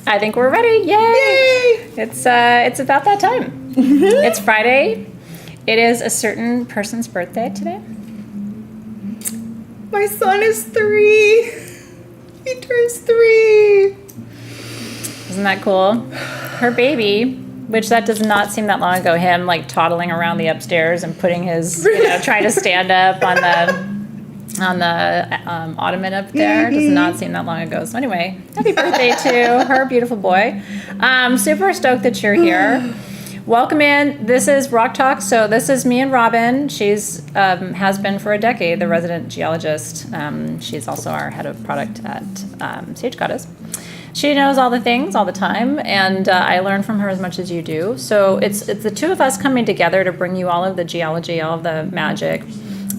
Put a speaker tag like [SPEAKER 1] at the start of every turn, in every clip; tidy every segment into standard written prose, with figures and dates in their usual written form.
[SPEAKER 1] I think we're ready. Yay! It's about that time. It's Friday. It is a certain person's birthday today.
[SPEAKER 2] My son is 3. He turns 3.
[SPEAKER 1] Isn't that cool? Her baby, which that does not seem that long ago, him like toddling around the upstairs and putting his, trying to stand up on the ottoman up there. Does not seem that long ago. So anyway, happy birthday to her beautiful boy. Super stoked that you're here. Welcome in. This is Rock Talk. So this is me and Robin. She's has been for a decade the resident geologist. She's also our head of product at Sage Goddess. She knows all the things all the time, and I learn from her as much as you do. So it's the two of us coming together to bring you all of the geology, all of the magic,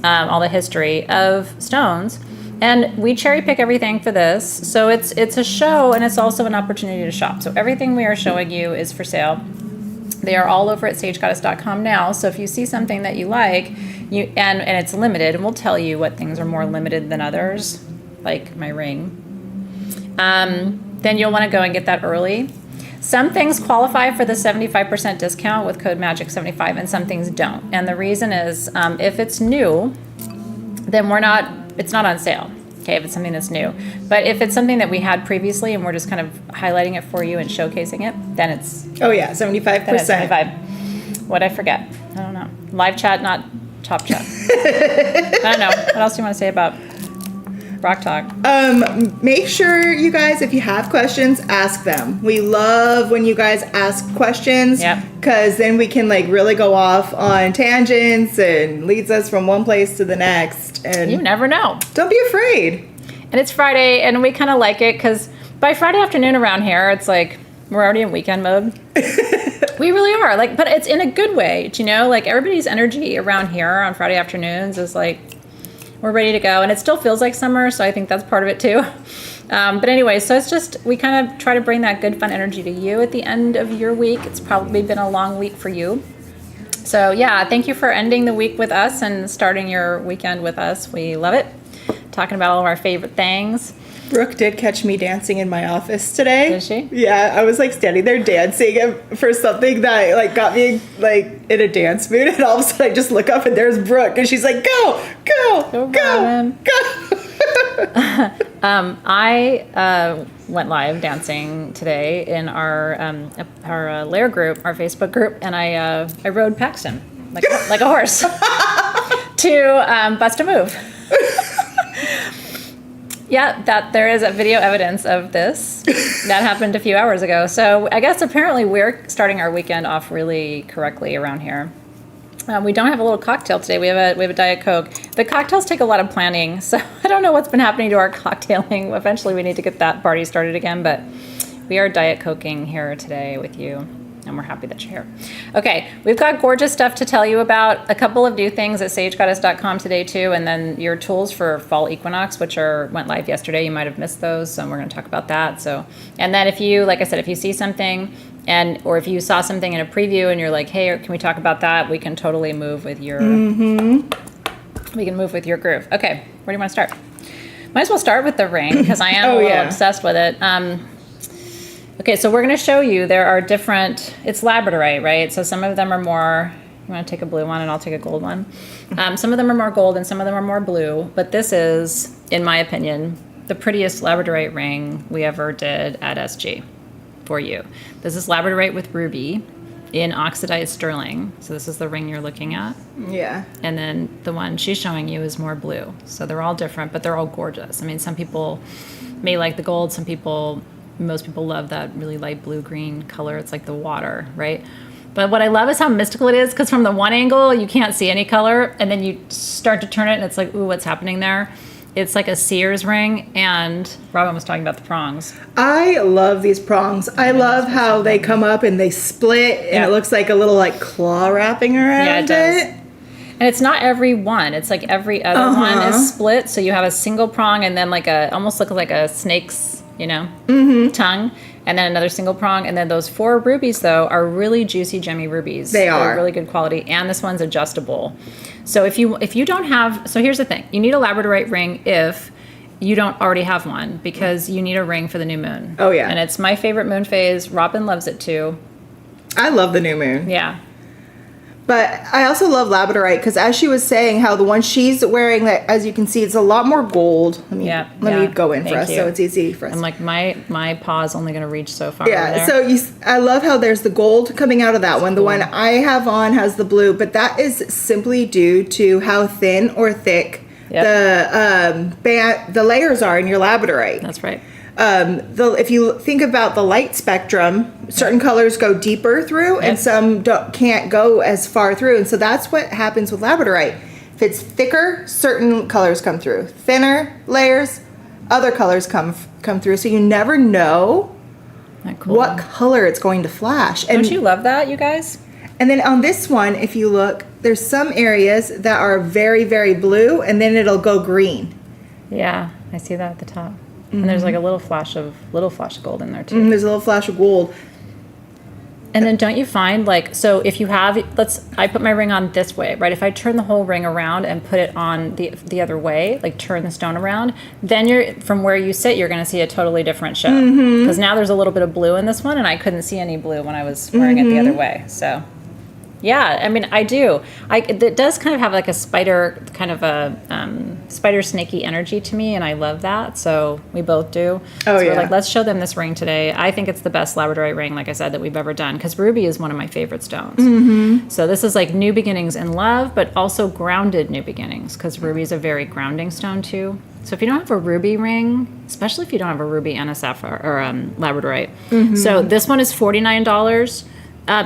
[SPEAKER 1] all the history of stones. And we cherry pick everything for this. So it's a show, and it's also an opportunity to shop. So everything we are showing you is for sale. They are all over at sagegoddess.com now. So if you see something that you like, and it's limited, and we'll tell you what things are more limited than others, like my ring. Then you'll want to go and get that early. Some things qualify for the 75% discount with code MAGIC75, and some things don't. And the reason is if it's new, then it's not on sale. Okay, if it's something that's new. But if it's something that we had previously and we're just kind of highlighting it for you and showcasing it, then it's
[SPEAKER 2] 75%.
[SPEAKER 1] Then it's 75. What'd I forget? I don't know. Live chat, not top chat. I don't know. What else do you want to say about Rock Talk?
[SPEAKER 2] Make sure you guys, if you have questions, ask them. We love when you guys ask questions, because then we can like really go off on tangents and leads us from one place to the next. And
[SPEAKER 1] you never know.
[SPEAKER 2] Don't be afraid.
[SPEAKER 1] And it's Friday, and we kind of like it because by Friday afternoon around here, it's like we're already in weekend mode. We really are, like, but it's in a good way. Like everybody's energy around here on Friday afternoons is like, we're ready to go, and it still feels like summer, so I think that's part of it too. But anyway, so it's just, we kind of try to bring that good, fun energy to you at the end of your week. It's probably been a long week for you. So yeah, thank you for ending the week with us and starting your weekend with us. We love it. Talking about all of our favorite things.
[SPEAKER 2] Brooke did catch me dancing in my office today.
[SPEAKER 1] Did she?
[SPEAKER 2] Yeah, I was like standing there dancing for something that like got me like in a dance mood, and all of a sudden I just look up and there's Brooke, and she's like, go.
[SPEAKER 1] I went live dancing today in our Lair group, our Facebook group, and I rode Paxton like a horse to bust a move. Yeah, that there is a video evidence of this. That happened a few hours ago. So I guess apparently we're starting our weekend off really correctly around here. We don't have a little cocktail today. We have a Diet Coke. The cocktails take a lot of planning, so I don't know what's been happening to our cocktailing. Eventually we need to get that party started again, but we are Diet Coking here today with you, and we're happy that you're here. Okay, we've got gorgeous stuff to tell you about. A couple of new things at sagegoddess.com today too, and then your tools for fall equinox, which went live yesterday. You might have missed those, so we're going to talk about that. So, and then if you, like I said, if you see something, or if you saw something in a preview and you're like, hey, can we talk about that? We can totally move with your. We can move with your groove. Okay, where do you want to start? Might as well start with the ring because I am a little obsessed with it. Okay, so we're going to show you there are different, it's Labradorite, right? So some of them are more, you want to take a blue one and I'll take a gold one. Some of them are more gold and some of them are more blue, but this is, in my opinion, the prettiest Labradorite ring we ever did at SG for you. This is Labradorite with ruby in oxidized sterling. So this is the ring you're looking at.
[SPEAKER 2] Yeah.
[SPEAKER 1] And then the one she's showing you is more blue. So they're all different, but they're all gorgeous. I mean, some people may like the gold, most people love that really light blue-green color. It's like the water, right? But what I love is how mystical it is, because from the one angle, you can't see any color, and then you start to turn it, and it's like, ooh, what's happening there? It's like a seer's ring, and Robin was talking about the prongs.
[SPEAKER 2] I love these prongs. I love how they come up and they split, and it looks like a little like claw wrapping around
[SPEAKER 1] it. Does. And it's not every one. It's like every other one is split, so you have a single prong, and then almost looks like a snake's tongue, and then another single prong, and then those 4 rubies though are really juicy, gemmy rubies. They're really good quality, and this one's adjustable. So if you don't have, so here's the thing: you need a Labradorite ring if you don't already have one because you need a ring for the new moon.
[SPEAKER 2] Oh, yeah.
[SPEAKER 1] And it's my favorite moon phase. Robin loves it too.
[SPEAKER 2] I love the new moon.
[SPEAKER 1] Yeah.
[SPEAKER 2] But I also love Labradorite because as she was saying, how the one she's wearing, that as you can see, it's a lot more gold. Let me go in for us so it's easy for us.
[SPEAKER 1] I'm like, my paw's only going to reach so far.
[SPEAKER 2] Yeah, so I love how there's the gold coming out of that one. The one I have on has the blue, but that is simply due to how thin or thick the layers are in your Labradorite.
[SPEAKER 1] That's right.
[SPEAKER 2] If you think about the light spectrum, certain colors go deeper through and some can't go as far through. And so that's what happens with Labradorite. If it's thicker, certain colors come through. Thinner layers, other colors come through. So you never know what color it's going to flash. And
[SPEAKER 1] don't you love that, you guys?
[SPEAKER 2] And then on this one, if you look, there's some areas that are very, very blue, and then it'll go green.
[SPEAKER 1] Yeah, I see that at the top. And there's like a little flash of gold in there too.
[SPEAKER 2] There's a little flash of gold.
[SPEAKER 1] And then don't you find like, so if you have, I put my ring on this way, right? If I turn the whole ring around and put it on the other way, like turn the stone around, then from where you sit, you're going to see a totally different show. Because now there's a little bit of blue in this one and I couldn't see any blue when I was wearing it the other way. So yeah, I mean, I do. It does kind of have like a spider, kind of a spider snaky energy to me, and I love that. So we both do.
[SPEAKER 2] Oh,
[SPEAKER 1] so
[SPEAKER 2] yeah.
[SPEAKER 1] we're like, let's show them this ring today. I think it's the best Labradorite ring, like I said, that we've ever done, because ruby is one of my favorite stones. So this is like new beginnings in love, but also grounded new beginnings, because ruby is a very grounding stone too. So if you don't have a ruby ring, especially if you don't have a ruby and a sapphire or Labradorite, so this one is $49.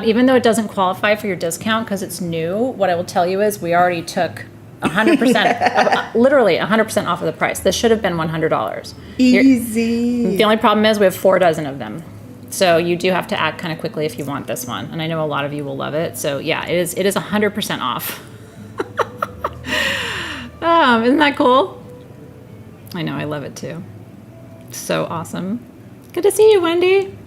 [SPEAKER 1] Even though it doesn't qualify for your discount because it's new, what I will tell you is we already took 100%, literally 100% off of the price. This should have been $100.
[SPEAKER 2] Easy.
[SPEAKER 1] The only problem is we have 4 dozen of them. So you do have to act kind of quickly if you want this one. And I know a lot of you will love it. So yeah, it is 100% off. Isn't that cool? I know, I love it too. So awesome. Good to see you, Wendy.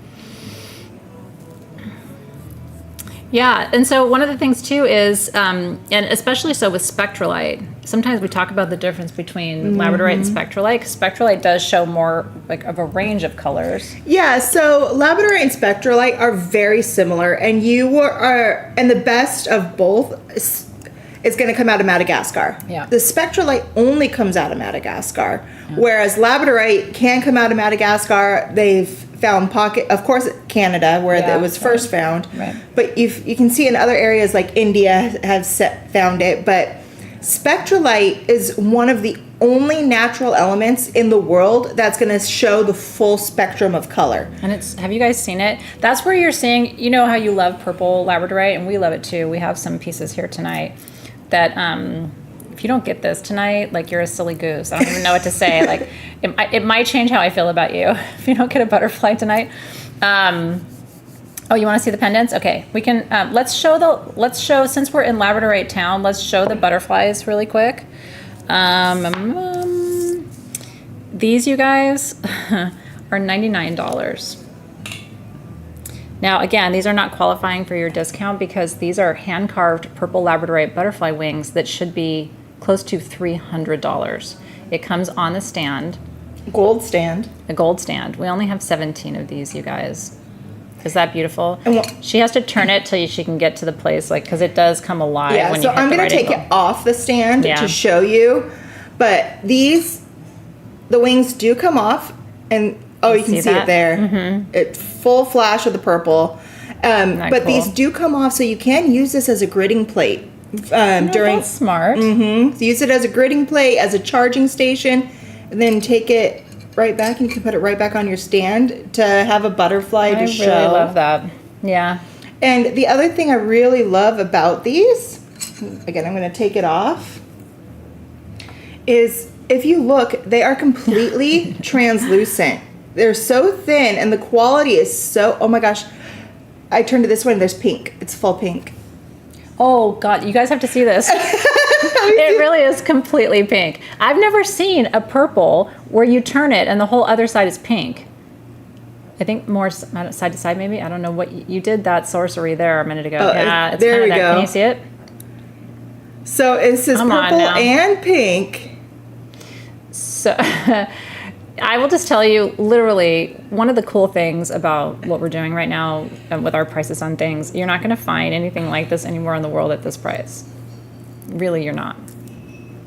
[SPEAKER 1] Yeah, and so one of the things too is, and especially so with spectralite, sometimes we talk about the difference between Labradorite and spectralite, because spectralite does show more like of a range of colors.
[SPEAKER 2] Yeah, so Labradorite and spectralite are very similar, and and the best of both is going to come out of Madagascar.
[SPEAKER 1] Yeah.
[SPEAKER 2] The spectralite only comes out of Madagascar, whereas Labradorite can come out of Madagascar. They've found of course, Canada, where it was first found.
[SPEAKER 1] Right.
[SPEAKER 2] But you can see in other areas like India have found it. But spectralite is one of the only natural elements in the world that's going to show the full spectrum of color.
[SPEAKER 1] And have you guys seen it? That's where you're seeing, you know how you love purple Labradorite, and we love it too. We have some pieces here tonight that, if you don't get this tonight, like you're a silly goose. I don't even know what to say. Like it might change how I feel about you if you don't get a butterfly tonight. Oh, you want to see the pendants? Okay, we can. Let's show since we're in Labradorite town. Let's show the butterflies really quick. These, you guys, are $99. Now, again, these are not qualifying for your discount because these are hand-carved purple Labradorite butterfly wings that should be close to $300. It comes on the stand.
[SPEAKER 2] Gold stand.
[SPEAKER 1] A gold stand. We only have 17 of these, you guys. Is that beautiful?
[SPEAKER 2] And
[SPEAKER 1] she has to turn it till she can get to the place, like, because it does come alive.
[SPEAKER 2] Yeah,
[SPEAKER 1] when
[SPEAKER 2] so
[SPEAKER 1] you hit
[SPEAKER 2] I'm going to take it off the stand to show you. But the wings do come off, and you can see it there. Mm-hmm. It's full flash of the purple. But cool? These do come off, so you can use this as a gridding plate.
[SPEAKER 1] That's smart.
[SPEAKER 2] Mm-hmm. So use it as a gridding plate, as a charging station, and then take it right back, and you can put it right back on your stand to have a butterfly to show.
[SPEAKER 1] I really love that. Yeah.
[SPEAKER 2] And the other thing I really love about these, again, I'm going to take it off, is if you look, they are completely translucent. They're so thin, and the quality is so, oh my gosh. I turned to this one, there's pink. It's full pink.
[SPEAKER 1] Oh, God, you guys have to see this. It really is completely pink. I've never seen a purple where you turn it and the whole other side is pink. I think more side to side, maybe. I don't know what you did that sorcery there a minute ago. Yeah, it's
[SPEAKER 2] there we go.
[SPEAKER 1] Can you see it?
[SPEAKER 2] So it says purple and pink.
[SPEAKER 1] So I will just tell you, literally, one of the cool things about what we're doing right now with our prices on things, you're not going to find anything like this anywhere in the world at this price. Really, you're not.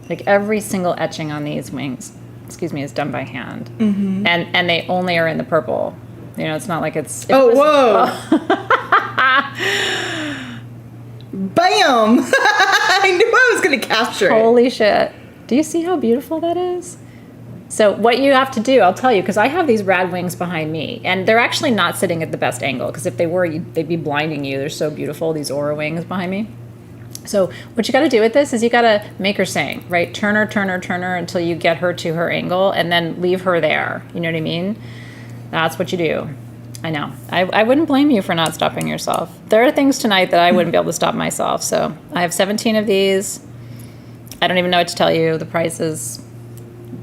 [SPEAKER 1] Like every single etching on these wings, is done by hand. Mm-hmm. And they only are in the purple. You know, it's not like it's...
[SPEAKER 2] Whoa. Bam! I knew I was going to capture it.
[SPEAKER 1] Holy shit. Do you see how beautiful that is? So what you have to do, I'll tell you, because I have these rad wings behind me, and they're actually not sitting at the best angle, because if they were, they'd be blinding you. They're so beautiful, these aura wings behind me. So what you got to do with this is you got to make her sing, right? Turn her until you get her to her angle, and then leave her there. You know what I mean? That's what you do. I know. I wouldn't blame you for not stopping yourself. There are things tonight that I wouldn't be able to stop myself. So I have 17 of these. I don't even know what to tell you. The price is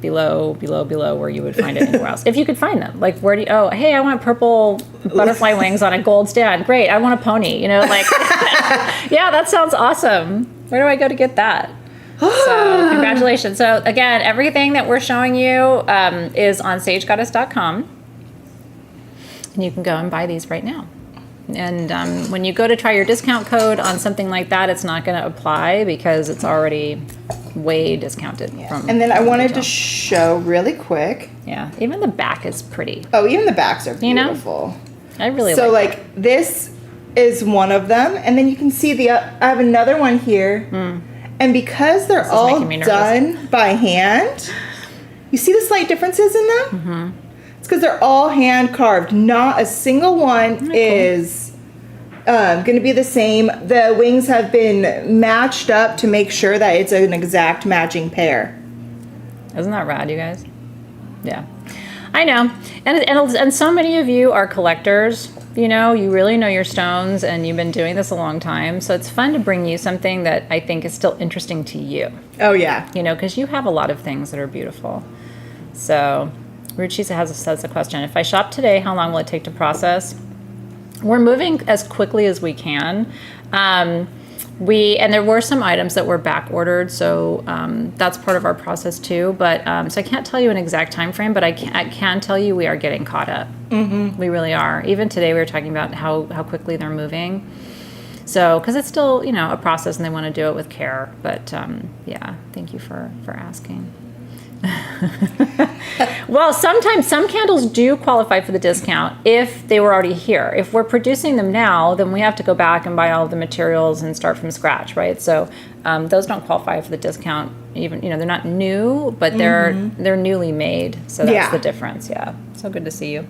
[SPEAKER 1] below where you would find it anywhere else. If you could find them. Like, where do you, oh, hey, I want purple butterfly wings on a gold stand. Great. I want a pony. You know, like, yeah, that sounds awesome. Where do I go to get that? So congratulations. So again, everything that we're showing you is on sagegoddess.com. And you can go and buy these right now. And when you go to try your discount code on something like that, it's not going to apply because it's already way discounted.
[SPEAKER 2] Yeah. And then I wanted to show really quick.
[SPEAKER 1] Yeah, even the back is pretty.
[SPEAKER 2] Oh, even the backs are beautiful.
[SPEAKER 1] You know? I really
[SPEAKER 2] so
[SPEAKER 1] like
[SPEAKER 2] like this is one of them, and then you can see I have another one here. And because they're all done by hand, you see the slight differences in them? Mm-hmm. It's because they're all hand carved. Not a single one is going to be the same. The wings have been matched up to make sure that it's an exact matching pair.
[SPEAKER 1] Isn't that rad, you guys? Yeah, I know. And so many of you are collectors. You know, you really know your stones, and you've been doing this a long time. So it's fun to bring you something that I think is still interesting to you.
[SPEAKER 2] Oh, yeah.
[SPEAKER 1] You know, because you have a lot of things that are beautiful. So Ruchi says a question. If I shop today, how long will it take to process? We're moving as quickly as we can. And there were some items that were back ordered, so that's part of our process too. But so I can't tell you an exact time frame, but I can tell you we are getting caught up. Mm-hmm. We really are. Even today we were talking about how quickly they're moving. So because it's still a process and they want to do it with care. But yeah, thank you for asking. Well, sometimes some candles do qualify for the discount if they were already here. If we're producing them now, then we have to go back and buy all of the materials and start from scratch, right? So those don't qualify for the discount. Even they're not new, but they're newly made. So that's the difference. Yeah. So good to see you.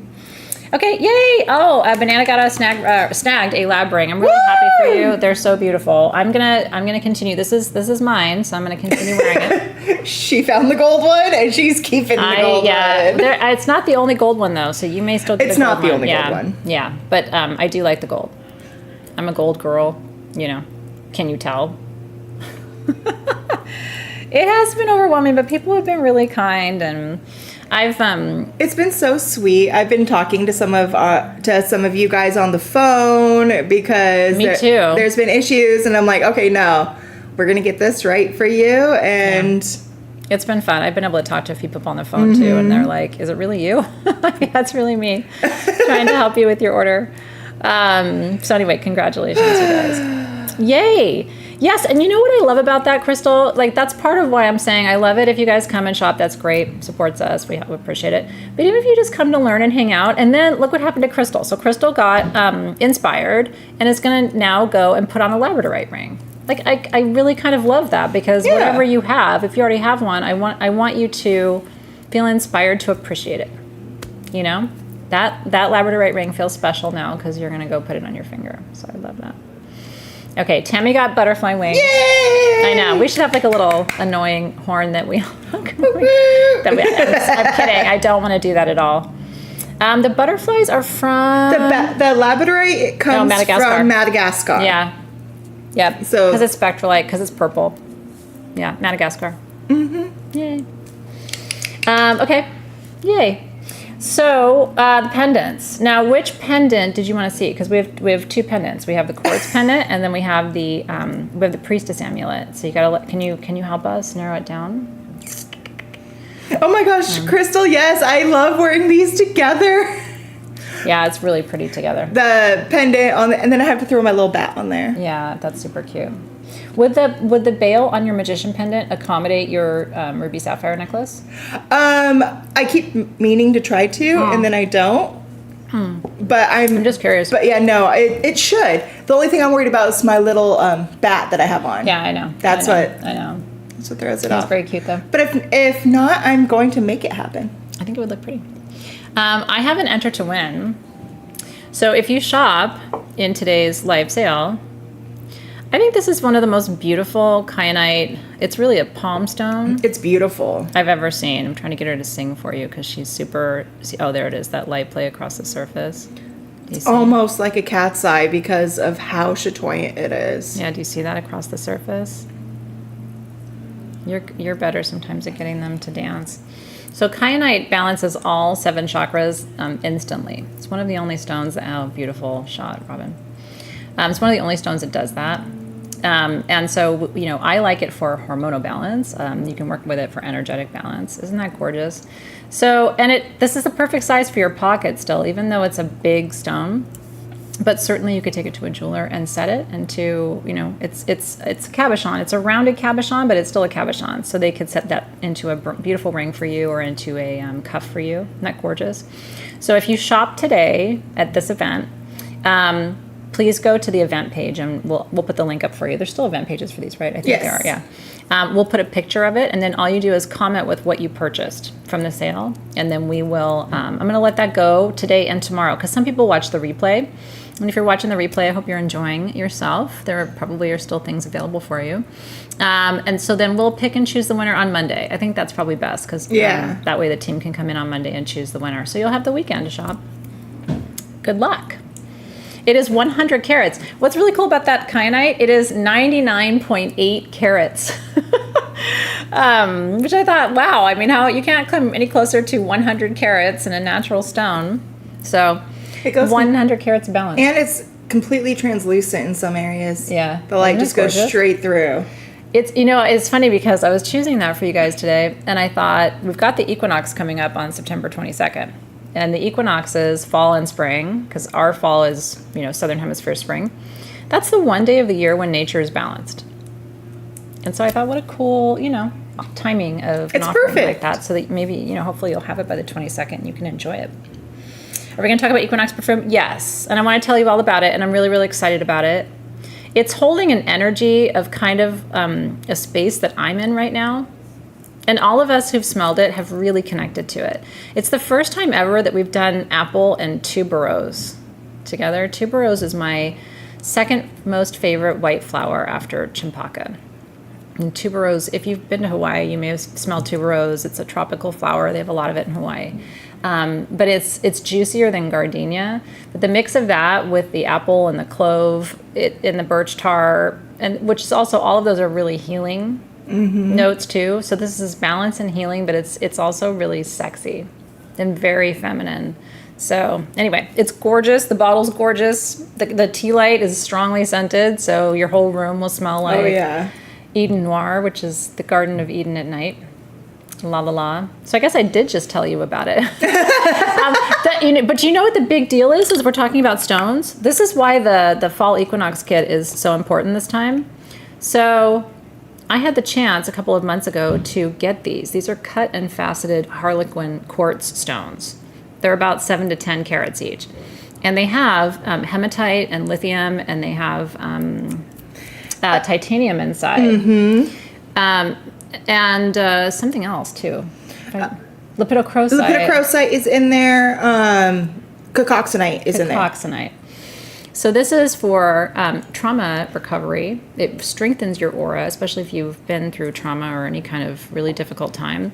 [SPEAKER 1] Okay, yay! Oh, Banana got us snagged a lab ring. I'm really happy for you. They're so beautiful. I'm gonna continue. This is mine, so I'm gonna continue wearing it.
[SPEAKER 2] She found the gold one, and she's keeping the gold one.
[SPEAKER 1] It's not the only gold one though, so you may still get
[SPEAKER 2] It's
[SPEAKER 1] the gold
[SPEAKER 2] not the only gold one.
[SPEAKER 1] Yeah, but I do like the gold. I'm a gold girl. Can you tell? It has been overwhelming, but people have been really kind and.
[SPEAKER 2] It's been so sweet. I've been talking to some of you guys on the phone because there's been issues, and I'm like, okay, no, we're gonna get this right for you, and
[SPEAKER 1] it's been fun. I've been able to talk to a few people on the phone too, and they're like, "Is it really you?" That's really me, trying to help you with your order. So anyway, congratulations, you guys! Yay! Yes, and you know what I love about that, Crystal? Like, that's part of why I'm saying I love it. If you guys come and shop, that's great. Supports us. We appreciate it. But even if you just come to learn and hang out, and then look what happened to Crystal. So Crystal got inspired and is going to now go and put on a Labradorite ring. Like, I really kind of love that because whatever you have, if you already have one, I want you to feel inspired to appreciate it. That Labradorite ring feels special now because you're going to go put it on your finger. So I love that. Okay, Tammy got butterfly wings.
[SPEAKER 2] Yay!
[SPEAKER 1] I know. We should have like a little annoying horn that we. I'm kidding. I don't want to do that at all. The butterflies are from
[SPEAKER 2] the Labradorite comes from Madagascar.
[SPEAKER 1] Yeah. Yep. So because it's spectralite, because it's purple. Yeah, Madagascar. Mm-hmm. Yay. Okay. Yay. So the pendants. Now, which pendant did you want to see? Because we have two pendants. We have the quartz pendant, and then we have the Priestess amulet. So you gotta can you help us narrow it down?
[SPEAKER 2] Oh my gosh, Crystal, yes, I love wearing these together.
[SPEAKER 1] Yeah, it's really pretty together.
[SPEAKER 2] The pendant on and then I have to throw my little bat on there.
[SPEAKER 1] Yeah, that's super cute. Would the bail on your magician pendant accommodate your ruby sapphire necklace?
[SPEAKER 2] I keep meaning to try to, and then I don't. But I'm
[SPEAKER 1] just curious.
[SPEAKER 2] But yeah, no, it should. The only thing I'm worried about is my little bat that I have on.
[SPEAKER 1] Yeah, I know.
[SPEAKER 2] That's
[SPEAKER 1] I
[SPEAKER 2] what throws it off.
[SPEAKER 1] It's very cute though.
[SPEAKER 2] But if not, I'm going to make it happen.
[SPEAKER 1] I think it would look pretty. I have an enter to win. So if you shop in today's live sale, I think this is one of the most beautiful kyanite. It's really a palm stone.
[SPEAKER 2] It's beautiful.
[SPEAKER 1] I've ever seen. I'm trying to get her to sing for you because she's super. Oh, there it is. That light play across the surface.
[SPEAKER 2] Almost like a cat's eye because of how chatoyant it is.
[SPEAKER 1] Yeah, do you see that across the surface? You're better sometimes at getting them to dance. So kyanite balances all 7 chakras instantly. It's one of the only stones that, oh, beautiful shot, Robin. It's one of the only stones that does that. And so, I like it for hormonal balance. You can work with it for energetic balance. Isn't that gorgeous? So, and this is the perfect size for your pocket still, even though it's a big stone. But certainly you could take it to a jeweler and set it into, it's a cabochon. It's a rounded cabochon, but it's still a cabochon. So they could set that into a beautiful ring for you or into a cuff for you. Isn't that gorgeous? So if you shop today at this event, please go to the event page and we'll put the link up for you. There's still event pages for these, right? I think there are, yeah. We'll put a picture of it, and then all you do is comment with what you purchased from the sale, and then we will, I'm going to let that go today and tomorrow, because some people watch the replay, and if you're watching the replay, I hope you're enjoying yourself. There probably are still things available for you. And so then we'll pick and choose the winner on Monday. I think that's probably best, because that way the team can come in on Monday and choose the winner. So you'll have the weekend to shop. Good luck. It is 100 carats. What's really cool about that kyanite, it is 99.8 carats. Which I thought, wow, I mean, you can't come any closer to 100 carats in a natural stone. So it goes 100 carats of balance.
[SPEAKER 2] And it's completely translucent in some areas.
[SPEAKER 1] Yeah.
[SPEAKER 2] The light just goes straight through.
[SPEAKER 1] It's funny because I was choosing that for you guys today, and I thought, we've got the Equinox coming up on September 22nd. And the equinoxes, fall and spring, because our fall is, southern hemisphere spring. That's the one day of the year when nature is balanced. And so I thought, what a cool, timing of an offering like that. So that maybe, hopefully you'll have it by the 22nd and you can enjoy it. Are we going to talk about Equinox perfume? Yes. And I want to tell you all about it, and I'm really, really excited about it. It's holding an energy of kind of a space that I'm in right now. And all of us who've smelled it have really connected to it. It's the first time ever that we've done apple and tuberose together. Tuberose is my second most favorite white flower after champaka. And tuberose, if you've been to Hawaii, you may have smelled tuberose. It's a tropical flower. They have a lot of it in Hawaii. But it's juicier than gardenia. But the mix of that with the apple and the clove and the birch tar, and which is also, all of those are really healing notes too. So this is balance and healing, but it's also really sexy and very feminine. So anyway, it's gorgeous. The bottle's gorgeous. The tea light is strongly scented, so your whole room will smell like Eden Noir, which is the Garden of Eden at night. La la la. So I guess I did just tell you about it. But you know what the big deal is we're talking about stones. This is why the fall equinox kit is so important this time. So I had the chance a couple of months ago to get these. These are cut and faceted Harlequin quartz stones. They're about 7 to 10 carats each. And they have hematite and lithium, and they have titanium inside. And something else too. Lepidocrosite.
[SPEAKER 2] Lepidocrosite is in there. Cacoxenite is in there.
[SPEAKER 1] Cacoxenite. So this is for trauma recovery. It strengthens your aura, especially if you've been through trauma or any kind of really difficult time.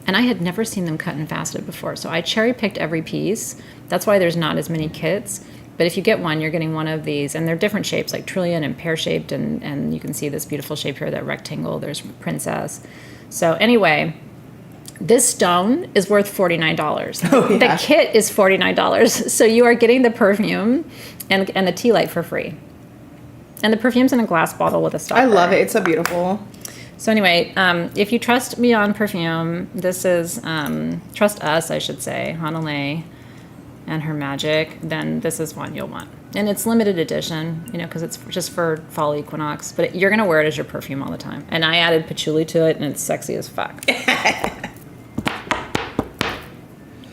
[SPEAKER 1] And I had never seen them cut and faceted before. So I cherry-picked every piece. That's why there's not as many kits. But if you get one, you're getting one of these. And they're different shapes, like trillion and pear-shaped. And you can see this beautiful shape here, that rectangle. There's princess. So anyway, this stone is worth $49.
[SPEAKER 2] Oh, yeah.
[SPEAKER 1] The kit is $49. So you are getting the perfume and the tea light for free. And the perfume's in a glass bottle with a stopper.
[SPEAKER 2] I love it. It's so beautiful.
[SPEAKER 1] So anyway, if you trust me on perfume, this is, trust us, I should say, Hanalei and her magic, then this is one you'll want. And it's limited edition, you know, because it's just for fall equinox, but you're going to wear it as your perfume all the time. And I added patchouli to it, and it's sexy as fuck.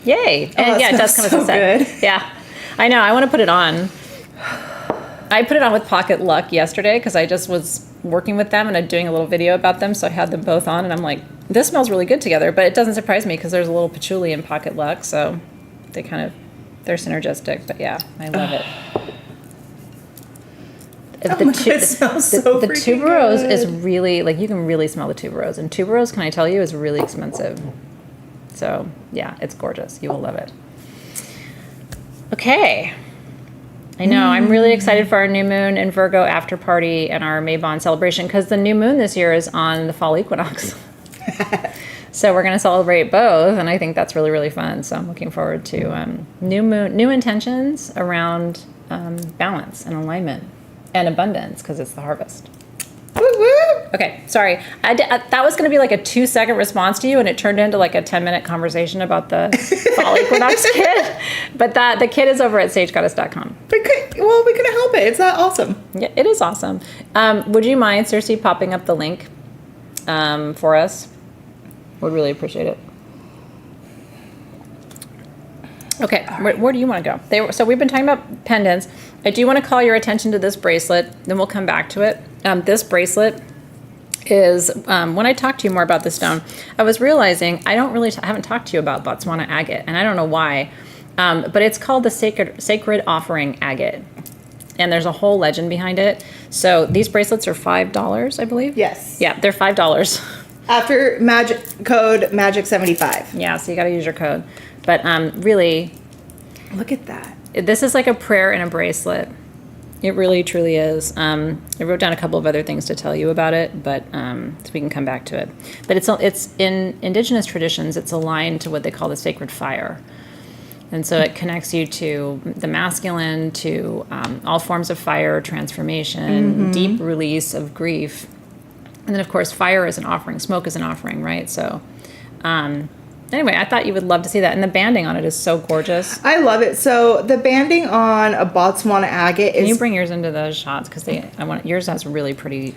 [SPEAKER 1] Yay. And yeah, it does come as a set. Good. Yeah. I know. I want to put it on. I put it on with Pocket Luck yesterday because I just was working with them and I'm doing a little video about them. So I had them both on and I'm like, this smells really good together. But it doesn't surprise me because there's a little patchouli in Pocket Luck. So they're synergistic. But yeah, I love it.
[SPEAKER 2] It smells so
[SPEAKER 1] the tuberose is really, like, you can really smell the tuberose. And tuberose, can I tell you, is really expensive. So yeah, it's gorgeous. You will love it. Okay. I know. I'm really excited for our new moon in Virgo after party and our Maybon celebration because the new moon this year is on the fall equinox. So we're going to celebrate both, and I think that's really, really fun. So I'm looking forward to new intentions around balance and alignment and abundance because it's the harvest. Okay, sorry. That was going to be like a 2-second response to you, and it turned into like a 10-minute conversation about the fall equinox kit. But the kit is over at sagegoddess.com.
[SPEAKER 2] We couldn't help it. It's that awesome.
[SPEAKER 1] Yeah, it is awesome. Would you mind, Cersei, popping up the link for us? Would really appreciate it. Okay, where do you want to go? So we've been talking about pendants. I do want to call your attention to this bracelet, then we'll come back to it. This bracelet is, when I talked to you more about this stone, I was realizing I haven't talked to you about Botswana agate, and I don't know why, but it's called the sacred offering agate, and there's a whole legend behind it. So these bracelets are $5, I believe?
[SPEAKER 2] Yes.
[SPEAKER 1] Yeah, they're $5.
[SPEAKER 2] After code magic75.
[SPEAKER 1] Yeah, so you got to use your code. But really,
[SPEAKER 2] look at that.
[SPEAKER 1] This is like a prayer in a bracelet. It really, truly is. I wrote down a couple of other things to tell you about it, but so we can come back to it. But it's in indigenous traditions, it's aligned to what they call the sacred fire. And so it connects you to the masculine, to all forms of fire, transformation, deep release of grief. And then, of course, fire is an offering. Smoke is an offering, right? So anyway, I thought you would love to see that. And the banding on it is so gorgeous.
[SPEAKER 2] I love it. So the banding on a Botswana agate is...
[SPEAKER 1] Can you bring yours into the shots? Because yours has really pretty...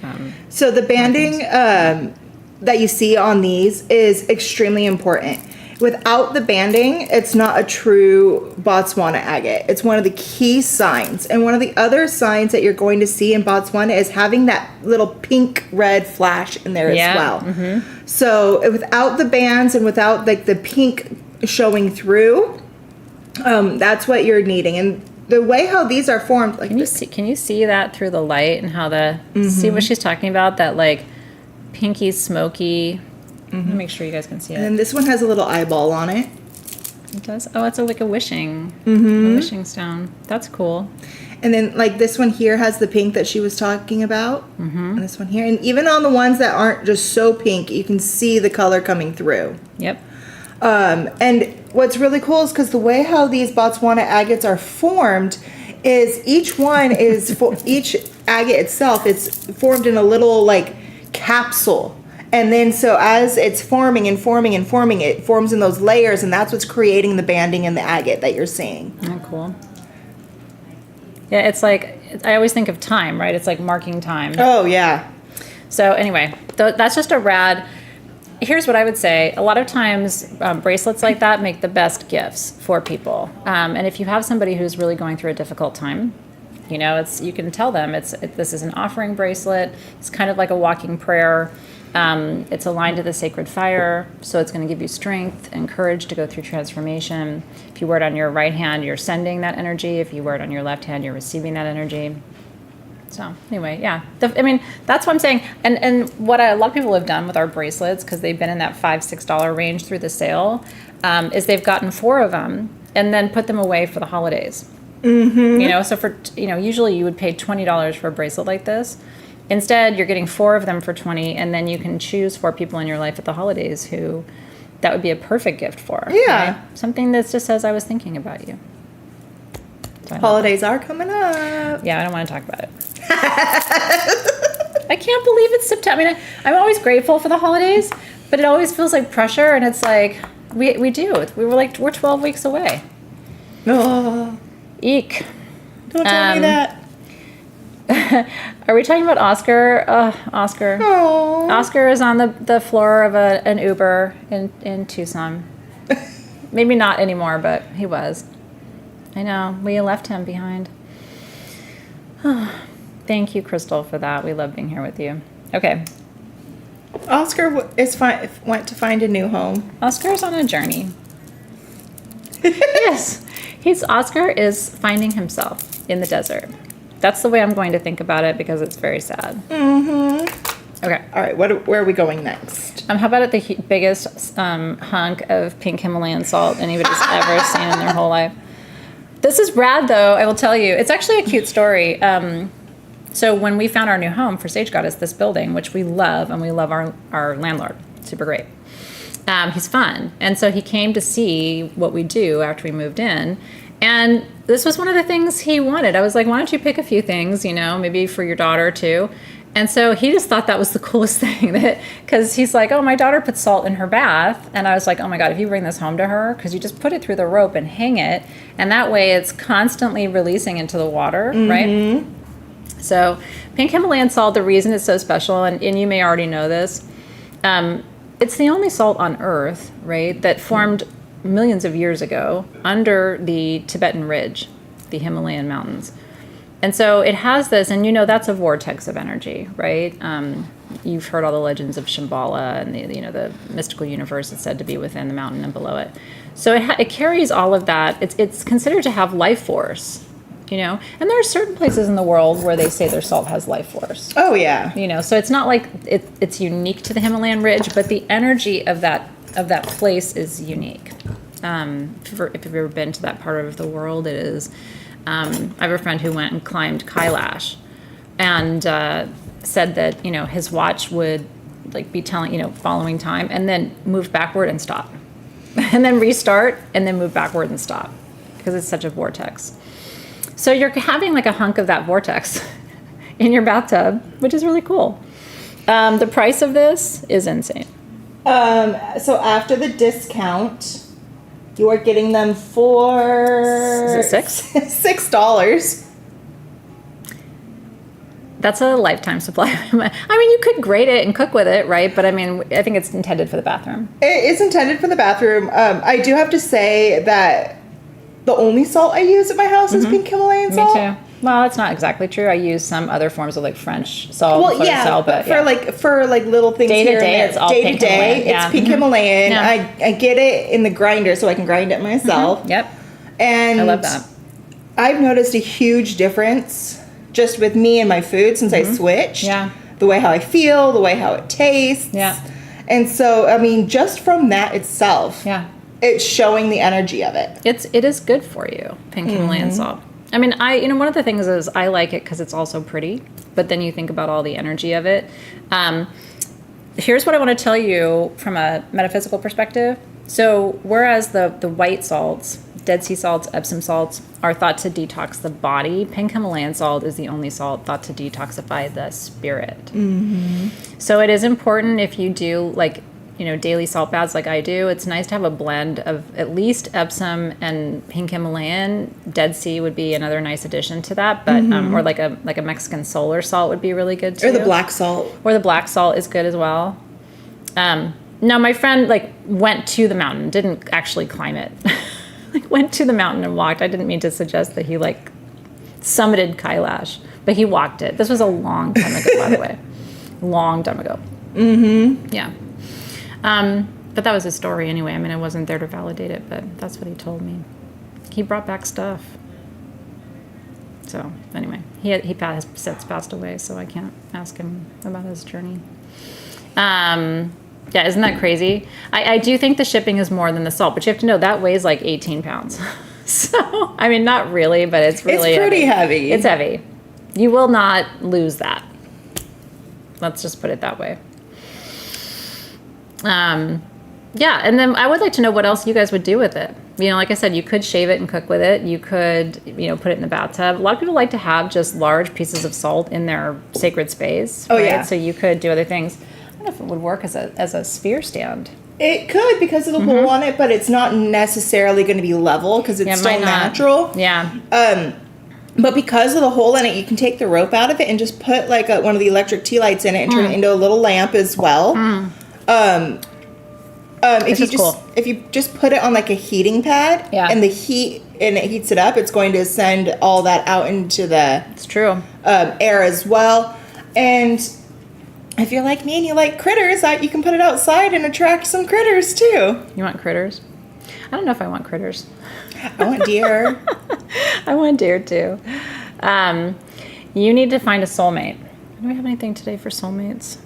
[SPEAKER 2] so the banding that you see on these is extremely important. Without the banding, it's not a true Botswana agate. It's one of the key signs. And one of the other signs that you're going to see in Botswana is having that little pink-red flash in there as well. Mm-hmm. So without the bands and without like the pink showing through, that's what you're needing. And the way how these are formed... like,
[SPEAKER 1] Can you see that through the light and how see what she's talking about? That like pinky, smoky... Let me make sure you guys can see it.
[SPEAKER 2] And then this one has a little eyeball on it.
[SPEAKER 1] It does? Oh, it's like a wishing. A wishing stone. That's cool.
[SPEAKER 2] And then like this one here has the pink that she was talking about. And this one here. And even on the ones that aren't just so pink, you can see the color coming through.
[SPEAKER 1] Yep.
[SPEAKER 2] And what's really cool is because the way how these Botswana agates are formed is each one is, each agate itself, it's formed in a little like capsule. And then so as it's forming and forming and forming, it forms in those layers, and that's what's creating the banding and the agate that you're seeing.
[SPEAKER 1] Oh, cool. Yeah, it's like, I always think of time, right? It's like marking time.
[SPEAKER 2] Oh, yeah.
[SPEAKER 1] So anyway, that's just a rad... Here's what I would say. A lot of times, bracelets like that make the best gifts for people. And if you have somebody who's really going through a difficult time, you know, you can tell them this is an offering bracelet. It's kind of like a walking prayer. It's aligned to the sacred fire, so it's going to give you strength and courage to go through transformation. If you wear it on your right hand, you're sending that energy. If you wear it on your left hand, you're receiving that energy. So anyway, yeah. That's what I'm saying. And what a lot of people have done with our bracelets, because they've been in that $5-6 range through the sale, is they've gotten 4 of them and then put them away for the holidays. You know, so usually you would pay $20 for a bracelet like this. Instead, you're getting 4 of them for $20, and then you can choose 4 people in your life at the holidays who that would be a perfect gift for.
[SPEAKER 2] Yeah.
[SPEAKER 1] Right? Something that just says, I was thinking about you. So
[SPEAKER 2] holidays are coming up.
[SPEAKER 1] Yeah, I don't want to talk about it. I can't believe it's September. I mean, I'm always grateful for the holidays, but it always feels like pressure. And it's like, we're 12 weeks away.
[SPEAKER 2] Oh,
[SPEAKER 1] Eek.
[SPEAKER 2] don't tell me that.
[SPEAKER 1] Are we talking about Oscar? Oscar.
[SPEAKER 2] Oh.
[SPEAKER 1] Oscar is on the floor of an Uber in Tucson. Maybe not anymore, but he was. I know. We left him behind. Thank you, Crystal, for that. We love being here with you. Okay.
[SPEAKER 2] Oscar went to find a new home.
[SPEAKER 1] Oscar's on a journey. Yes. Oscar is finding himself in the desert. That's the way I'm going to think about it because it's very sad. Mm-hmm. Okay.
[SPEAKER 2] All right. Where are we going next?
[SPEAKER 1] How about at the biggest hunk of pink Himalayan salt anybody's ever seen in their whole life? This is rad, though, I will tell you. It's actually a cute story. So when we found our new home for Sage Goddess, this building, which we love, and we love our landlord, super great. He's fun. And so he came to see what we do after we moved in. And this was one of the things he wanted. I was like, why don't you pick a few things, maybe for your daughter too. And so he just thought that was the coolest thing, because he's like, oh, my daughter puts salt in her bath. And I was like, oh my God, if you bring this home to her, because you just put it through the rope and hang it. And that way it's constantly releasing into the water, right? So pink Himalayan salt, the reason it's so special, and you may already know this, it's the only salt on Earth, right, that formed millions of years ago under the Tibetan Ridge, the Himalayan mountains. And so it has this, and that's a vortex of energy, right? You've heard all the legends of Shambhala and the mystical universe is said to be within the mountain and below it. So it carries all of that. It's considered to have life force, and there are certain places in the world where they say their salt has life force.
[SPEAKER 2] Oh yeah.
[SPEAKER 1] So it's not like it's unique to the Himalayan ridge, but the energy of that place is unique. If you've ever been to that part of the world, it is. I have a friend who went and climbed Kailash, and said that his watch would be telling following time, and then move backward and stop, and then restart, and then move backward and stop, because it's such a vortex. So you're having a hunk of that vortex in your bathtub, which is really cool. The price of this is insane.
[SPEAKER 2] So after the discount, you are getting them for...
[SPEAKER 1] Is it $6?
[SPEAKER 2] $6.
[SPEAKER 1] That's a lifetime supply. I mean, you could grate it and cook with it, right? But I think it's intended for the bathroom.
[SPEAKER 2] It is intended for the bathroom. I do have to say that the only salt I use at my house is pink Himalayan salt.
[SPEAKER 1] Me too. Well, that's not exactly true. I use some other forms of French salt.
[SPEAKER 2] Well, yeah,
[SPEAKER 1] salt, but
[SPEAKER 2] for little things
[SPEAKER 1] day
[SPEAKER 2] here
[SPEAKER 1] to day,
[SPEAKER 2] and there.
[SPEAKER 1] it's all
[SPEAKER 2] day
[SPEAKER 1] pink
[SPEAKER 2] to day,
[SPEAKER 1] Himalayan. Yeah.
[SPEAKER 2] It's pink Himalayan.
[SPEAKER 1] Yeah.
[SPEAKER 2] I get it in the grinder so I can grind it myself.
[SPEAKER 1] Yep.
[SPEAKER 2] And
[SPEAKER 1] I love that.
[SPEAKER 2] I've noticed a huge difference just with me and my food since I switched.
[SPEAKER 1] Yeah.
[SPEAKER 2] The way how I feel, the way how it tastes.
[SPEAKER 1] Yeah.
[SPEAKER 2] And so, just from that itself.
[SPEAKER 1] Yeah.
[SPEAKER 2] It's showing the energy of it.
[SPEAKER 1] It is good for you, pink Himalayan salt. One of the things is I like it because it's also pretty, but then you think about all the energy of it. Here's what I want to tell you from a metaphysical perspective. So whereas the white salts, Dead Sea salts, Epsom salts, are thought to detox the body, pink Himalayan salt is the only salt thought to detoxify the spirit. Mm-hmm. So it is important if you do daily salt baths like I do, it's nice to have a blend of at least Epsom and pink Himalayan. Dead Sea would be another nice addition to that, but or like a Mexican solar salt would be really good too.
[SPEAKER 2] Or the black salt.
[SPEAKER 1] Or the black salt is good as well. No, my friend went to the mountain, didn't actually climb it. Went to the mountain and walked. I didn't mean to suggest that he summited Kailash, but he walked it. This was a long time ago, by the way. Long time ago. Mm-hmm. Yeah. But that was his story anyway. I wasn't there to validate it, but that's what he told me. He brought back stuff. So anyway, he has since passed away, so I can't ask him about his journey. Yeah, isn't that crazy? I do think the shipping is more than the salt, but you have to know that weighs 18 pounds. So, not really, but it's really
[SPEAKER 2] It's pretty heavy.
[SPEAKER 1] It's heavy. You will not lose that. Let's just put it that way. Yeah, and then I would like to know what else you guys would do with it. You know, like I said, you could shave it and cook with it. You could, you know, put it in the bathtub. A lot of people like to have just large pieces of salt in their sacred space.
[SPEAKER 2] Oh,
[SPEAKER 1] right?
[SPEAKER 2] yeah.
[SPEAKER 1] So you could do other things. I don't know if it would work as a sphere stand.
[SPEAKER 2] It could because of the hole on it, but it's not necessarily going to be level because it's still natural.
[SPEAKER 1] Yeah.
[SPEAKER 2] But because of the hole in it, you can take the rope out of it and just put like one of the electric tea lights in it and turn it into a little lamp as well. If you just put it on like a heating pad and it heats it up, it's going to send all that out into the air as well. And if you're like me and you like critters, you can put it outside and attract some critters too.
[SPEAKER 1] You want critters? I don't know if I want critters.
[SPEAKER 2] I want deer.
[SPEAKER 1] I want deer too. You need to find a soulmate. Do we have anything today for soulmates?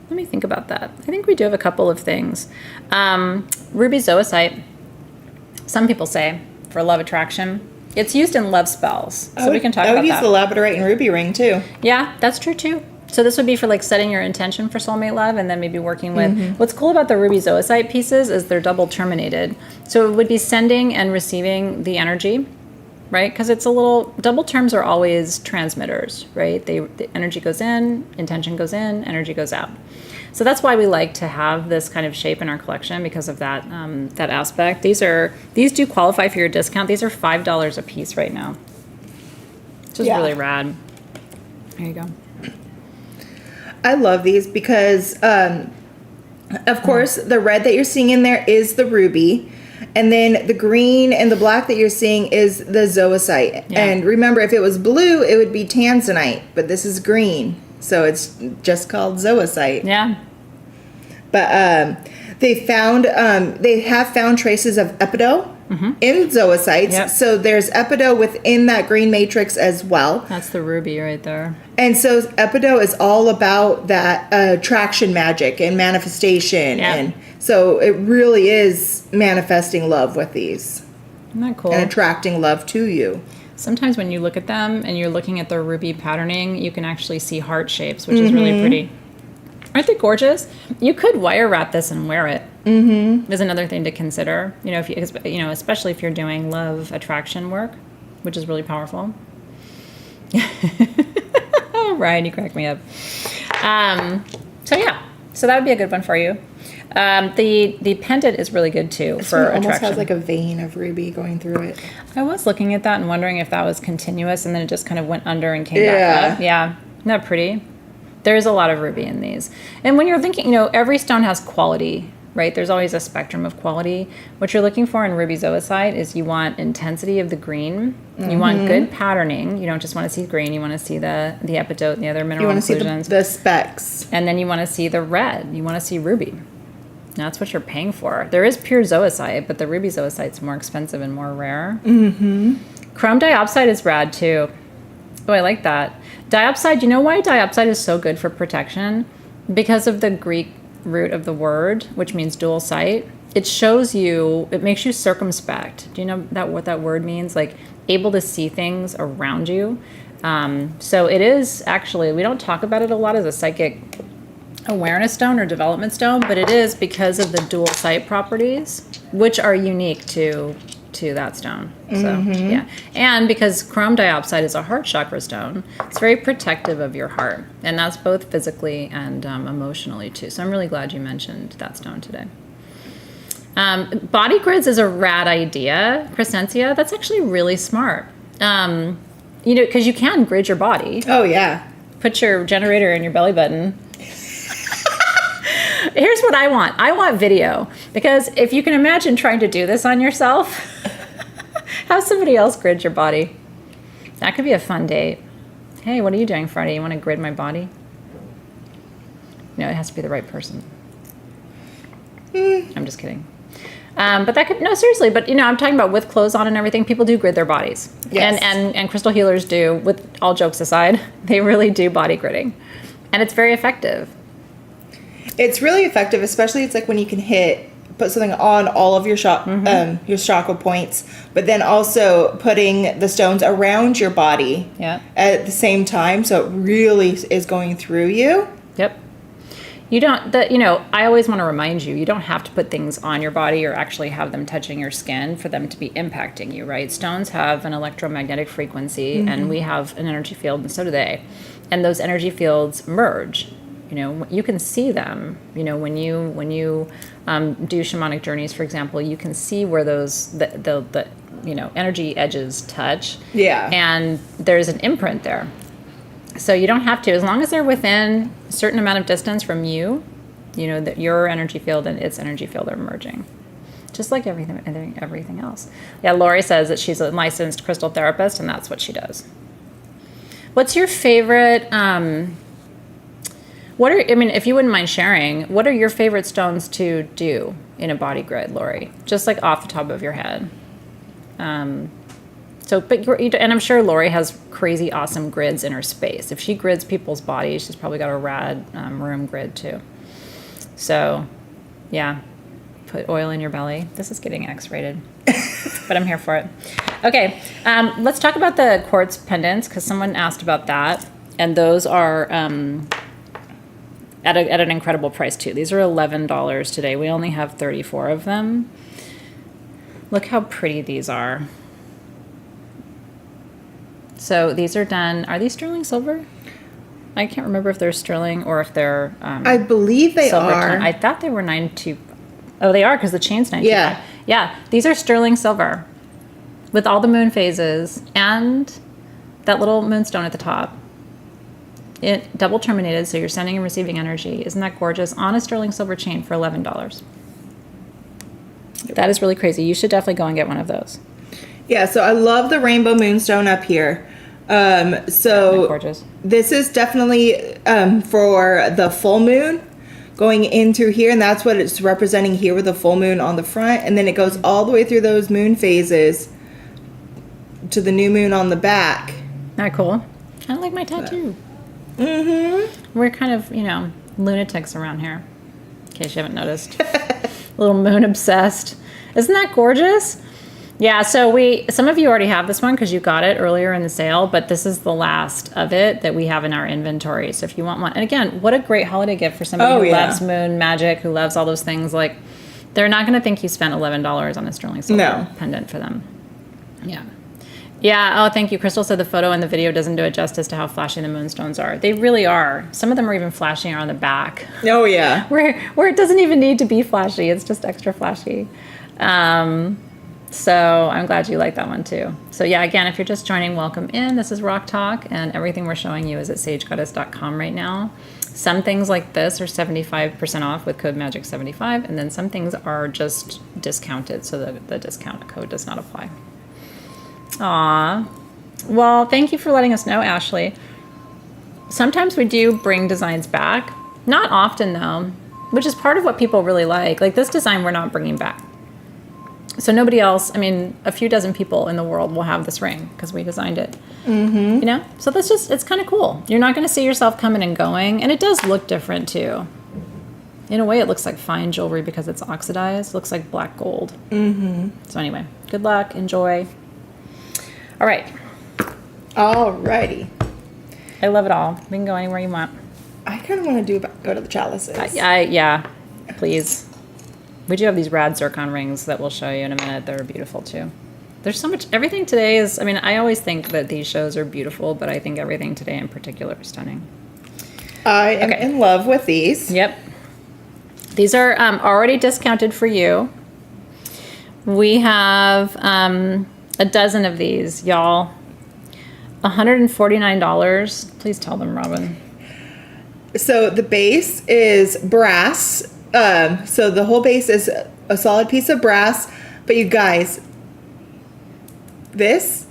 [SPEAKER 1] Let me think about that. I think we do have a couple of things. Ruby zoisite, some people say, for love attraction. It's used in love spells, so we can talk about that.
[SPEAKER 2] I would use the Labradorite and ruby ring too.
[SPEAKER 1] Yeah, that's true too. So this would be for like setting your intention for soulmate love and then maybe working with... What's cool about the ruby zoisite pieces is they're double terminated. So it would be sending and receiving the energy, right? Because it's a little... Double terms are always transmitters, right? The energy goes in, intention goes in, energy goes out. So that's why we like to have this kind of shape in our collection because of that that aspect. These do qualify for your discount. These are $5 a piece right now, which is really rad. There you go.
[SPEAKER 2] I love these because, of course, the red that you're seeing in there is the ruby. And then the green and the black that you're seeing is the zoisite. Yeah. And remember, if it was blue, it would be tanzanite. But this is green. So it's just called zoisite.
[SPEAKER 1] Yeah.
[SPEAKER 2] But they have found traces of epidote in zoisites. Yep. So there's epidote within that green matrix as well.
[SPEAKER 1] That's the ruby right there. And
[SPEAKER 2] so epidote is all about that attraction magic and manifestation. Yep. And so it really is manifesting love with these.
[SPEAKER 1] Isn't that cool?
[SPEAKER 2] And attracting love to you.
[SPEAKER 1] Sometimes when you look at them and you're looking at their ruby patterning, you can actually see heart shapes, which is really pretty. Aren't they gorgeous? You could wire wrap this and wear it. Is another thing to consider. You know, if you especially if you're doing love attraction work, which is really powerful. Ryan, you crack me up. So that would be a good one for you. The pendant is really good too for attraction. It almost
[SPEAKER 2] has like a vein of ruby going through it.
[SPEAKER 1] I was looking at that and wondering if that was continuous and then it just kind of went under and came back up. Yeah, isn't that pretty? There's a lot of ruby in these. And when you're thinking, every stone has quality, right? There's always a spectrum of quality. What you're looking for in ruby zoisite is you want intensity of the green. You want good patterning. You don't just want to see green. You want to see the epidote and the other mineral inclusions.
[SPEAKER 2] You want to see the specks.
[SPEAKER 1] And then you want to see the red. You want to see ruby. That's what you're paying for. There is pure zoisite, but the ruby zoisite's more expensive and more rare. Chrome diopside is rad too. Oh, I like that. Diopside, you know why diopside is so good for protection? Because of the Greek root of the word, which means dual sight. It makes you circumspect. Do you know what that word means? Like able to see things around you. So it is actually, we don't talk about it a lot as a psychic awareness stone or development stone, but it is because of the dual sight properties, which are unique to that stone. So yeah, and because chrome diopside is a heart chakra stone, it's very protective of your heart, and that's both physically and emotionally too. So I'm really glad you mentioned that stone today. Body grids is a rad idea, Crescentia. That's actually really smart. Because you can grid your body.
[SPEAKER 2] Oh yeah.
[SPEAKER 1] Put your generator in your belly button. Here's what I want. I want video. Because if you can imagine trying to do this on yourself, have somebody else grid your body. That could be a fun date. Hey, what are you doing Friday? You want to grid my body? No, it has to be the right person. I'm just kidding. But that could, no, seriously, but I'm talking about with clothes on and everything, people do grid their bodies. Yes. And crystal healers do, with all jokes aside, they really do body gridding. And it's very effective.
[SPEAKER 2] It's really effective, especially it's like when you can put something on all of your chakra points, but then also putting the stones around your body at the same time. So it really is going through you.
[SPEAKER 1] Yep. You don't, I always want to remind you, you don't have to put things on your body or actually have them touching your skin for them to be impacting you, right? Stones have an electromagnetic frequency and we have an energy field, and so do they. And those energy fields merge. You can see them. When you do shamanic journeys, for example, you can see where those the energy edges touch. Yeah. And there's an imprint there. So you don't have to, as long as they're within a certain amount of distance from you, that your energy field and its energy field are merging. Just like everything else. Yeah, Lori says that she's a licensed crystal therapist, and that's what she does. What's your favorite, if you wouldn't mind sharing, what are your favorite stones to do in a body grid, Lori? Just like off the top of your head. And I'm sure Lori has crazy awesome grids in her space. If she grids people's bodies, she's probably got a rad room grid too. So, yeah, put oil in your belly. This is getting X-rated, but I'm here for it. Okay, let's talk about the quartz pendants, because someone asked about that, and those are at an incredible price too. These are $11 today. We only have 34 of them. Look how pretty these are. So these are done. Are these sterling silver? I can't remember if they're sterling or if they're.
[SPEAKER 2] I believe they are.
[SPEAKER 1] I thought they were 9.2. Oh, they are, because the chain's 9.25. Yeah. Yeah. These are sterling silver, with all the moon phases and that little moonstone at the top. It double terminated, so you're sending and receiving energy. Isn't that gorgeous? On a sterling silver chain for $11. That is really crazy. You should definitely go and get one of those.
[SPEAKER 2] Yeah, so I love the rainbow moonstone up here.
[SPEAKER 1] Gorgeous.
[SPEAKER 2] This is definitely for the full moon going in through here, and that's what it's representing here with the full moon on the front, and then it goes all the way through those moon phases to the new moon on the back.
[SPEAKER 1] Isn't that cool? Kind of like my tattoo. Mm-hmm. We're kind of, lunatics around here, in case you haven't noticed. A little moon obsessed. Isn't that gorgeous? Yeah, so some of you already have this one because you got it earlier in the sale, but this is the last of it that we have in our inventory. So if you want one, and again, what a great holiday gift for somebody who loves moon magic, who loves all those things. Like, they're not going to think you spent $11 on a sterling silver pendant for them. Yeah. Yeah, oh, thank you. Crystal said the photo and the video doesn't do it justice to how flashy the moonstones are. They really are. Some of them are even flashier on the back.
[SPEAKER 2] Oh, yeah.
[SPEAKER 1] Where it doesn't even need to be flashy. It's just extra flashy. So I'm glad you like that one too. So yeah, again, if you're just joining, welcome in. This is Rock Talk, and everything we're showing you is at sagegoddess.com right now. Some things like this are 75% off with code MAGIC75, and then some things are just discounted, so the discount code does not apply. Aw. Well, thank you for letting us know, Ashley. Sometimes we do bring designs back. Not often, though, which is part of what people really like. Like this design we're not bringing back. So nobody else, a few dozen people in the world will have this ring because we designed it. Mm-hmm. So that's it's kind of cool. You're not going to see yourself coming and going. And it does look different, too. In a way, it looks like fine jewelry because it's oxidized. It looks like black gold. Mm-hmm. So anyway, good luck. Enjoy. All right.
[SPEAKER 2] Alrighty.
[SPEAKER 1] I love it all. We can go anywhere you want.
[SPEAKER 2] I kind of want to go to the chalices.
[SPEAKER 1] Yeah, please. We do have these rad Zircon rings that we'll show you in a minute. They're beautiful, too. There's so much. Everything today is, I always think that these shows are beautiful, but I think everything today in particular is stunning.
[SPEAKER 2] I am in love with these.
[SPEAKER 1] Yep. These are already discounted for you. We have a dozen of these, y'all. $149. Please tell them, Robin.
[SPEAKER 2] So the base is brass. So the whole base is a solid piece of brass. But you guys, this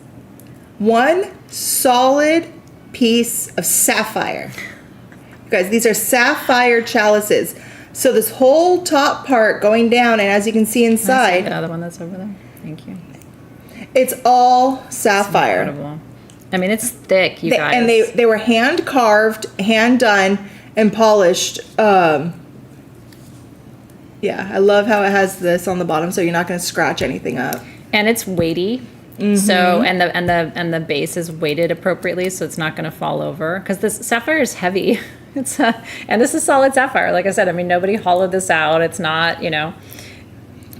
[SPEAKER 2] one solid piece of sapphire. You guys, these are sapphire chalices. So this whole top part going down, and as you can see inside,
[SPEAKER 1] the other one that's over there. Thank you.
[SPEAKER 2] It's all sapphire.
[SPEAKER 1] It's incredible. It's thick, you guys.
[SPEAKER 2] And they were hand carved, hand done, and polished. Yeah, I love how it has this on the bottom, so you're not going to scratch anything up.
[SPEAKER 1] And it's weighty. Mm-hmm. So and the base is weighted appropriately, so it's not going to fall over. Because this sapphire is heavy. And this is solid sapphire. Like I said, I mean, nobody hollowed this out. It's not,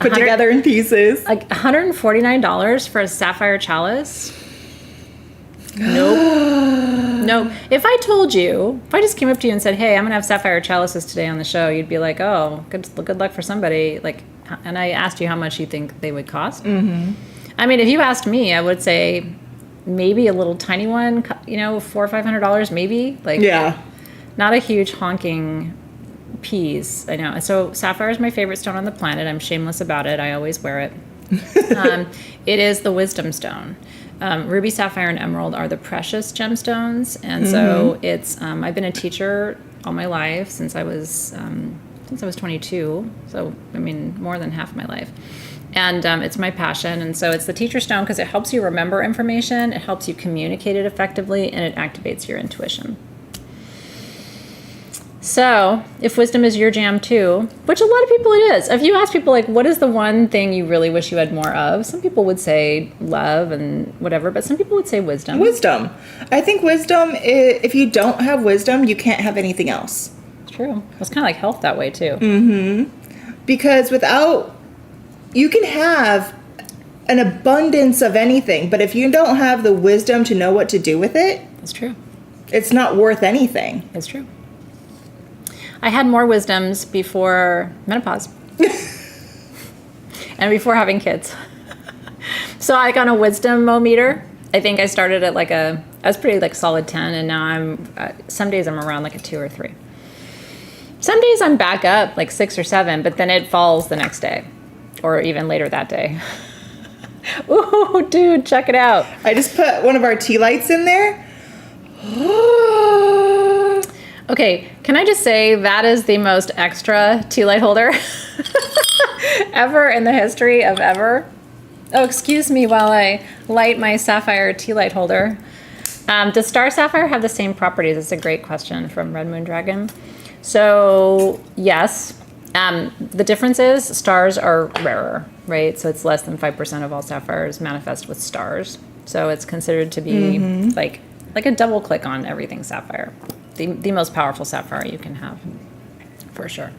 [SPEAKER 2] put together in pieces.
[SPEAKER 1] Like $149 for a sapphire chalice. Nope. If I just came up to you and said, hey, I'm going to have sapphire chalices today on the show, you'd be like, oh, good luck for somebody. Like, and I asked you how much you think they would cost. Mm-hmm. I mean, if you asked me, I would say maybe a little tiny one, $400 or $500 maybe. Like,
[SPEAKER 2] yeah.
[SPEAKER 1] Not a huge honking piece. I know. So sapphire is my favorite stone on the planet. I'm shameless about it. I always wear it. It is the wisdom stone. Ruby, sapphire, and emerald are the precious gemstones, and so it's. I've been a teacher all my life since I was 22. So I mean, more than half my life, and it's my passion. And so it's the teacher stone because it helps you remember information, it helps you communicate it effectively, and it activates your intuition. So, if wisdom is your jam too, which a lot of people it is. If you ask people, like, what is the one thing you really wish you had more of? Some people would say love and whatever, but some people would say wisdom.
[SPEAKER 2] Wisdom. I think wisdom, if you don't have wisdom, you can't have anything else.
[SPEAKER 1] It's true. It's kind of like health that way too.
[SPEAKER 2] Mm-hmm. Because you can have an abundance of anything, but if you don't have the wisdom to know what to do with it,
[SPEAKER 1] it's true.
[SPEAKER 2] It's not worth anything.
[SPEAKER 1] It's true. I had more wisdoms before menopause and before having kids. So I got a wisdom-o-meter. I think I started at I was pretty solid 10, and now some days I'm around a 2 or 3. Some days I'm back up 6 or 7, but then it falls the next day or even later that day. Ooh, dude, check it out.
[SPEAKER 2] I just put one of our tea lights in there.
[SPEAKER 1] Okay, can I just say that is the most extra tea light holder ever in the history of ever? Oh, excuse me while I light my sapphire tea light holder. Does star sapphire have the same properties? It's a great question from Red Moon Dragon. So, yes. The difference is stars are rarer, right? So it's less than 5% of all sapphires manifest with stars. So it's considered to be like a double click on everything sapphire. The most powerful sapphire you can have, for sure.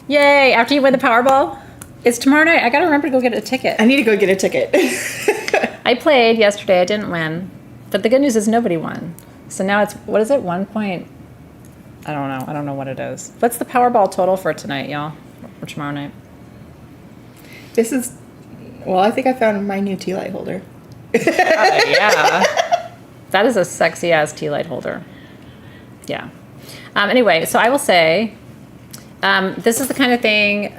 [SPEAKER 1] Yay! After you win the Powerball, it's tomorrow night. I gotta remember to go get a ticket.
[SPEAKER 2] I need to go get a ticket.
[SPEAKER 1] I played yesterday. I didn't win, but the good news is nobody won. So now it's what is it? 1 point. I don't know. I don't know what it is. What's the Powerball total for tonight, y'all? Or tomorrow night?
[SPEAKER 2] I think I found my new tea light holder.
[SPEAKER 1] Yeah. That is a sexy ass tea light holder. Yeah. Anyway, so I will say, this is the kind of thing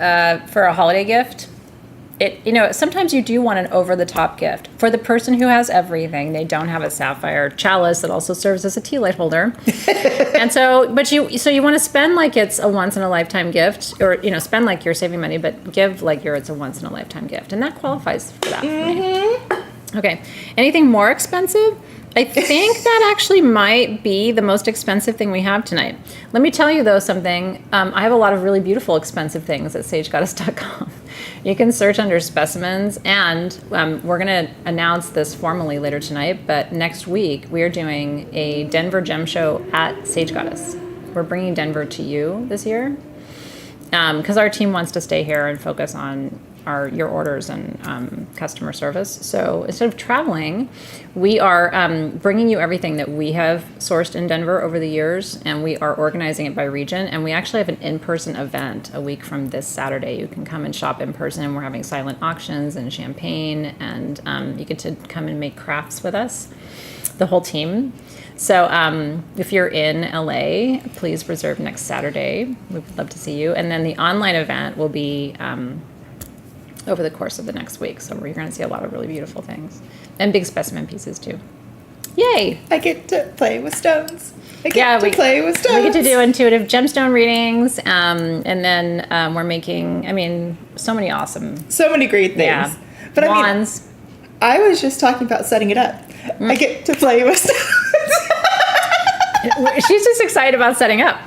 [SPEAKER 1] for a holiday gift. Sometimes you do want an over-the-top gift. For the person who has everything, they don't have a sapphire chalice that also serves as a tea light holder. And so, you want to spend like it's a once-in-a-lifetime gift, or, spend like you're saving money, but give like it's a once-in-a-lifetime gift. And that qualifies for that for me. Okay. Anything more expensive? I think that actually might be the most expensive thing we have tonight. Let me tell you, though, something. I have a lot of really beautiful, expensive things at sagegoddess.com. You can search under specimens, and we're going to announce this formally later tonight, but next week we are doing a Denver gem show at Sage Goddess. We're bringing Denver to you this year because our team wants to stay here and focus on your orders and customer service. So instead of traveling, we are bringing you everything that we have sourced in Denver over the years, and we are organizing it by region. And we actually have an in-person event a week from this Saturday. You can come and shop in person. We're having silent auctions and champagne, and you get to come and make crafts with us, the whole team. So if you're in LA, please reserve next Saturday. We would love to see you. And then the online event will be over the course of the next week. So you're going to see a lot of really beautiful things. And big specimen pieces, too. Yay!
[SPEAKER 2] I get to play with stones. We get to
[SPEAKER 1] do intuitive gemstone readings. And then we're making, so many great things. Yeah.
[SPEAKER 2] But
[SPEAKER 1] wands.
[SPEAKER 2] I was just talking about setting it up. I get to play with stones.
[SPEAKER 1] She's just excited about setting up.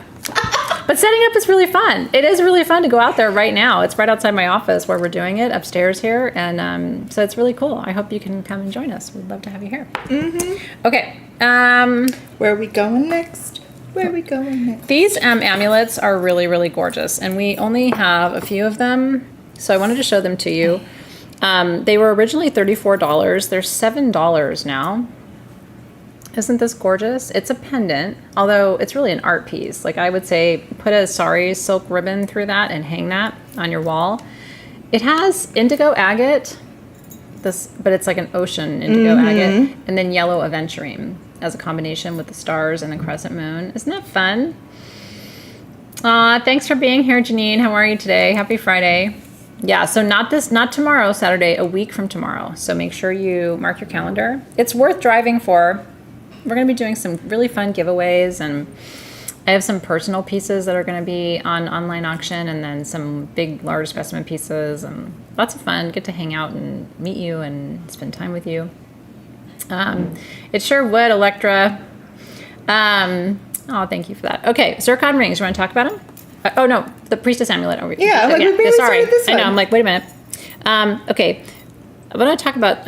[SPEAKER 1] But setting up is really fun. It is really fun to go out there right now. It's right outside my office where we're doing it upstairs here. And so it's really cool. I hope you can come and join us. We'd love to have you here. Okay.
[SPEAKER 2] Where are we going next?
[SPEAKER 1] These amulets are really, really gorgeous. And we only have a few of them. So I wanted to show them to you. They were originally $34. They're $7 now. Isn't this gorgeous? It's a pendant, although it's really an art piece. Like I would say, put a sari silk ribbon through that and hang that on your wall. It has indigo agate, but it's like an ocean indigo agate, and then yellow aventurine as a combination with the stars and the crescent moon. Isn't that fun? Thanks for being here, Janine. How are you today? Happy Friday. Yeah, so not tomorrow, Saturday, a week from tomorrow. So make sure you mark your calendar. It's worth driving for. We're going to be doing some really fun giveaways, and I have some personal pieces that are going to be on online auction, and then some big, large specimen pieces, and lots of fun. Get to hang out and meet you and spend time with you. It sure would, Electra. Thank you for that. Okay, Zircon rings. You want to talk about them? The Priestess amulet over here.
[SPEAKER 2] Yeah, we
[SPEAKER 1] sorry.
[SPEAKER 2] This
[SPEAKER 1] I know. I'm like, wait a minute. Okay, I want to talk about.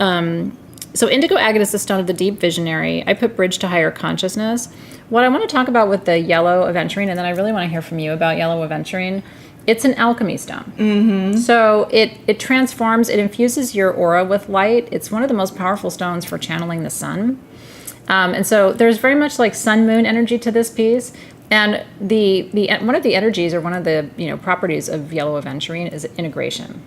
[SPEAKER 1] So indigo agate is the stone of the deep visionary. I put bridge to higher consciousness. What I want to talk about with the yellow aventurine, and then I really want to hear from you about yellow aventurine. It's an alchemy stone. So it transforms, it infuses your aura with light. It's one of the most powerful stones for channeling the sun. And so there's very much like sun moon energy to this piece. And the one of the energies, or one of the properties of yellow aventurine is integration,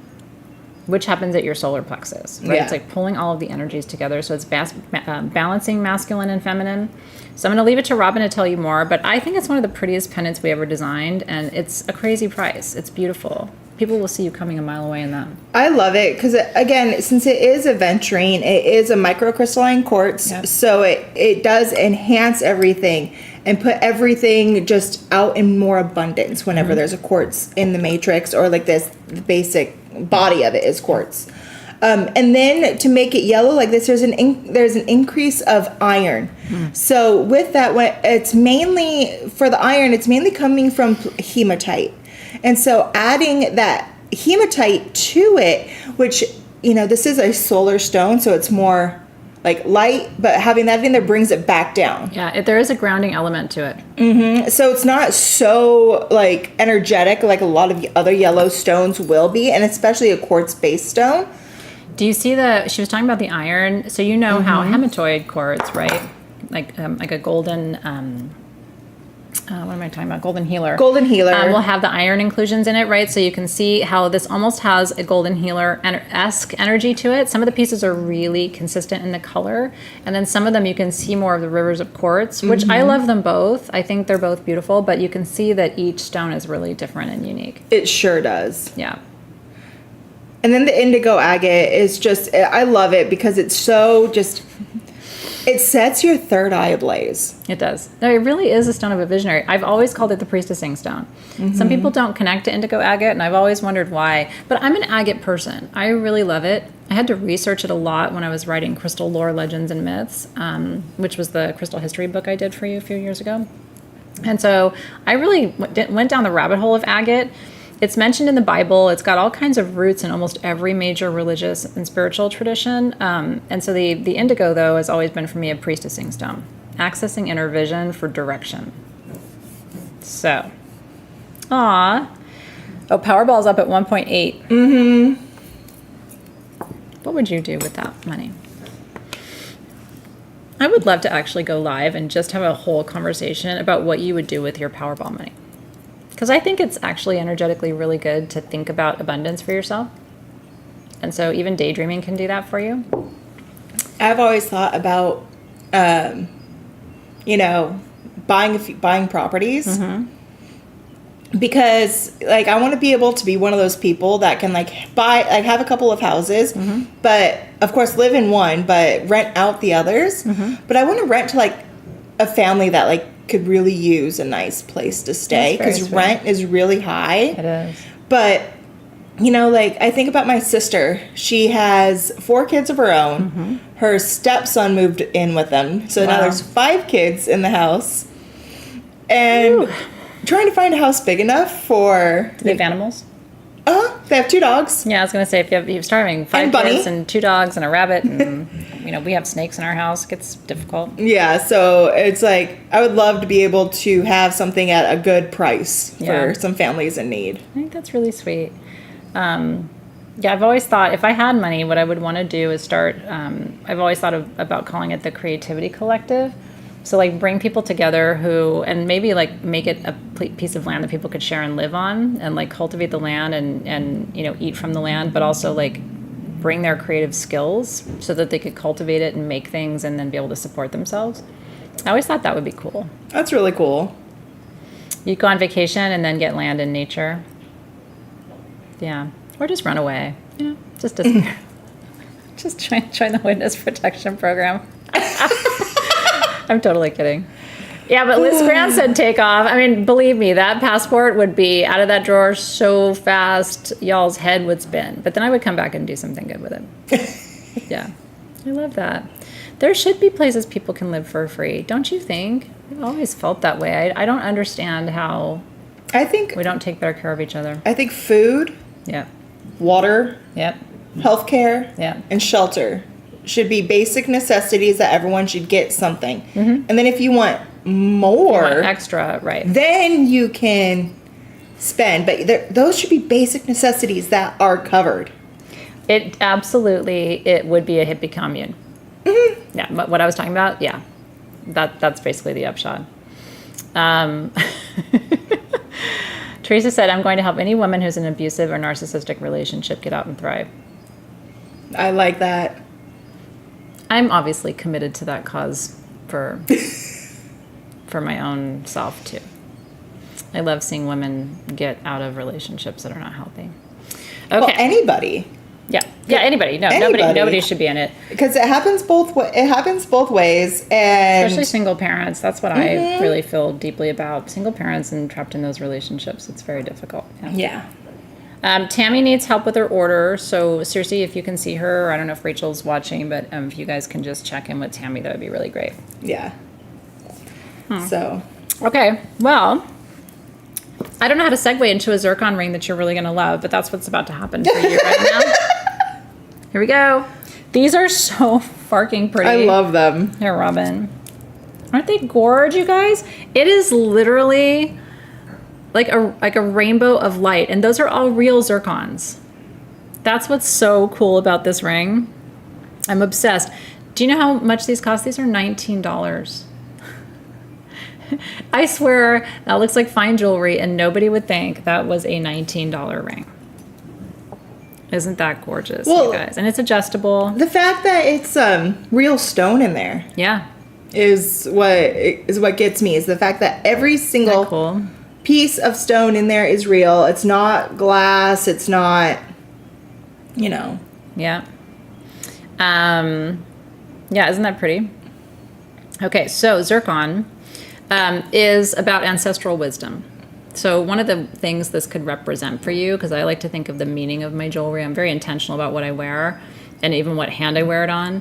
[SPEAKER 1] which happens at your solar plexus, right?
[SPEAKER 2] Yeah.
[SPEAKER 1] It's like pulling all of the energies together. So it's balancing masculine and feminine. So I'm going to leave it to Robin to tell you more, but I think it's one of the prettiest pendants we ever designed, and it's a crazy price. It's beautiful. People will see you coming a mile away in them.
[SPEAKER 2] I love it because, again, since it is aventurine, it is a microcrystalline quartz, so it does enhance everything and put everything just out in more abundance whenever there's a quartz in the matrix, or like this basic body of it is quartz. And then to make it yellow like this, there's an increase of iron. So with that, it's mainly for the iron, it's mainly coming from hematite. And so adding that hematite to it, which, this is a solar stone, so it's more like light, but having that in there brings it back down.
[SPEAKER 1] Yeah, there is a grounding element to it.
[SPEAKER 2] So it's not so like energetic like a lot of the other yellow stones will be, and especially a quartz-based stone.
[SPEAKER 1] Do you see she was talking about the iron, so how hematoid quartz, right? Like a golden, what am I talking about? Golden healer.
[SPEAKER 2] Golden healer.
[SPEAKER 1] Will have the iron inclusions in it, right? So you can see how this almost has a golden healer-esque energy to it. Some of the pieces are really consistent in the color, and then some of them you can see more of the rivers of quartz, which I love them both. I think they're both beautiful, but you can see that each stone is really different and unique.
[SPEAKER 2] It sure does.
[SPEAKER 1] Yeah.
[SPEAKER 2] And then the indigo agate is just, I love it because it's so just, it sets your third eye ablaze.
[SPEAKER 1] It does. No, it really is a stone of a visionary. I've always called it the priestessing stone. Some people don't connect to indigo agate, and I've always wondered why. But I'm an agate person. I really love it. I had to research it a lot when I was writing Crystal Lore, Legends, and Myths, which was the crystal history book I did for you a few years ago. And so I really went down the rabbit hole of agate. It's mentioned in the Bible. It's got all kinds of roots in almost every major religious and spiritual tradition. And so the indigo, though, has always been for me a priestessing stone, accessing inner vision for direction. So, Powerball's up at 1.8. What would you do with that money? I would love to actually go live and just have a whole conversation about what you would do with your Powerball money. Because I think it's actually energetically really good to think about abundance for yourself. And so even daydreaming can do that for you.
[SPEAKER 2] I've always thought about, buying properties. Because, I want to be able to be one of those people that can, have a couple of houses, but, of course, live in one, but rent out the others. But I want to rent to, a family that, could really use a nice place to stay, because rent is really high.
[SPEAKER 1] It is.
[SPEAKER 2] But, I think about my sister. She has 4 kids of her own. Her stepson moved in with them. So now there's 5 kids in the house. And trying to find a house big enough for...
[SPEAKER 1] Do they have animals?
[SPEAKER 2] They have 2 dogs.
[SPEAKER 1] Yeah, I was going to say, if you're starving, 5
[SPEAKER 2] And bunny.
[SPEAKER 1] kids and 2 dogs and a rabbit, and, we have snakes in our house. It gets difficult.
[SPEAKER 2] Yeah, so it's like, I would love to be able to have something at a good price for some families in need.
[SPEAKER 1] I think that's really sweet. I've always thought if I had money, what I would want to do is start, I've always thought about calling it the Creativity Collective. So like bring people together and maybe like make it a piece of land that people could share and live on, and like cultivate the land and eat from the land, but also like bring their creative skills so that they could cultivate it and make things and then be able to support themselves. I always thought that would be cool.
[SPEAKER 2] That's really cool.
[SPEAKER 1] You go on vacation and then get land in nature. Yeah. Or just run away. Just disappear. Just join the witness protection program. I'm totally kidding. Yeah, but Liz Grant said take off. I mean, believe me, that passport would be out of that drawer so fast, y'all's head would spin. But then I would come back and do something good with it. Yeah, I love that. There should be places people can live for free, don't you think? I've always felt that way. I don't understand how we don't take better care of each other.
[SPEAKER 2] I think food, water, healthcare, and shelter should be basic necessities that everyone should get something. And then if you want more,
[SPEAKER 1] extra, right?
[SPEAKER 2] Then you can spend. But those should be basic necessities that are covered.
[SPEAKER 1] It would be a hippie commune. Yeah, but what I was talking about, that's basically the upshot. Teresa said, I'm going to help any woman who's in an abusive or narcissistic relationship get out and thrive.
[SPEAKER 2] I like that.
[SPEAKER 1] I'm obviously committed to that cause for my own self too. I love seeing women get out of relationships that are not healthy. Okay.
[SPEAKER 2] Well, anybody.
[SPEAKER 1] Yeah, anybody. No, nobody should be in it.
[SPEAKER 2] Because it happens both ways, and
[SPEAKER 1] especially single parents. That's what I really feel deeply about. Single parents and trapped in those relationships. It's very difficult.
[SPEAKER 2] Yeah.
[SPEAKER 1] Tammy needs help with her order. So seriously, if you can see her, I don't know if Rachel's watching, but if you guys can just check in with Tammy, that would be really great.
[SPEAKER 2] Yeah. So.
[SPEAKER 1] Okay. Well, I don't know how to segue into a Zircon ring that you're really going to love, but that's what's about to happen for you right now. Here we go. These are so fucking pretty.
[SPEAKER 2] I love them.
[SPEAKER 1] Here, Robin. Aren't they gorgeous, you guys? It is literally like a rainbow of light, and those are all real zircons. That's what's so cool about this ring. I'm obsessed. Do you know how much these cost? These are $19. I swear that looks like fine jewelry, and nobody would think that was a $19 ring. Isn't that gorgeous, you guys? And it's adjustable.
[SPEAKER 2] The fact that it's real stone in there, is what gets me. Is the fact that every single piece of stone in there is real. It's not glass. It's not,
[SPEAKER 1] Yeah. Isn't that pretty? Okay, so Zircon is about ancestral wisdom. So one of the things this could represent for you, because I like to think of the meaning of my jewelry, I'm very intentional about what I wear and even what hand I wear it on,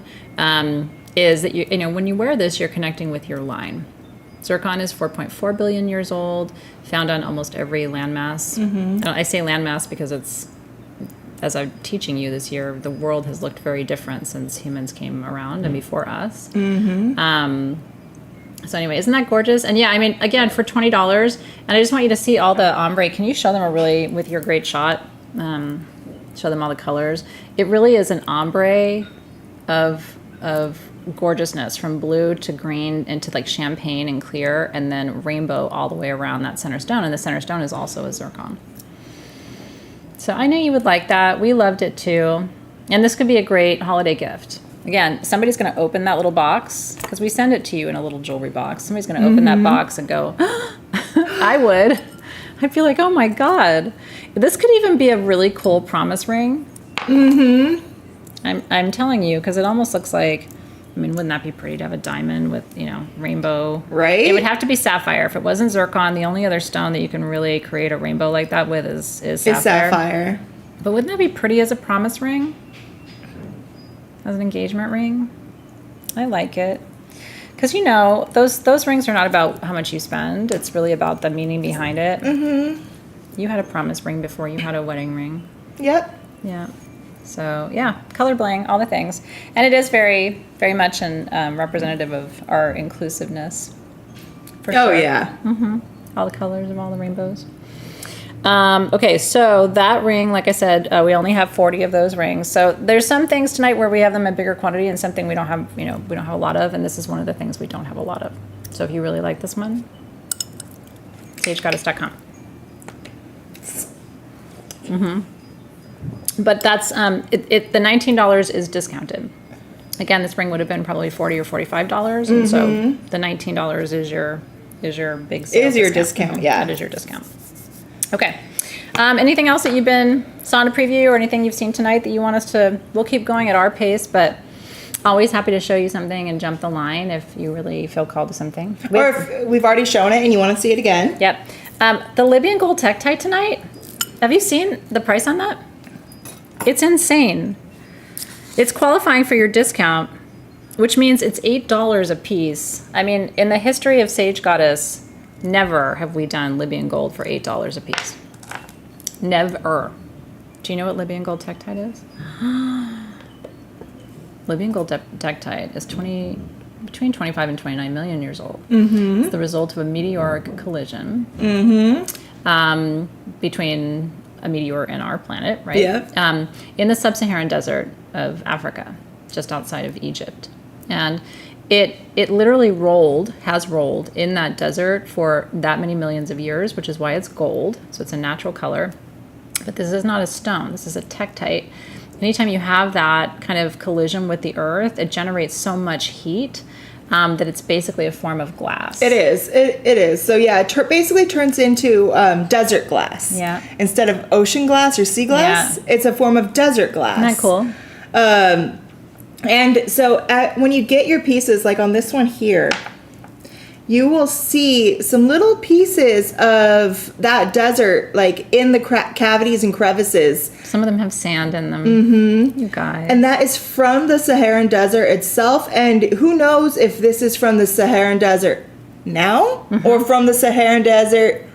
[SPEAKER 1] is that when you wear this, you're connecting with your line. Zircon is 4.4 billion years old, found on almost every landmass. I say landmass because as I'm teaching you this year, the world has looked very different since humans came around and before us. So anyway, isn't that gorgeous? And again, for $20, and I just want you to see all the ombre. Can you show them with your great shot, show them all the colors? It really is an ombre of gorgeousness, from blue to green into like champagne and clear, and then rainbow all the way around that center stone. And the center stone is also a zircon. So I know you would like that. We loved it too. And this could be a great holiday gift. Again, somebody's going to open that little box, because we send it to you in a little jewelry box. Somebody's going to open that box and go, I would. I'd be like, oh my God. This could even be a really cool promise ring. I'm telling you, because it almost looks like, wouldn't that be pretty to have a diamond with, rainbow?
[SPEAKER 2] Right.
[SPEAKER 1] It would have to be sapphire. If it wasn't zircon, the only other stone that you can really create a rainbow like that with is sapphire.
[SPEAKER 2] It's sapphire.
[SPEAKER 1] But wouldn't that be pretty as a promise ring? As an engagement ring? I like it. Because those rings are not about how much you spend. It's really about the meaning behind it. Mm-hmm. You had a promise ring before you had a wedding ring.
[SPEAKER 2] Yep.
[SPEAKER 1] Yeah. So yeah, color bling, all the things, and it is very, very much representative of our inclusiveness. For sure.
[SPEAKER 2] Oh yeah.
[SPEAKER 1] Mm-hmm. All the colors of all the rainbows. Okay, so that ring, like I said, we only have 40 of those rings. So there's some things tonight where we have them in bigger quantity, and something we don't have. We don't have a lot of, and this is one of the things we don't have a lot of. So if you really like this one, sagegoddess.com. Mm-hmm. But that's the $19 is discounted. Again, this ring would have been probably $40 or $45, and so the $19 is your big sale
[SPEAKER 2] is your discount. Yeah,
[SPEAKER 1] that is your discount. Okay. Anything else that you've saw in a preview or anything you've seen tonight that you want us to? We'll keep going at our pace, but always happy to show you something and jump the line if you really feel called to something.
[SPEAKER 2] Or if we've already shown it and you want to see it again.
[SPEAKER 1] Yep. The Libyan gold tektite tonight. Have you seen the price on that? It's insane. It's qualifying for your discount, which means it's $8 a piece. I mean, in the history of Sage Goddess, never have we done Libyan gold for $8 a piece. Never. Do you know what Libyan gold tektite is? Libyan gold tektite is between 25 and 29 million years old. Mm-hmm. It's the result of a meteoric collision between a meteor and our planet, right?
[SPEAKER 2] Yeah.
[SPEAKER 1] In the sub-Saharan desert of Africa, just outside of Egypt. And it literally has rolled in that desert for that many millions of years, which is why it's gold. So it's a natural color. But this is not a stone. This is a tektite. Anytime you have that kind of collision with the earth, it generates so much heat that it's basically a form of glass.
[SPEAKER 2] It is. It is. So yeah, it basically turns into desert glass.
[SPEAKER 1] Yeah.
[SPEAKER 2] Instead of ocean glass or sea glass, it's a form of desert glass.
[SPEAKER 1] Isn't that cool?
[SPEAKER 2] And so when you get your pieces, like on this one here, you will see some little pieces of that desert, like in the cavities and crevices.
[SPEAKER 1] Some of them have sand in them. Mm-hmm. You guys.
[SPEAKER 2] And that is from the Saharan desert itself. And who knows if this is from the Saharan desert now or from the Saharan desert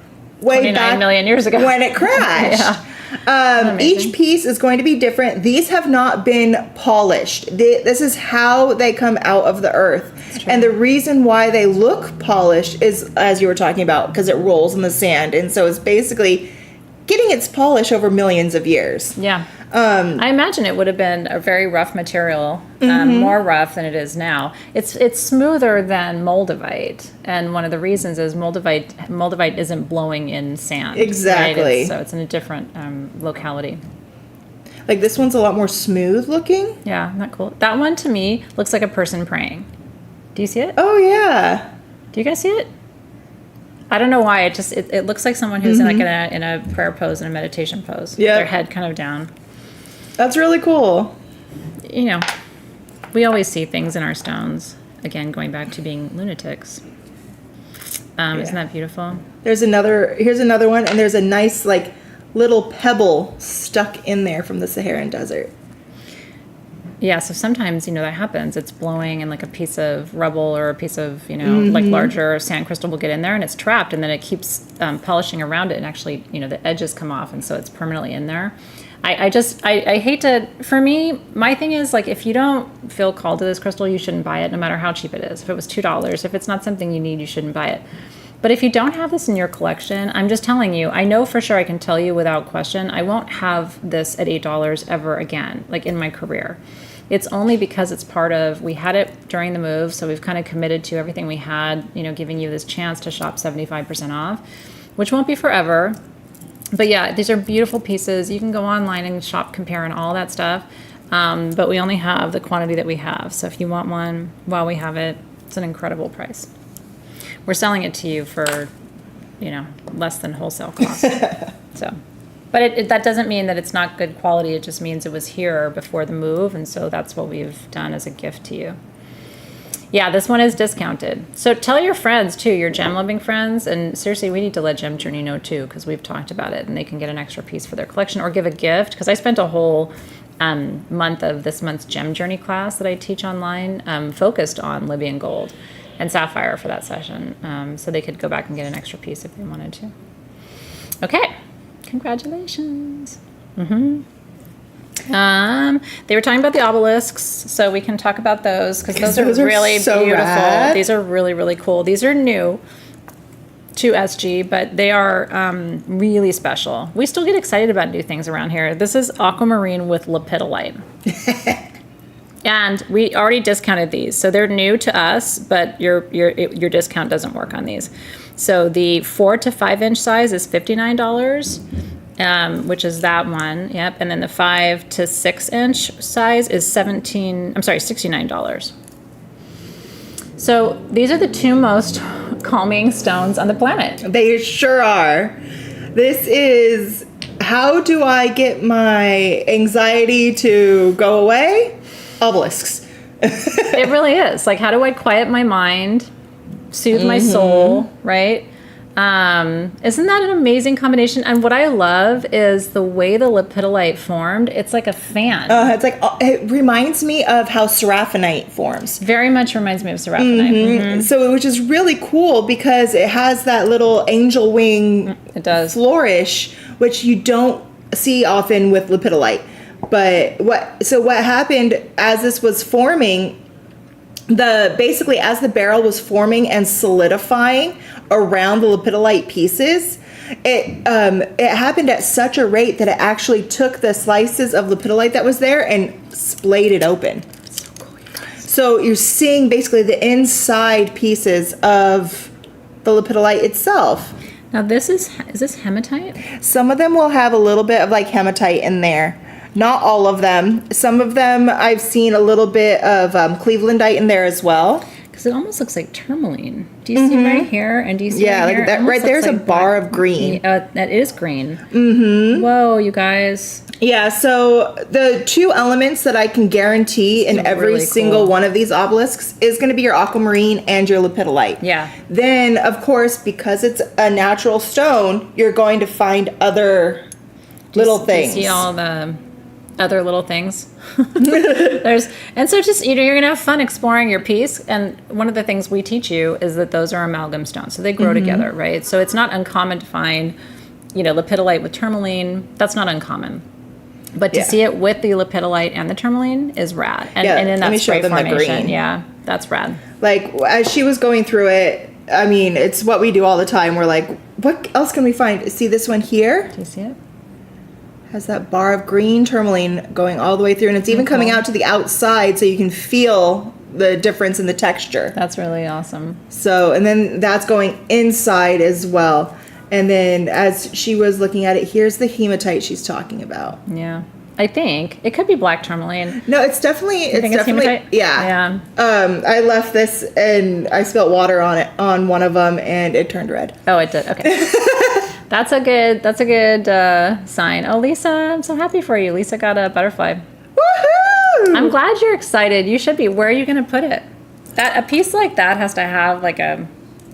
[SPEAKER 2] way back
[SPEAKER 1] 29 million years ago
[SPEAKER 2] when it crashed.
[SPEAKER 1] Yeah.
[SPEAKER 2] Each piece is going to be different. These have not been polished. This is how they come out of the earth. And the reason why they look polished is, as you were talking about, because it rolls in the sand. And so it's basically getting its polish over millions of years.
[SPEAKER 1] Yeah. I imagine it would have been a very rough material, more rough than it is now. It's smoother than moldavite, and one of the reasons is moldavite isn't blowing in sand.
[SPEAKER 2] Exactly.
[SPEAKER 1] Right? So it's in a different locality.
[SPEAKER 2] Like this one's a lot more smooth looking.
[SPEAKER 1] Yeah, isn't that cool? That one to me looks like a person praying. Do you see it?
[SPEAKER 2] Oh yeah.
[SPEAKER 1] Do you guys see it? I don't know why. It looks like someone who's in a prayer pose, in a meditation pose.
[SPEAKER 2] Yeah.
[SPEAKER 1] Their head kind of down.
[SPEAKER 2] That's really cool.
[SPEAKER 1] We always see things in our stones. Again, going back to being lunatics. Isn't that beautiful?
[SPEAKER 2] Here's another one, and there's a nice like little pebble stuck in there from the Saharan desert.
[SPEAKER 1] Yeah, so sometimes, that happens. It's blowing and like a piece of rubble or a piece of, like larger sand crystal will get in there and it's trapped, and then it keeps polishing around it, and actually, the edges come off, and so it's permanently in there. I hate to, for me, my thing is like, if you don't feel called to this crystal, you shouldn't buy it no matter how cheap it is. If it was $2, if it's not something you need, you shouldn't buy it. But if you don't have this in your collection, I'm just telling you, I know for sure, I can tell you without question, I won't have this at $8 ever again, like in my career. It's only because it's we had it during the move, so we've kind of committed to everything we had, giving you this chance to shop 75% off, which won't be forever. But yeah, these are beautiful pieces. You can go online and shop, compare, and all that stuff. But we only have the quantity that we have. So if you want one while we have it, it's an incredible price. We're selling it to you for, less than wholesale cost. But that doesn't mean that it's not good quality. It just means it was here before the move. And so that's what we've done as a gift to you. Yeah, this one is discounted. So tell your friends, too, your gem-loving friends. And seriously, we need to let Gem Journey know, too, because we've talked about it. And they can get an extra piece for their collection or give a gift. Because I spent a whole month of this month's Gem Journey class that I teach online focused on Libyan gold. and sapphire for that session. So they could go back and get an extra piece if they wanted to. Okay, congratulations. They were talking about the obelisks, so we can talk about those because those are really
[SPEAKER 2] so
[SPEAKER 1] beautiful.
[SPEAKER 2] rad.
[SPEAKER 1] These are really, really cool. These are new to SG, but they are really special. We still get excited about new things around here. This is aquamarine with lepidolite. And we already discounted these, so they're new to us, but your discount doesn't work on these. So the 4 to 5 inch size is $59, which is that one. Yep, and then the 5 to 6 inch size is $69. So these are the two most calming stones on the planet.
[SPEAKER 2] They sure are. This is, how do I get my anxiety to go away? Obelisks.
[SPEAKER 1] It really is. Like, how do I quiet my mind, soothe my soul, right? Isn't that an amazing combination? And what I love is the way the lepidolite formed. It's like a fan.
[SPEAKER 2] It's like, it reminds me of how seraphinite forms.
[SPEAKER 1] Very much reminds me of seraphinite.
[SPEAKER 2] So, which is really cool because it has that little angel wing
[SPEAKER 1] It does.
[SPEAKER 2] flourish, which you don't see often with lepidolite. But what happened as this was forming, basically as the barrel was forming and solidifying around the lepidolite pieces, it happened at such a rate that it actually took the slices of lepidolite that was there and splayed it open.
[SPEAKER 1] So cool, you guys.
[SPEAKER 2] So you're seeing basically the inside pieces of the lepidolite itself.
[SPEAKER 1] Now is this hematite?
[SPEAKER 2] Some of them will have a little bit of like hematite in there. Not all of them. Some of them I've seen a little bit of Clevelandite in there as well.
[SPEAKER 1] Because it almost looks like tourmaline. Do you see right here? And do you see right
[SPEAKER 2] like
[SPEAKER 1] here?
[SPEAKER 2] that right there's like a bar of green.
[SPEAKER 1] That is green. Whoa, you guys.
[SPEAKER 2] Yeah, so the two elements that I can guarantee in every
[SPEAKER 1] really
[SPEAKER 2] single
[SPEAKER 1] cool.
[SPEAKER 2] one of these obelisks is going to be your aquamarine and your lepidolite.
[SPEAKER 1] Yeah.
[SPEAKER 2] Then, of course, because it's a natural stone, you're going to find other little things.
[SPEAKER 1] Do you see all the other little things? And so just, you're going to have fun exploring your piece. And one of the things we teach you is that those are amalgam stones. So they grow together, right? So it's not uncommon to find, lepidolite with tourmaline. That's not uncommon. But to see it with the lepidolite and the tourmaline is rad. And in that spray formation, that's rad.
[SPEAKER 2] Like, as she was going through it, I mean, it's what we do all the time. We're like, what else can we find? See this one here?
[SPEAKER 1] Do you see it?
[SPEAKER 2] Has that bar of green tourmaline going all the way through, and it's even coming out to the outside, so you can feel the difference in the texture.
[SPEAKER 1] That's really awesome.
[SPEAKER 2] So, and then that's going inside as well. And then as she was looking at it, here's the hematite she's talking about.
[SPEAKER 1] Yeah. I think it could be black tourmaline.
[SPEAKER 2] No, it's definitely,
[SPEAKER 1] hematite?
[SPEAKER 2] Yeah. I left this and I spilled water on it, on one of them, and it turned red.
[SPEAKER 1] Oh, it did. Okay. That's a good sign. Oh, Lisa, I'm so happy for you. Lisa got a butterfly.
[SPEAKER 2] Woohoo!
[SPEAKER 1] I'm glad you're excited. You should be. Where are you going to put it? A piece like that has to have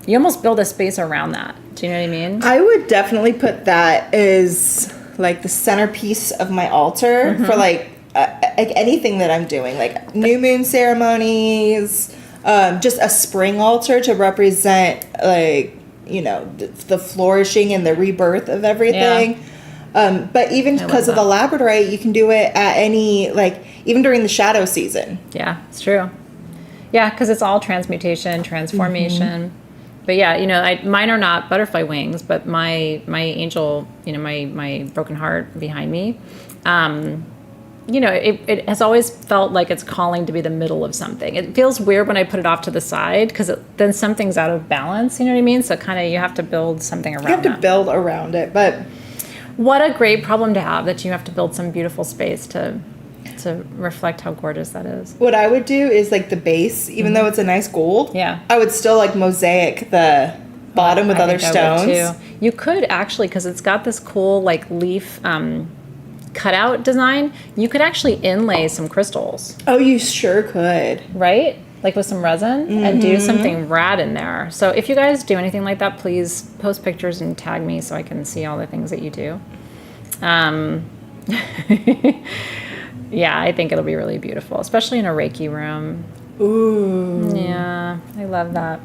[SPEAKER 1] you almost build a space around that. Do you know what I mean?
[SPEAKER 2] I would definitely put that as like the centerpiece of my altar for like anything that I'm doing, like new moon ceremonies, just a spring altar to represent the flourishing and the rebirth of everything. Yeah. But even because of the Labradorite, you can do it at any, even during the shadow season.
[SPEAKER 1] Yeah, it's true. Yeah, because it's all transmutation, transformation. But yeah, mine are not butterfly wings, but my angel, my broken heart behind me, it has always felt like it's calling to be the middle of something. It feels weird when I put it off to the side because then something's out of balance, you know what I mean? So you have to build something around it.
[SPEAKER 2] You have to build around it, but...
[SPEAKER 1] What a great problem to have, that you have to build some beautiful space to reflect how gorgeous that is.
[SPEAKER 2] What I would do is the base, even though it's a nice gold, I would still mosaic the bottom with other stones.
[SPEAKER 1] I would too. You could actually, because it's got this cool leaf cutout design, you could actually inlay some crystals.
[SPEAKER 2] Oh, you sure could.
[SPEAKER 1] Right? With some resin and do something rad in there. So if you guys do anything like that, please post pictures and tag me so I can see all the things that you do. Yeah, I think it'll be really beautiful, especially in a Reiki room.
[SPEAKER 2] Ooh.
[SPEAKER 1] Yeah, I love that.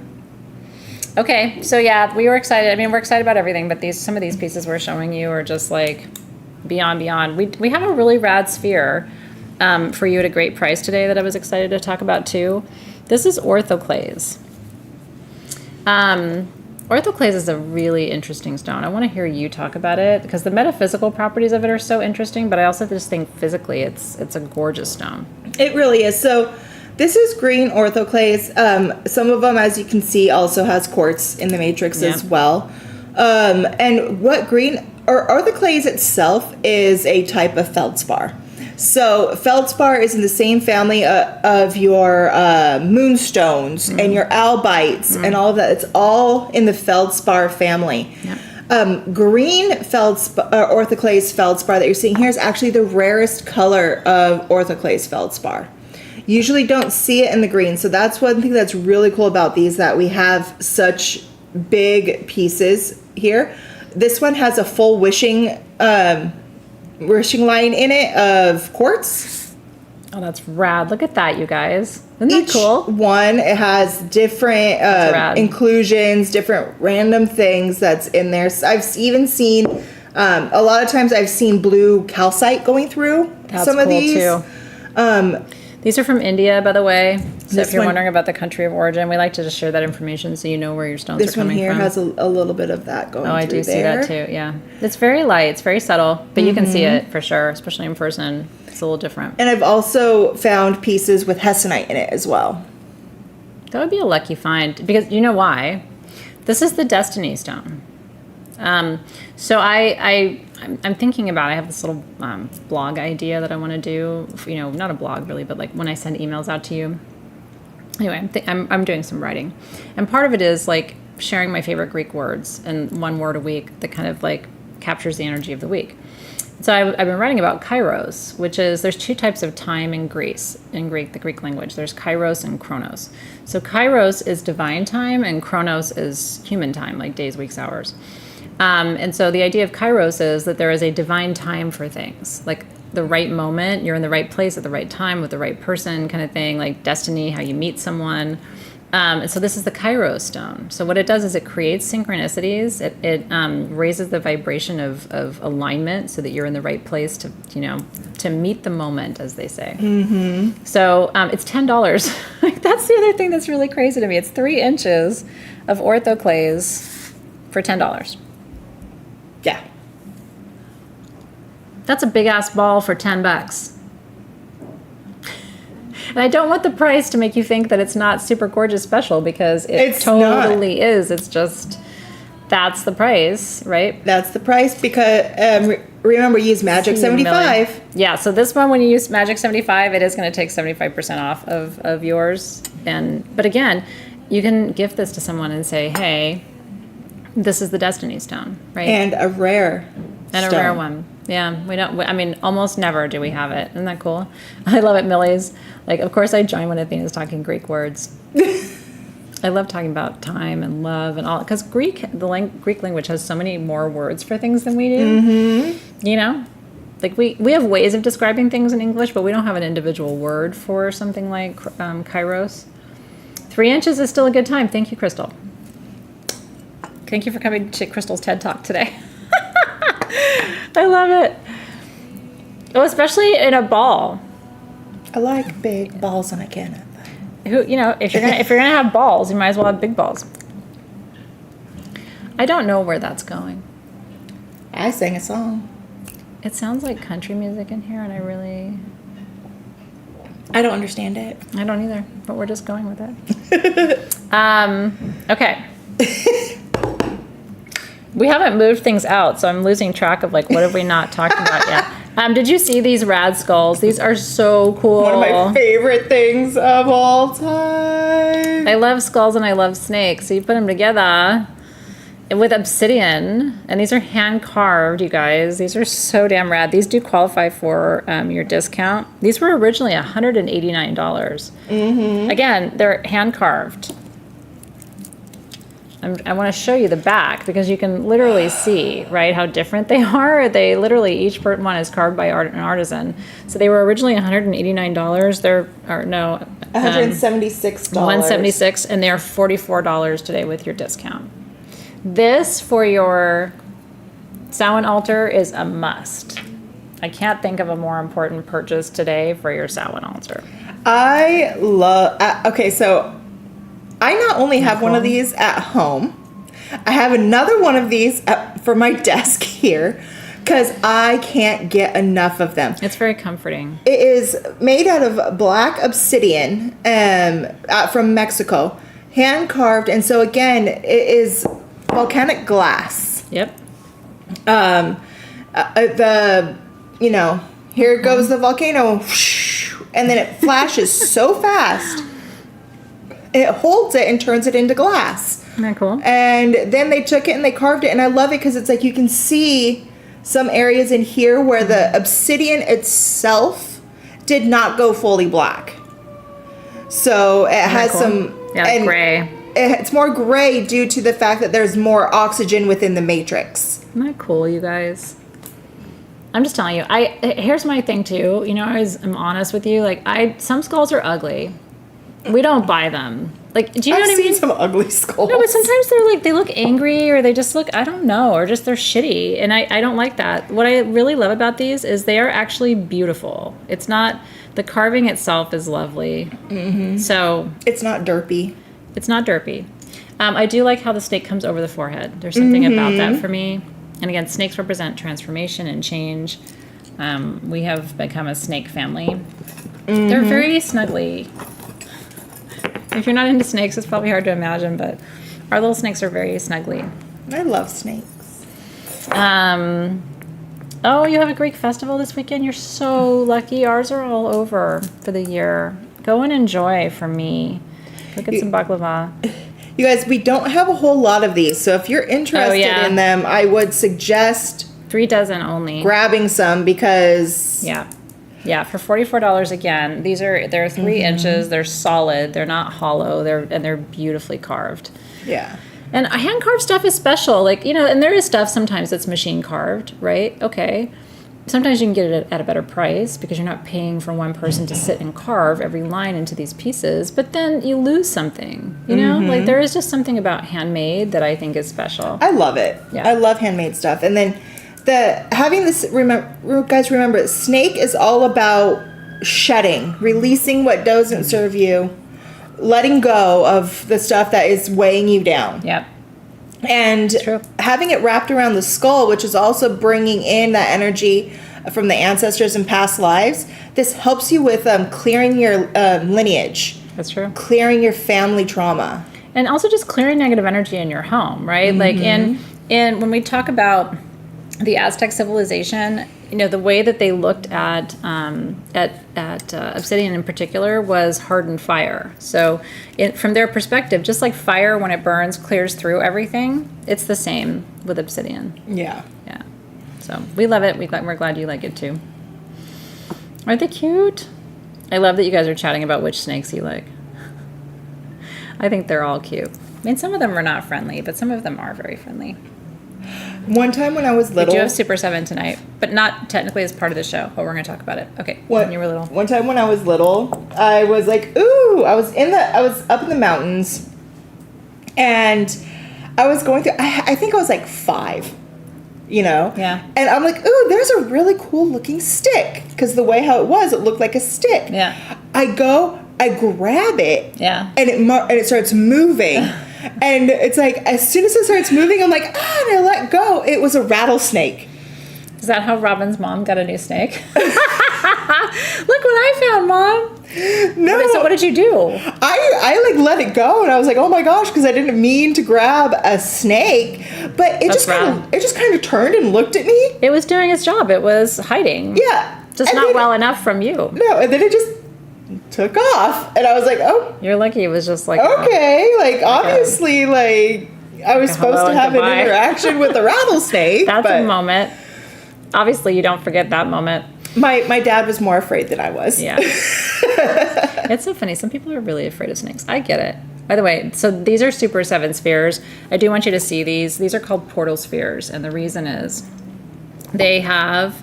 [SPEAKER 1] Okay, so yeah, we were excited. I mean, we're excited about everything, but some of these pieces we're showing you are just like beyond. We have a really rad sphere for you at a great price today that I was excited to talk about too. This is Orthoclase. Orthoclase is a really interesting stone. I want to hear you talk about it because the metaphysical properties of it are so interesting, but I also just think physically it's a gorgeous stone.
[SPEAKER 2] It really is. So this is green orthoclase. Some of them, as you can see, also has quartz in the matrix as well. And what green or orthoclase itself is a type of feldspar. So feldspar is in the same family of your moonstones and your albites and all of that. It's all in the feldspar family. Yep. Green feldspar, orthoclase feldspar that you're seeing here is actually the rarest color of orthoclase feldspar. Usually don't see it in the green. So that's one thing that's really cool about these, that we have such big pieces here. This one has a full wishing line in it of quartz.
[SPEAKER 1] Oh, that's rad. Look at that, you guys. Isn't that cool?
[SPEAKER 2] One, it has different inclusions, different random things that's in there. So I've even seen, a lot of times I've seen blue calcite going through some of these. Too.
[SPEAKER 1] These are from India, by the way. So if you're wondering about the country of origin, we like to just share that information so you know where your stones are coming from.
[SPEAKER 2] This one here has a little bit of that going through.
[SPEAKER 1] Oh, I do see that too, yeah. It's very light, it's very subtle, but you can see it for sure, especially in person. It's a little different.
[SPEAKER 2] And I've also found pieces with hessonite in it as well.
[SPEAKER 1] That would be a lucky find, because you know why? This is the Destiny Stone. So I'm thinking about, I have this little blog idea that I want to do, not a blog really, but like when I send emails out to you. Anyway, I'm doing some writing. And part of it is like sharing my favorite Greek words and one word a week that kind of like captures the energy of the week. So I've been writing about kairos, which is, there's two types of time in Greek, the Greek language. There's kairos and chronos. So kairos is divine time and chronos is human time, like days, weeks, hours. And so the idea of kairos is that there is a divine time for things, like the right moment, you're in the right place at the right time with the right person kind of thing, like destiny, how you meet someone. And so this is the kairos stone. So what it does is it creates synchronicities. It raises the vibration of alignment so that you're in the right place to meet the moment, as they say. Mm-hmm. So it's $10. That's the other thing that's really crazy to me. It's 3 inches of orthoclase for $10.
[SPEAKER 2] Yeah.
[SPEAKER 1] That's a big ass ball for $10. And I don't want the price to make you think that it's not super gorgeous special, because it's totally is. It's just, that's the price, right?
[SPEAKER 2] That's the price, because remember, use Magic 75.
[SPEAKER 1] Yeah, so this one, when you use Magic 75, it is going to take 75% off of yours. But again, you can gift this to someone and say, hey, this is the Destiny Stone, right?
[SPEAKER 2] And a rare
[SPEAKER 1] And a rare one. Yeah, almost never do we have it. Isn't that cool? I love it, Millie's. Like, of course I join when Athena's talking Greek words. I love talking about time and love and all, because Greek language has so many more words for things than we do. Mm-hmm. Like we have ways of describing things in English, but we don't have an individual word for something like kairos. 3 inches is still a good time. Thank you, Crystal. Thank you for coming to Crystal's TED Talk today. I love it. Oh, especially in a ball.
[SPEAKER 2] I like big balls on a cannon.
[SPEAKER 1] If you're gonna have balls, you might as well have big balls. I don't know where that's going.
[SPEAKER 2] I sang a song.
[SPEAKER 1] It sounds like country music in here, and
[SPEAKER 2] I don't understand it.
[SPEAKER 1] I don't either, but we're just going with it. Okay. We haven't moved things out, so I'm losing track of what have we not talked about yet. Did you see these rad skulls? These are so cool.
[SPEAKER 2] One of my favorite things of all time.
[SPEAKER 1] I love skulls and I love snakes. So you put them together with obsidian, and these are hand carved, you guys. These are so damn rad. These do qualify for your discount. These were originally $189. Mm-hmm. Again, they're hand carved. I want to show you the back because you can literally see, right, how different they are. They literally, each one is carved by an artisan. So they were originally $189.
[SPEAKER 2] $176.
[SPEAKER 1] $176, and they're $44 today with your discount. This for your Samhain altar is a must. I can't think of a more important purchase today for your Samhain altar.
[SPEAKER 2] I love, okay, so I not only have one of these at home, I have another one of these for my desk here because I can't get enough of them.
[SPEAKER 1] It's very comforting.
[SPEAKER 2] It is made out of black obsidian from Mexico, hand carved. And so again, it is volcanic glass.
[SPEAKER 1] Yep.
[SPEAKER 2] Here goes the volcano, and then it flashes so fast. It holds it and turns it into glass.
[SPEAKER 1] Isn't that cool?
[SPEAKER 2] And then they took it and they carved it, and I love it because it's like you can see some areas in here where the obsidian itself did not go fully black. So it has
[SPEAKER 1] cool?
[SPEAKER 2] some
[SPEAKER 1] Gray.
[SPEAKER 2] It's more gray due to the fact that there's more oxygen within the matrix.
[SPEAKER 1] Isn't that cool, you guys? I'm just telling you. Here's my thing too. You know, I'm honest with you. Like, some skulls are ugly. We don't buy them. Like, do you know what I mean?
[SPEAKER 2] I've seen some ugly skulls.
[SPEAKER 1] No, but sometimes they're like, they look angry, or they just look, I don't know, or just they're shitty, and I don't like that. What I really love about these is they are actually beautiful. It's not, the carving itself is lovely. Mm-hmm. So
[SPEAKER 2] it's not derpy.
[SPEAKER 1] It's not derpy. I do like how the snake comes over the forehead. There's something about that for me. And again, snakes represent transformation and change. We have become a snake family. They're very snuggly. If you're not into snakes, it's probably hard to imagine, but our little snakes are very snuggly.
[SPEAKER 2] I love snakes.
[SPEAKER 1] Oh, you have a Greek festival this weekend? You're so lucky. Ours are all over for the year. Go and enjoy for me. Go get some baklava.
[SPEAKER 2] You guys, we don't have a whole lot of these, so if you're interested in them, I would suggest
[SPEAKER 1] 3 dozen only.
[SPEAKER 2] Grabbing some because
[SPEAKER 1] Yeah, for $44 again. They're 3 inches. They're solid. They're not hollow. They're beautifully carved.
[SPEAKER 2] Yeah.
[SPEAKER 1] And hand carved stuff is special. Like, you know, and there is stuff sometimes that's machine carved, right? Okay. Sometimes you can get it at a better price because you're not paying for one person to sit and carve every line into these pieces, but then you lose something, you know? Like, there is just something about handmade that I think is special.
[SPEAKER 2] I love it.
[SPEAKER 1] Yeah.
[SPEAKER 2] I love handmade stuff. And then guys, remember, snake is all about shedding, releasing what doesn't serve you, letting go of the stuff that is weighing you down.
[SPEAKER 1] Yep.
[SPEAKER 2] And having it wrapped around the skull, which is also bringing in that energy from the ancestors and past lives, this helps you with clearing your lineage.
[SPEAKER 1] That's true.
[SPEAKER 2] Clearing your family trauma.
[SPEAKER 1] And also just clearing negative energy in your home, right? Like in when we talk about the Aztec civilization, you know, the way that they looked at obsidian in particular was hardened fire. So from their perspective, just like fire when it burns clears through everything, it's the same with obsidian.
[SPEAKER 2] Yeah.
[SPEAKER 1] Yeah. So we love it. We're glad you like it too. Aren't they cute? I love that you guys are chatting about which snakes you like. I think they're all cute. I mean, some of them are not friendly, but some of them are very friendly.
[SPEAKER 2] One time when I was little...
[SPEAKER 1] We do have Super 7 tonight, but not technically as part of the show, but we're going to talk about it. Okay, when you were little.
[SPEAKER 2] One time when I was little, I was like, ooh, I was up in the mountains, and I was going through, I think I was like 5, you know?
[SPEAKER 1] Yeah.
[SPEAKER 2] And I'm like, ooh, there's a really cool looking stick, because the way how it was, it looked like a stick.
[SPEAKER 1] Yeah.
[SPEAKER 2] I grab it,
[SPEAKER 1] yeah,
[SPEAKER 2] and it starts moving. And it's like, as soon as it starts moving, I'm like, and I let go. It was a rattlesnake.
[SPEAKER 1] Is that how Robin's mom got a new snake? Look what I found, Mom.
[SPEAKER 2] No.
[SPEAKER 1] So what did you do?
[SPEAKER 2] I like let it go, and I was like, oh my gosh, because I didn't mean to grab a snake, but it just kind of turned and looked at me.
[SPEAKER 1] It was doing its job. It was hiding.
[SPEAKER 2] Yeah.
[SPEAKER 1] Just not well enough from you.
[SPEAKER 2] No, and then it just took off, and I was like, oh,
[SPEAKER 1] you're lucky. It was just like
[SPEAKER 2] okay, obviously I was supposed to have an interaction with a rattlesnake.
[SPEAKER 1] That's a moment. Obviously you don't forget that moment.
[SPEAKER 2] My dad was more afraid than I was.
[SPEAKER 1] Yeah. It's so funny, some people are really afraid of snakes. I get it. By the way, so these are Super 7 spheres. I do want you to see these. These are called portal spheres, and the reason is they have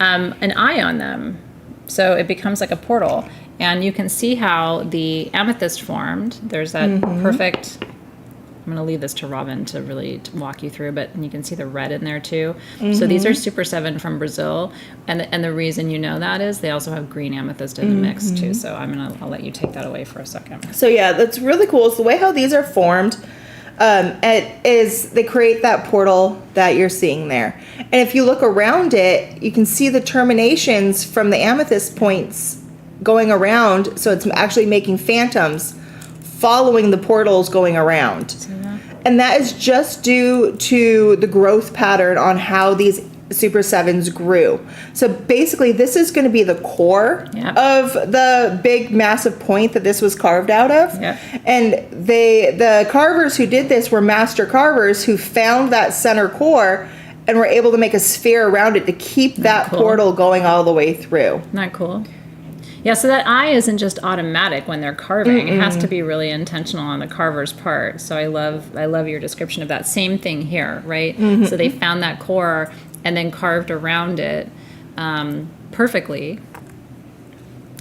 [SPEAKER 1] an eye on them. So it becomes like a portal, and you can see how the amethyst formed. There's that perfect... I'm going to leave this to Robin to really walk you through, but you can see the red in there too. So these are Super 7 from Brazil, and the reason you know that is they also have green amethyst in the mix too. So I'll let you take that away for a second.
[SPEAKER 2] So yeah, that's really cool. So the way how these are formed is they create that portal that you're seeing there. And if you look around it, you can see the terminations from the amethyst points going around. So it's actually making phantoms following the portals going around. And that is just due to the growth pattern on how these Super 7s grew. So basically, this is going to be the core of the big, massive point that this was carved out of. And the carvers who did this were master carvers who found that center core and were able to make a sphere around it to keep that portal going all the way through.
[SPEAKER 1] Isn't that cool? Yeah, so that eye isn't just automatic when they're carving. It has to be really intentional on the carver's part. So I love your description of that. Same thing here, right? So they found that core and then carved around it perfectly.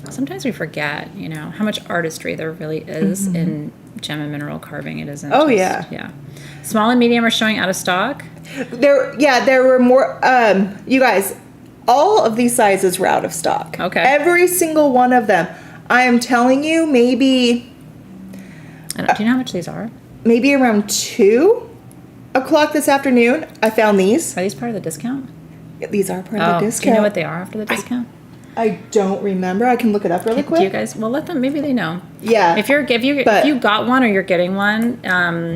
[SPEAKER 1] Sometimes we forget, how much artistry there really is in gem and mineral carving. It isn't.
[SPEAKER 2] Oh,
[SPEAKER 1] yeah. Small and medium are showing out of stock.
[SPEAKER 2] There were more. You guys. All of these sizes were out of stock.
[SPEAKER 1] Okay.
[SPEAKER 2] Every single one of them. I am telling you, maybe...
[SPEAKER 1] do you know how much these are?
[SPEAKER 2] Maybe around 2 o'clock this afternoon, I found these.
[SPEAKER 1] Are these part of the discount?
[SPEAKER 2] These are part of the discount.
[SPEAKER 1] Do you know what they are after the discount?
[SPEAKER 2] I don't remember. I can look it up really quick.
[SPEAKER 1] Do you guys? Well, let them. Maybe they know.
[SPEAKER 2] Yeah.
[SPEAKER 1] If you got one or you're getting one,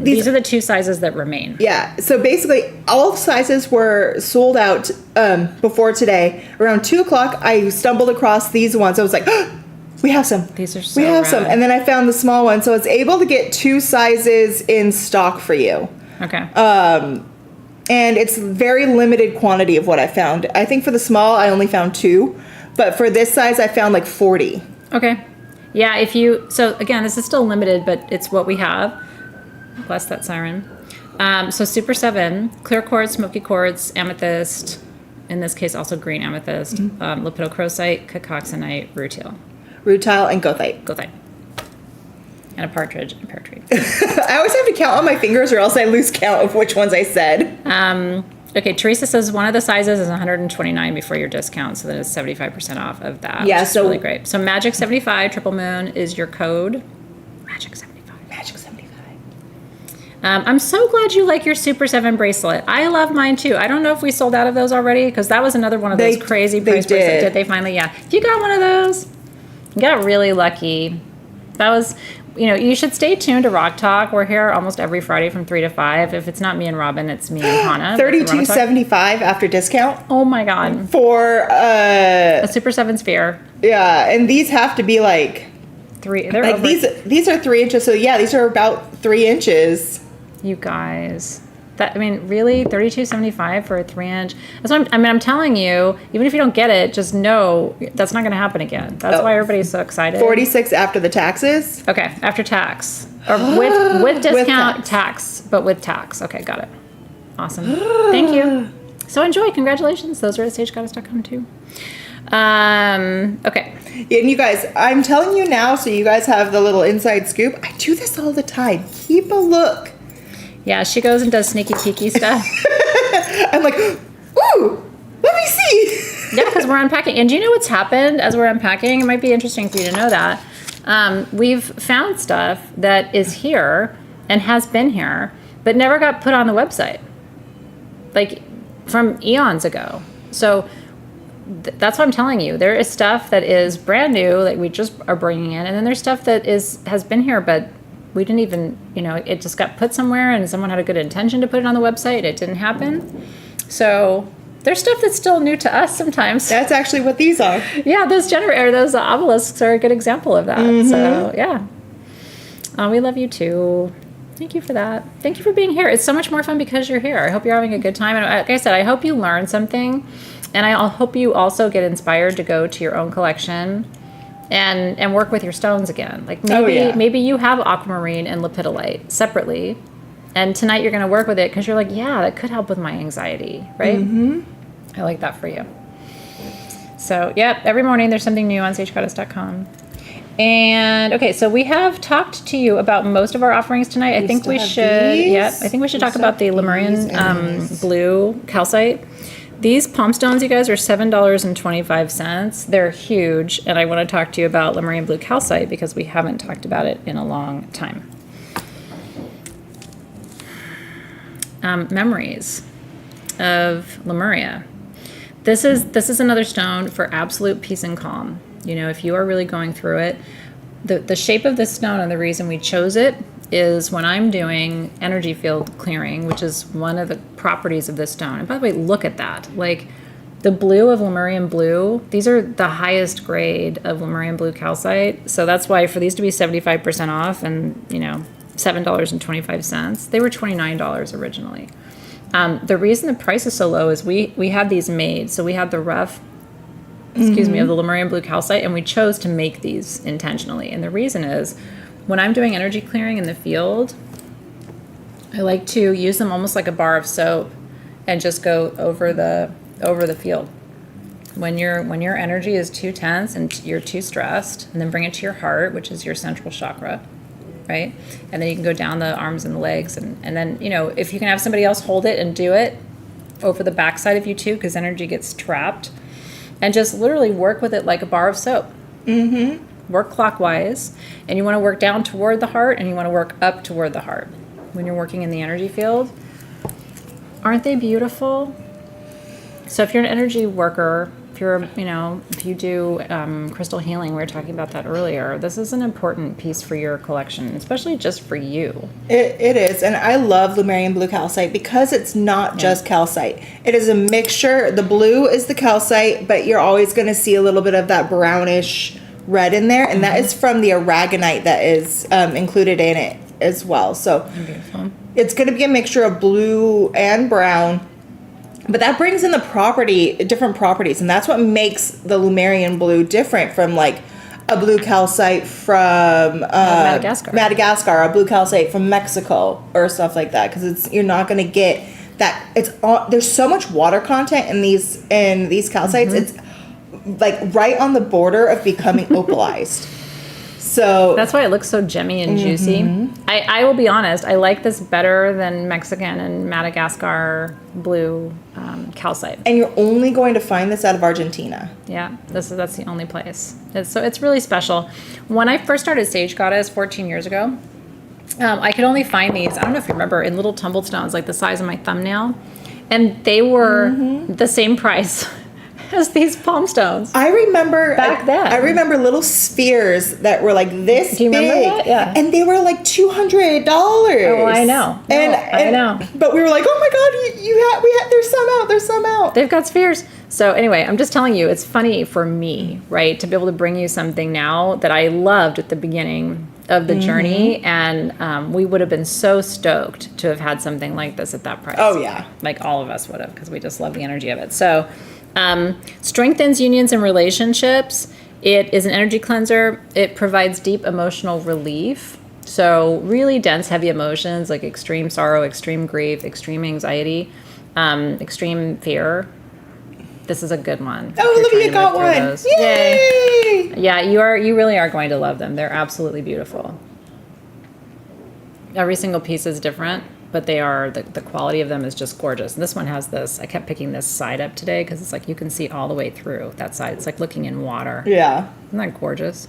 [SPEAKER 1] these are the 2 sizes that remain.
[SPEAKER 2] Yeah. So basically, all sizes were sold out before today. Around 2 o'clock, I stumbled across these ones. I was like, oh, we have some.
[SPEAKER 1] These are so
[SPEAKER 2] We have
[SPEAKER 1] rad.
[SPEAKER 2] some. And then I found the small one. So it's able to get 2 sizes in stock for you.
[SPEAKER 1] Okay.
[SPEAKER 2] And it's very limited quantity of what I found. I think for the small, I only found 2. But for this size, I found like 40.
[SPEAKER 1] Okay. Yeah, so again, this is still limited, but it's what we have. Bless that siren. So Super 7, clear quartz, smoky quartz, amethyst, in this case also green amethyst, lepidocrosite, cacoxenite, rutile.
[SPEAKER 2] Rutile and goethite.
[SPEAKER 1] Goethite. And a partridge and a pear tree.
[SPEAKER 2] I always have to count on my fingers or else I lose count of which ones I said.
[SPEAKER 1] Okay, Teresa says one of the sizes is $129 before your discount, so that is 75% off of that.
[SPEAKER 2] Yeah,
[SPEAKER 1] which is really great. So Magic 75 Triple Moon is your code. Magic 75.
[SPEAKER 2] Magic 75.
[SPEAKER 1] I'm so glad you like your Super 7 bracelet. I love mine too. I don't know if we sold out of those already because that was another one of those crazy price bracelets. Did they finally? Yeah. If you got one of those, you got really lucky. That was. You should stay tuned to Rock Talk. We're here almost every Friday from 3 to 5. If it's not me and Robin, it's me and Hannah.
[SPEAKER 2] $32.75 after discount.
[SPEAKER 1] Oh my God.
[SPEAKER 2] For
[SPEAKER 1] a Super 7 sphere.
[SPEAKER 2] Yeah, and these have to be like
[SPEAKER 1] 3. They're
[SPEAKER 2] like
[SPEAKER 1] over.
[SPEAKER 2] These are 3 inches. So yeah, these are about 3 inches.
[SPEAKER 1] You guys. Really, $32.75 for a 3-inch. That's what I'm telling you. Even if you don't get it, just know that's not going to happen again. That's why everybody's so excited.
[SPEAKER 2] $46 after the taxes.
[SPEAKER 1] Okay, after tax or with discount, tax, but with tax. Okay, got it. Awesome. Thank you. So enjoy. Congratulations. Those are at stagegoddess.com too. Okay.
[SPEAKER 2] Yeah, and you guys, I'm telling you now, so you guys have the little inside scoop. I do this all the time. Keep a look.
[SPEAKER 1] Yeah, she goes and does sneaky peeky stuff.
[SPEAKER 2] I'm like, ooh, let me see.
[SPEAKER 1] Yeah, because we're unpacking. And do you know what's happened as we're unpacking? It might be interesting for you to know that. We've found stuff that is here and has been here, but never got put on the website. Like from eons ago. So that's what I'm telling you. There is stuff that is brand new that we just are bringing in. And then there's stuff that has been here, but we didn't even, it just got put somewhere and someone had a good intention to put it on the website. It didn't happen. So there's stuff that's still new to us sometimes.
[SPEAKER 2] That's actually what these are.
[SPEAKER 1] Yeah, those obelisks are a good example of that. Mm-hmm. So yeah. We love you too. Thank you for that. Thank you for being here. It's so much more fun because you're here. I hope you're having a good time. And like I said, I hope you learn something. And I hope you also get inspired to go to your own collection and work with your stones again. Like maybe you have aquamarine and lepidolite separately, and tonight you're going to work with it because you're like, yeah, that could help with my anxiety, right? I like that for you. So, yep, every morning there's something new on sagegoddess.com. And okay, so we have talked to you about most of our offerings tonight. I think we should talk about the Lemurian blue calcite. These palm stones, you guys, are $7.25. They're huge, and I want to talk to you about Lemurian blue calcite because we haven't talked about it in a long time. Memories of Lemuria. This is another stone for absolute peace and calm. You know, if you are really going through it, the shape of this stone and the reason we chose it is when I'm doing energy field clearing, which is one of the properties of this stone. And by the way, look at that. Like the blue of Lemurian blue, these are the highest grade of Lemurian blue calcite. So that's why for these to be 75% off and, you know, $7.25, they were $29 originally. The reason the price is so low is we had these made. So we had the rough, of the Lemurian blue calcite, and we chose to make these intentionally. And the reason is when I'm doing energy clearing in the field, I like to use them almost like a bar of soap and just go over the field. When your energy is too tense and you're too stressed, and then bring it to your heart, which is your central chakra, right? And then you can go down the arms and the legs, and then, you know, if you can have somebody else hold it and do it over the backside of you too, because energy gets trapped, and just literally work with it like a bar of soap. Work clockwise, and you want to work down toward the heart, and you want to work up toward the heart when you're working in the energy field. Aren't they beautiful? So if you're an energy worker, if you do crystal healing, we were talking about that earlier, this is an important piece for your collection, especially just for you.
[SPEAKER 2] It is, and I love Lemurian blue calcite because it's not just calcite. It is a mixture. The blue is the calcite, but you're always going to see a little bit of that brownish red in there, and that is from the aragonite that is included in it as well. So beautiful. It's going to be a mixture of blue and brown. But that brings in different properties, and that's what makes the Lemurian blue different from like a blue calcite from Madagascar, a blue calcite from Mexico, or stuff like that. Because you're not going to get that. There's so much water content in these calcites. It's like right on the border of becoming opalized. So
[SPEAKER 1] that's why it looks so gemmy and juicy. I will be honest, I like this better than Mexican and Madagascar blue calcite.
[SPEAKER 2] And you're only going to find this out of Argentina.
[SPEAKER 1] Yeah, that's the only place. It's really special. When I first started Sage Goddess 14 years ago, I could only find these, I don't know if you remember, in little tumbled stones like the size of my thumbnail. And they were the same price as these palm stones.
[SPEAKER 2] I remember
[SPEAKER 1] back then.
[SPEAKER 2] I remember little spheres that were like this big. Do you remember that? Yeah. And they were like $200. Oh,
[SPEAKER 1] I know. I know.
[SPEAKER 2] But we were like, oh my God, there's some out.
[SPEAKER 1] They've got spheres. So anyway, I'm just telling you, it's funny for me, right, to be able to bring you something now that I loved at the beginning of the journey, and we would have been so stoked to have had something like this at that price.
[SPEAKER 2] Oh yeah.
[SPEAKER 1] Like all of us would have, because we just love the energy of it. So strengthens unions and relationships. It is an energy cleanser. It provides deep emotional relief. So really dense, heavy emotions like extreme sorrow, extreme grief, extreme anxiety, extreme fear. This is a good one.
[SPEAKER 2] Oh, Olivia got one. Yay!
[SPEAKER 1] Yeah, you really are going to love them. They're absolutely beautiful. Every single piece is different, but they are, the quality of them is just gorgeous. And this one has this, I kept picking this side up today because it's like you can see all the way through that side. It's like looking in water.
[SPEAKER 2] Yeah.
[SPEAKER 1] Isn't that gorgeous?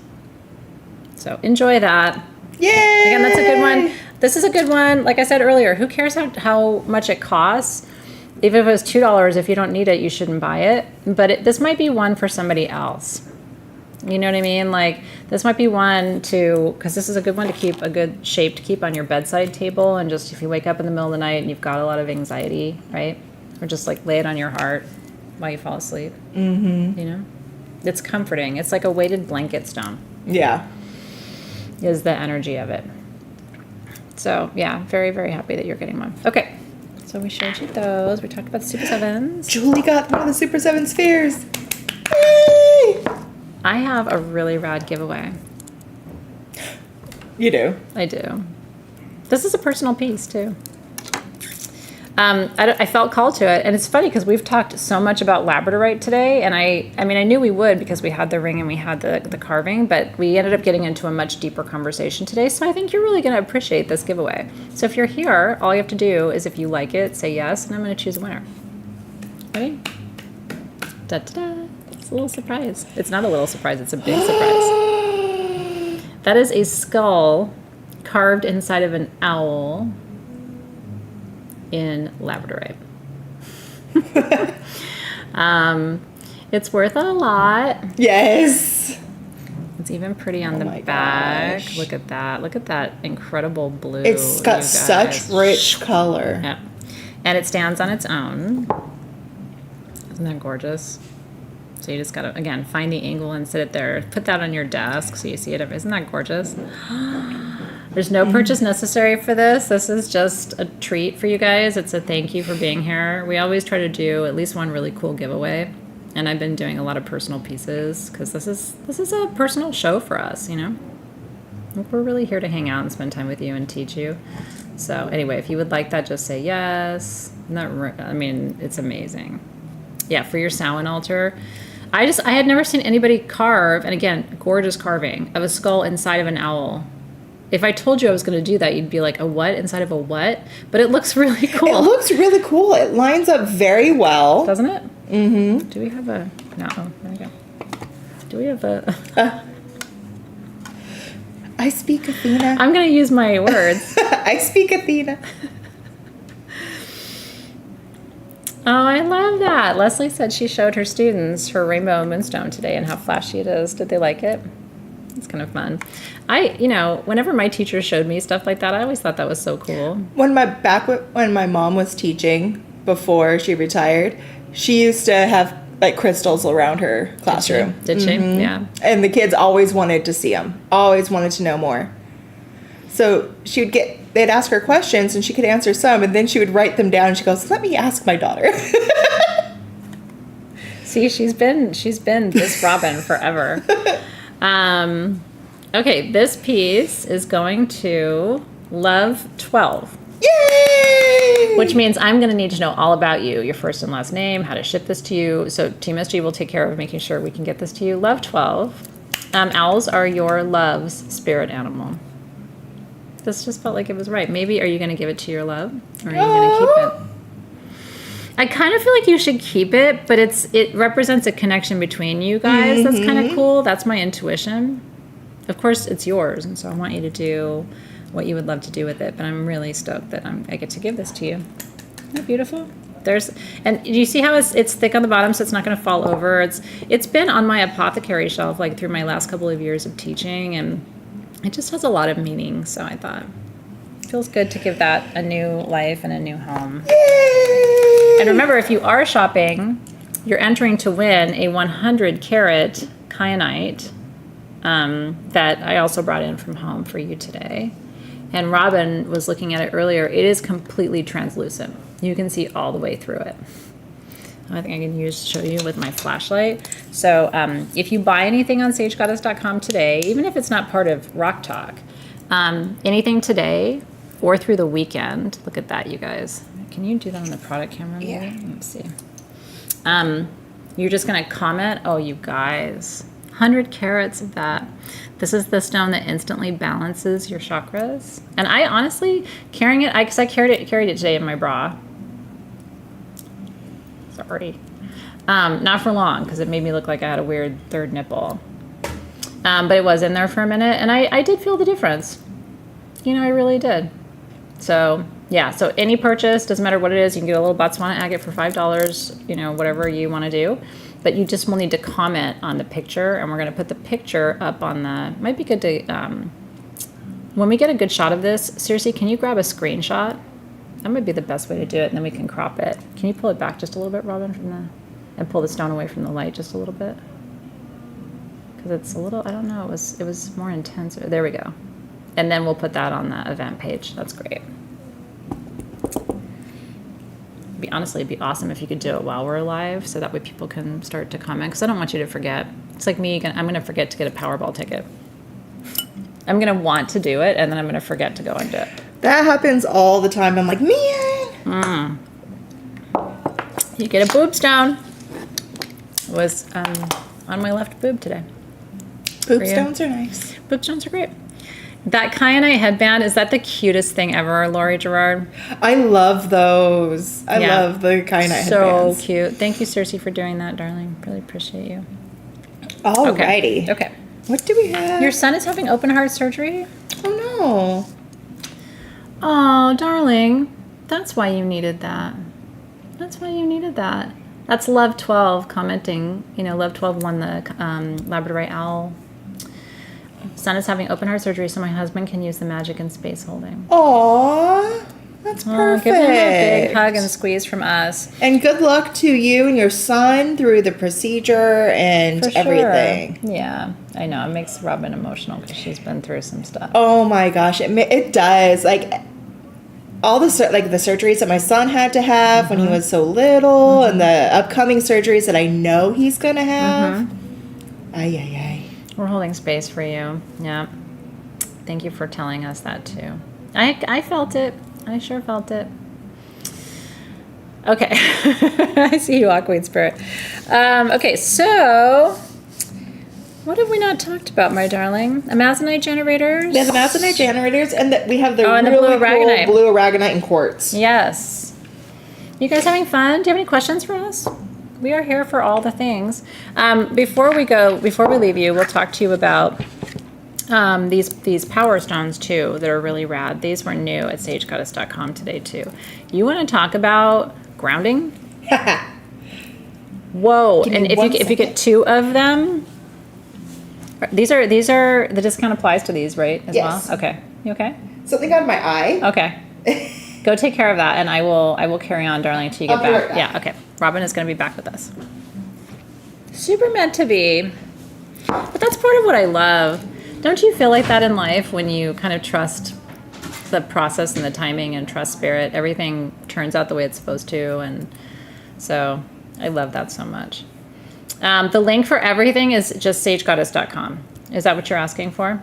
[SPEAKER 1] So enjoy that.
[SPEAKER 2] Yay!
[SPEAKER 1] Again, that's a good one. This is a good one. Like I said earlier, who cares how much it costs? If it was $2, if you don't need it, you shouldn't buy it. But this might be one for somebody else. You know what I mean? Like, this might be one because this is a good one to keep, a good shape to keep on your bedside table. And just if you wake up in the middle of the night and you've got a lot of anxiety, right? Or just like lay it on your heart while you fall asleep. You know? It's comforting. It's like a weighted blanket stone.
[SPEAKER 2] Yeah.
[SPEAKER 1] Is the energy of it. So, yeah, very, very happy that you're getting one. Okay. So we showed you those. We talked about the Super 7s.
[SPEAKER 2] Julie got one of the Super 7 spheres. Yay!
[SPEAKER 1] I have a really rad giveaway.
[SPEAKER 2] You do?
[SPEAKER 1] I do. This is a personal piece, too. I felt called to it, and it's funny because we've talked so much about Labradorite today, and I mean, I knew we would because we had the ring and we had the carving, but we ended up getting into a much deeper conversation today, so I think you're really going to appreciate this giveaway. So if you're here, all you have to do is, if you like it, say yes, and I'm going to choose a winner. Ready? Da-da-da. It's a little surprise. It's not a little surprise, it's a big surprise. That is a skull carved inside of an owl in Labradorite. It's worth a lot.
[SPEAKER 2] Yes.
[SPEAKER 1] It's even pretty on the back.
[SPEAKER 2] Gosh.
[SPEAKER 1] Look at that. Look at that incredible blue.
[SPEAKER 2] It's got such rich color.
[SPEAKER 1] Yeah. And it stands on its own. Isn't that gorgeous? So you just gotta, again, find the angle and sit it there. Put that on your desk so you see it. Isn't that gorgeous? There's no purchase necessary for this. This is just a treat for you guys. It's a thank you for being here. We always try to do at least one really cool giveaway. And I've been doing a lot of personal pieces because this is a personal show for us, you know? We're really here to hang out and spend time with you and teach you. So anyway, if you would like that, just say yes. I mean, it's amazing. Yeah, for your Samhain altar. I had never seen anybody carve, and again, gorgeous carving, of a skull inside of an owl. If I told you I was going to do that, you'd be like, a what? Inside of a what? But it looks really cool.
[SPEAKER 2] It looks really cool. It lines up very well.
[SPEAKER 1] Doesn't it? Mm-hmm. Do we have a... No. Oh, there we go. Do we have a...
[SPEAKER 2] I speak Athena.
[SPEAKER 1] I'm going to use my words.
[SPEAKER 2] I speak Athena.
[SPEAKER 1] Oh, I love that. Leslie said she showed her students her rainbow moonstone today and how flashy it is. Did they like it? It's kind of fun. Whenever my teachers showed me stuff like that, I always thought that was so cool.
[SPEAKER 2] When my mom was teaching before she retired, she used to have like crystals around her classroom.
[SPEAKER 1] Did she? Mm-hmm. Yeah.
[SPEAKER 2] And the kids always wanted to see them. Always wanted to know more. So they'd ask her questions and she could answer some, and then she would write them down. She goes, "Let me ask my daughter."
[SPEAKER 1] See, she's been this Robin forever. Okay, this piece is going to Love 12.
[SPEAKER 2] Yay!
[SPEAKER 1] Which means I'm going to need to know all about you, your first and last name, how to ship this to you. So Team SG will take care of making sure we can get this to you. Love 12. Owls are your love's spirit animal. This just felt like it was right. Maybe are you going to give it to your love, or are you going to keep it? I kind of feel like you should keep it, but it represents a connection between you guys. That's kind of cool. That's my intuition. Of course, it's yours, and so I want you to do what you would love to do with it. But I'm really stoked that I get to give this to you. Isn't that beautiful? And do you see how it's thick on the bottom, so it's not going to fall over? It's been on my apothecary shelf like through my last couple of years of teaching, and it just has a lot of meaning. So I thought it feels good to give that a new life and a new home.
[SPEAKER 2] Yay!
[SPEAKER 1] And remember, if you are shopping, you're entering to win a 100 carat kyanite that I also brought in from home for you today. And Robin was looking at it earlier. It is completely translucent. You can see all the way through it. I think I can show you with my flashlight. So if you buy anything on sagegoddess.com today, even if it's not part of Rock Talk, anything today or through the weekend, look at that, you guys. Can you do that on the product camera? Maybe?
[SPEAKER 2] Yeah.
[SPEAKER 1] Let's see. You're just going to comment. Oh, you guys. 100 carats of that. This is the stone that instantly balances your chakras. And I honestly, carrying it, because I carried it today in my bra. Sorry. Not for long, because it made me look like I had a weird third nipple. But it was in there for a minute, and I did feel the difference. I really did. So, yeah, so any purchase, doesn't matter what it is, you can get a little Botswana agate for $5, whatever you want to do. But you just will need to comment on the picture, and we're going to put the picture up on might be good to, when we get a good shot of this, seriously, can you grab a screenshot? That might be the best way to do it, and then we can crop it. Can you pull it back just a little bit, Robin, and pull the stone away from the light just a little bit? Because it's a little, I don't know, it was more intense. There we go. And then we'll put that on the event page. That's great. It'd be awesome if you could do it while we're live, so that way people can start to comment, because I don't want you to forget. It's like me, I'm going to forget to get a Powerball ticket. I'm going to want to do it, and then I'm going to forget to go and do it.
[SPEAKER 2] That happens all the time. I'm like, man.
[SPEAKER 1] You get a boob stone. It was on my left boob today.
[SPEAKER 2] Boob stones are nice.
[SPEAKER 1] Boob stones are great. That Kyenite headband, is that the cutest thing ever, Lori Gerard?
[SPEAKER 2] I love those. I love the Kyenite headbands.
[SPEAKER 1] So cute. Thank you, Cersei, for doing that, darling. Really appreciate you.
[SPEAKER 2] Alrighty.
[SPEAKER 1] Okay.
[SPEAKER 2] What do we have?
[SPEAKER 1] Your son is having open heart surgery?
[SPEAKER 2] Oh, no.
[SPEAKER 1] Oh, darling. That's why you needed that. That's why you needed that. That's Love 12 commenting. You know, Love 12 won the Labradorite owl. Son is having open heart surgery, so my husband can use the magic in space holding.
[SPEAKER 2] Aww. That's perfect.
[SPEAKER 1] Give him a big hug and squeeze from us.
[SPEAKER 2] And good luck to you and your son through the procedure and everything.
[SPEAKER 1] Yeah, I know. It makes Robin emotional because she's been through some stuff.
[SPEAKER 2] Oh my gosh, it does. Like all the surgeries that my son had to have when he was so little, and the upcoming surgeries that I know he's gonna have. Ay.
[SPEAKER 1] We're holding space for you. Yeah. Thank you for telling us that too. I felt it. I sure felt it. Okay. I see you, Aquamarine Spirit. Okay, so what have we not talked about, my darling? Amazonite generators?
[SPEAKER 2] We have Amazonite generators, and we have the
[SPEAKER 1] and
[SPEAKER 2] really
[SPEAKER 1] the blue aragonite.
[SPEAKER 2] Cool blue aragonite and quartz.
[SPEAKER 1] Yes. You guys having fun? Do you have any questions for us? We are here for all the things. Before we leave you, we'll talk to you about these power stones too that are really rad. These were new at sagegoddess.com today too. You want to talk about grounding? Whoa! And if you get 2 of them, these are the discount applies to these, right? As
[SPEAKER 2] yes.
[SPEAKER 1] well. Okay. You okay?
[SPEAKER 2] Something on my eye.
[SPEAKER 1] Okay. Go take care of that, and I will carry on, darling, until you get back.
[SPEAKER 2] Right back.
[SPEAKER 1] Yeah. Okay. Robin is going to be back with us. Super meant to be. But that's part of what I love. Don't you feel like that in life when you kind of trust the process and the timing and trust spirit? Everything turns out the way it's supposed to. And so I love that so much. The link for everything is just sagegoddess.com. Is that what you're asking for?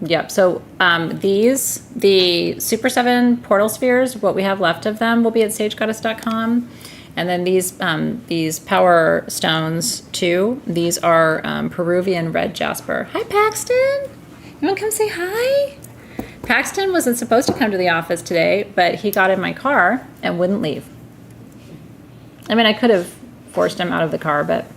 [SPEAKER 1] Yep. So the Super 7 portal spheres, what we have left of them, will be at sagegoddess.com. And then these power stones too. These are Peruvian red jasper. Hi, Paxton. You want to come say hi? Paxton wasn't supposed to come to the office today, but he got in my car and wouldn't leave. I mean, I could have forced him out of the car, but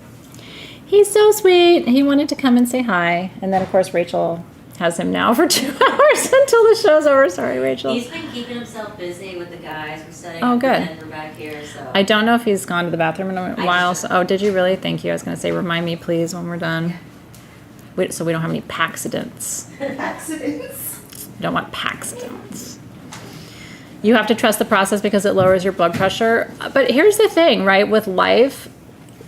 [SPEAKER 1] he's so sweet. He wanted to come and say hi. And then, of course, Rachel has him now for 2 hours until the show's over. Sorry, Rachel.
[SPEAKER 3] He's been keeping himself busy with the guys. We're setting
[SPEAKER 1] Oh,
[SPEAKER 3] up
[SPEAKER 1] good.
[SPEAKER 3] the Denver back here. So
[SPEAKER 1] I don't know if he's gone to the bathroom in a while. So, oh, did you really? Thank you. I was going to say, remind me, please, when we're done. So we don't have any paxidents.
[SPEAKER 2] Accidents.
[SPEAKER 1] You don't want paxidents. You have to trust the process because it lowers your blood pressure. But here's the thing, right? With life,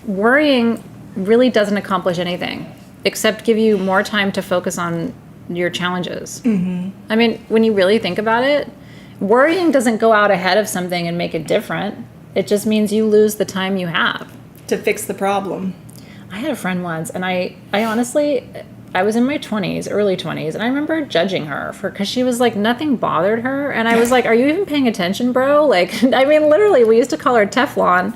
[SPEAKER 1] worrying really doesn't accomplish anything except give you more time to focus on your challenges. I mean, when you really think about it, worrying doesn't go out ahead of something and make it different. It just means you lose the time you have
[SPEAKER 2] To fix the problem.
[SPEAKER 1] I had a friend once, and I honestly, I was in my 20s, early 20s, and I remember judging her because she was like, nothing bothered her. And I was like, are you even paying attention, bro? Like, I mean, literally, we used to call her Teflon.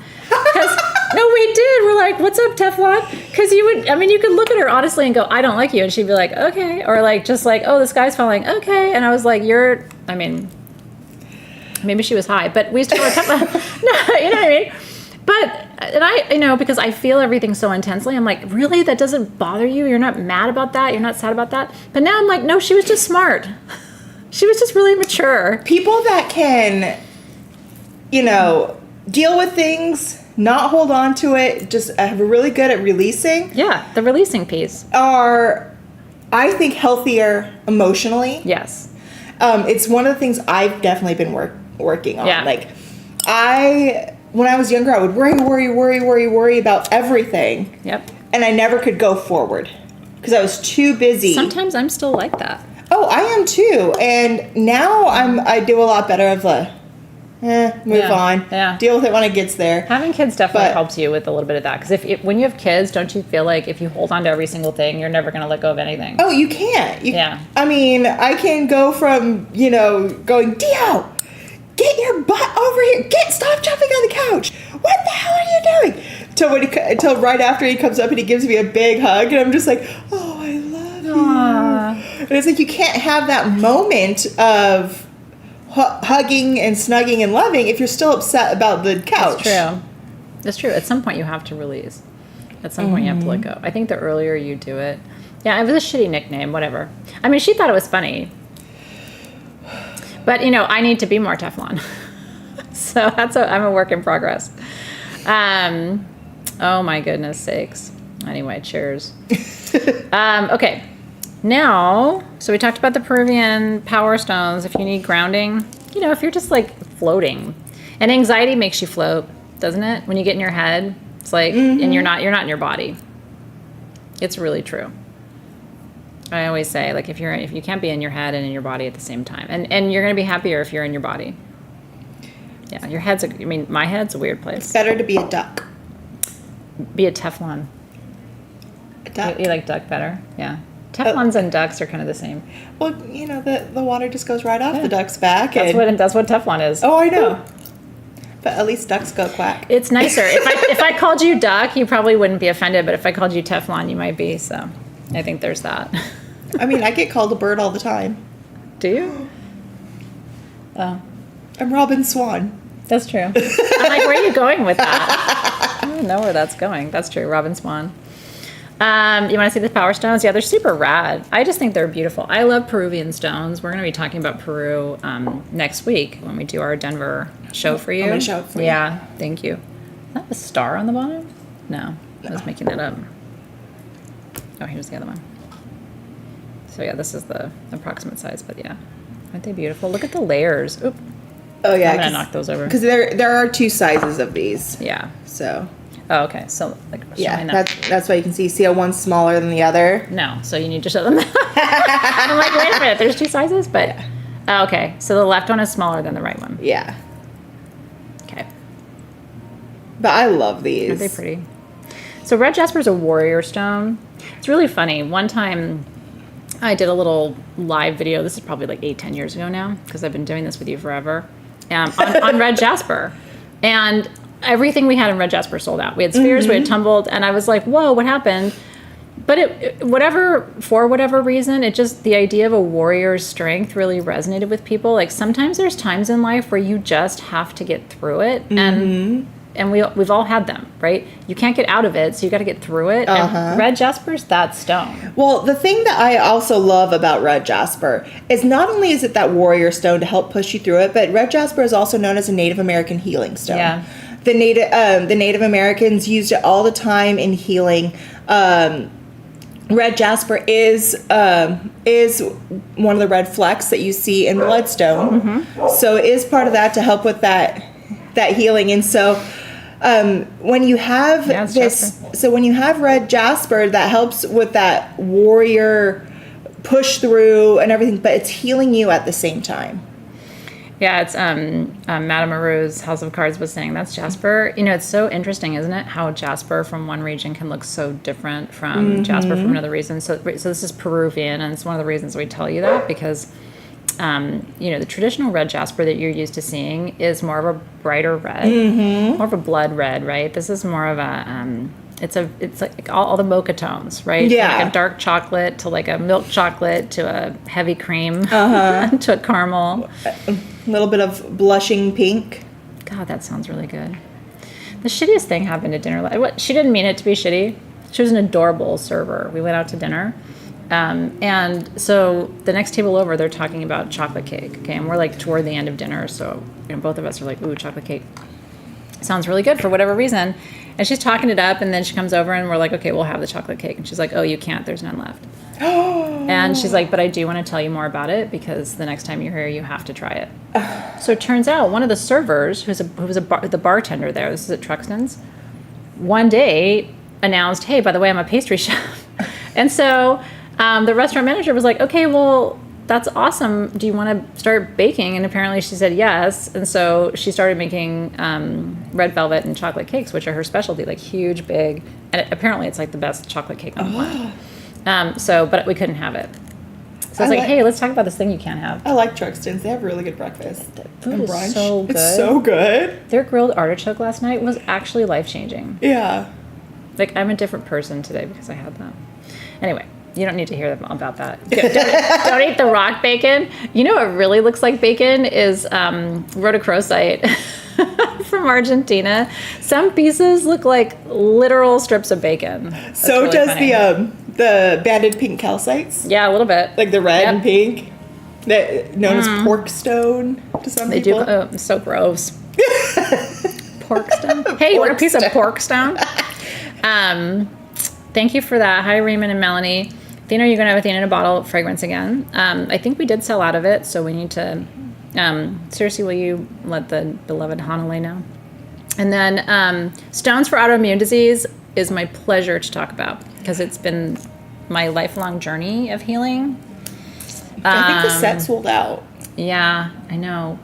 [SPEAKER 1] No, we did. We're like, what's up, Teflon? Because you could look at her honestly and go, I don't like you. And she'd be like, okay. Or like, just like, oh, the sky's falling. Okay. And I was like, maybe she was high, but we used to call her Teflon. No, you know what I mean? But, and I, because I feel everything so intensely, I'm like, really? That doesn't bother you? You're not mad about that? You're not sad about that? But now I'm like, no, she was just smart. She was just really mature.
[SPEAKER 2] People that can, deal with things, not hold on to it, just are really good at releasing.
[SPEAKER 1] Yeah, the releasing piece.
[SPEAKER 2] Are, I think, healthier emotionally.
[SPEAKER 1] Yes.
[SPEAKER 2] It's one of the things I've definitely been working on.
[SPEAKER 1] Yeah.
[SPEAKER 2] Like, when I was younger, I would worry about everything.
[SPEAKER 1] Yep.
[SPEAKER 2] And I never could go forward because I was too busy.
[SPEAKER 1] Sometimes I'm still like that.
[SPEAKER 2] Oh, I am too. And now I do a lot better of move on.
[SPEAKER 1] Yeah.
[SPEAKER 2] Deal with it when it gets there.
[SPEAKER 1] Having kids definitely helps you with a little bit of that. Because when you have kids, don't you feel like if you hold on to every single thing, you're never going to let go of anything?
[SPEAKER 2] Oh, you can't.
[SPEAKER 1] Yeah.
[SPEAKER 2] I mean, I can go from, going, Dio, get your butt over here. Stop jumping on the couch. What the hell are you doing? Till right after he comes up and he gives me a big hug. And I'm just like, oh, I love you. And it's like you can't have that moment of hugging and snugging and loving if you're still upset about the couch.
[SPEAKER 1] That's true. At some point you have to release. At some point you have to let go. I think the earlier you do it. Yeah, it was a shitty nickname, whatever. I mean, she thought it was funny. But, I need to be more Teflon. So I'm a work in progress. Oh my goodness sakes. Anyway, cheers. Okay. Now, so we talked about the Peruvian power stones. If you need grounding, if you're just like floating, and anxiety makes you float, doesn't it? When you get in your head, it's like, and you're not in your body. It's really true. I always say, like, if you can't be in your head and in your body at the same time, and you're going to be happier if you're in your body. Yeah, your head's my head's a weird place.
[SPEAKER 2] It's better to be a duck.
[SPEAKER 1] Be a Teflon.
[SPEAKER 2] A duck.
[SPEAKER 1] You like duck better? Yeah. Teflons and ducks are kind of the same.
[SPEAKER 2] Well, the water just goes right off the duck's back.
[SPEAKER 1] That's what Teflon is.
[SPEAKER 2] Oh, I know. But at least ducks go quack.
[SPEAKER 1] It's nicer. If I called you duck, you probably wouldn't be offended. But if I called you Teflon, you might be. So I think there's that.
[SPEAKER 2] I mean, I get called a bird all the time.
[SPEAKER 1] Do you? Oh.
[SPEAKER 2] I'm Robin Swan.
[SPEAKER 1] That's true. I'm like, where are you going with that? I don't know where that's going. That's true. Robin Swan. You want to see the power stones? Yeah, they're super rad. I just think they're beautiful. I love Peruvian stones. We're going to be talking about Peru next week when we do our Denver show for you.
[SPEAKER 2] I'm going to show it for you.
[SPEAKER 1] Yeah, thank you. Is that a star on the bottom? No, I was making that up. Oh, here's the other one. So yeah, this is the approximate size, but yeah. Aren't they beautiful? Look at the layers. Oop.
[SPEAKER 2] Oh yeah.
[SPEAKER 1] I'm going to knock those over.
[SPEAKER 2] Because there are two sizes of these.
[SPEAKER 1] Yeah.
[SPEAKER 2] So.
[SPEAKER 1] Oh, okay. So, like,
[SPEAKER 2] yeah, that's why you can see how one's smaller than the other.
[SPEAKER 1] No, so you need to show them. I'm like, wait a minute, there's two sizes? But, yeah. Oh, okay. So the left one is smaller than the right one.
[SPEAKER 2] Yeah.
[SPEAKER 1] Okay.
[SPEAKER 2] But I love these.
[SPEAKER 1] Aren't they pretty? So red jasper is a warrior stone. It's really funny. One time I did a little live video. This is probably like 8-10 years ago now, because I've been doing this with you forever, on red jasper. And everything we had in red jasper sold out. We had spheres, we had tumbled, and I was like, whoa, what happened? But for whatever reason, the idea of a warrior's strength really resonated with people. Like, sometimes there's times in life where you just have to get through it, and we've all had them, right? You can't get out of it, so you got to get through it. And red jasper's that stone.
[SPEAKER 2] Well, the thing that I also love about red jasper is not only is it that warrior stone to help push you through it, but red jasper is also known as a Native American healing stone. Yeah. The Native Americans used it all the time in healing. Red jasper is one of the red flecks that you see in bloodstone. So it is part of that to help with that healing. And so when you have when you have red jasper, that helps with that warrior push through and everything, but it's healing you at the same time.
[SPEAKER 1] Yeah, it's Madame Maru's House of Cards was saying that's jasper. It's so interesting, isn't it? How jasper from one region can look so different from jasper from another region. So this is Peruvian, and it's one of the reasons we tell you that, because the traditional red jasper that you're used to seeing is more of a brighter red, more of a blood red, right? This is more of a it's like all the mocha tones, right?
[SPEAKER 2] Yeah.
[SPEAKER 1] Like a dark chocolate to like a milk chocolate to a heavy cream to a caramel.
[SPEAKER 2] A little bit of blushing pink.
[SPEAKER 1] God, that sounds really good. The shittiest thing happened at dinner. She didn't mean it to be shitty. She was an adorable server. We went out to dinner. And so the next table over, they're talking about chocolate cake. Okay, and we're like toward the end of dinner. So both of us are like, ooh, chocolate cake. Sounds really good for whatever reason. And she's talking it up, and then she comes over and we're like, okay, we'll have the chocolate cake. And she's like, oh, you can't, there's none left. And she's like, but I do want to tell you more about it, because the next time you're here, you have to try it. So it turns out one of the servers, who was the bartender there, this is at Truxton's, one day announced, hey, by the way, I'm a pastry chef. And so the restaurant manager was like, okay, well, that's awesome. Do you want to start baking? And apparently she said yes. And so she started making red velvet and chocolate cakes, which are her specialty, like huge, big. And apparently it's like the best chocolate cake on the planet. But we couldn't have it. So I was like, hey, let's talk about this thing you can't have.
[SPEAKER 2] I like Truxtons. They have really good breakfast.
[SPEAKER 1] The food is
[SPEAKER 2] brunch.
[SPEAKER 1] so good.
[SPEAKER 2] It's so good.
[SPEAKER 1] Their grilled artichoke last night was actually life-changing.
[SPEAKER 2] Yeah.
[SPEAKER 1] Like, I'm a different person today because I had that. Anyway, you don't need to hear about that. Don't eat the rock bacon. You know what really looks like bacon is rhodochrosite from Argentina. Some pieces look like literal strips of bacon. That's
[SPEAKER 2] so
[SPEAKER 1] really
[SPEAKER 2] does
[SPEAKER 1] funny.
[SPEAKER 2] the banded pink calcites.
[SPEAKER 1] Yeah, a little bit.
[SPEAKER 2] Like the red and pink. That known as pork stone to some people.
[SPEAKER 1] They do. Oh, so gross. Pork stone. Hey, you want a piece of pork stone? Thank you for that. Hi, Raymond and Melanie. Athena, you're going to have Athena in a bottle fragrance again. I think we did sell out of it, so we need to... seriously, will you let the beloved Hanalei know? And then stones for autoimmune disease is my pleasure to talk about because it's been my lifelong journey of healing.
[SPEAKER 2] I think the set sold out.
[SPEAKER 1] Yeah, I know.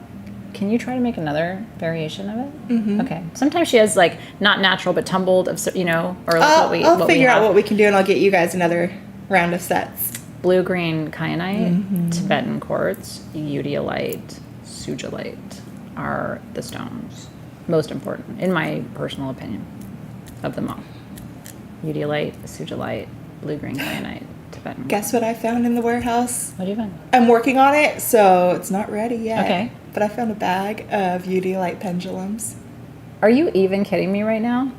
[SPEAKER 1] Can you try to make another variation of it? Mm-hmm. Okay. Sometimes she has like not natural but tumbled of or like
[SPEAKER 2] I'll figure out what we can do and I'll get you guys another round of sets.
[SPEAKER 1] Blue green kyanite, Tibetan quartz, eudialyte, sugilite are the stones most important in my personal opinion of them all. Eudialyte, sugilite, blue green kyanite, Tibetan.
[SPEAKER 2] Guess what I found in the warehouse?
[SPEAKER 1] What do you find?
[SPEAKER 2] I'm working on it, so it's not ready yet.
[SPEAKER 1] Okay.
[SPEAKER 2] But I found a bag of eudialyte pendulums.
[SPEAKER 1] Are you even kidding me right now?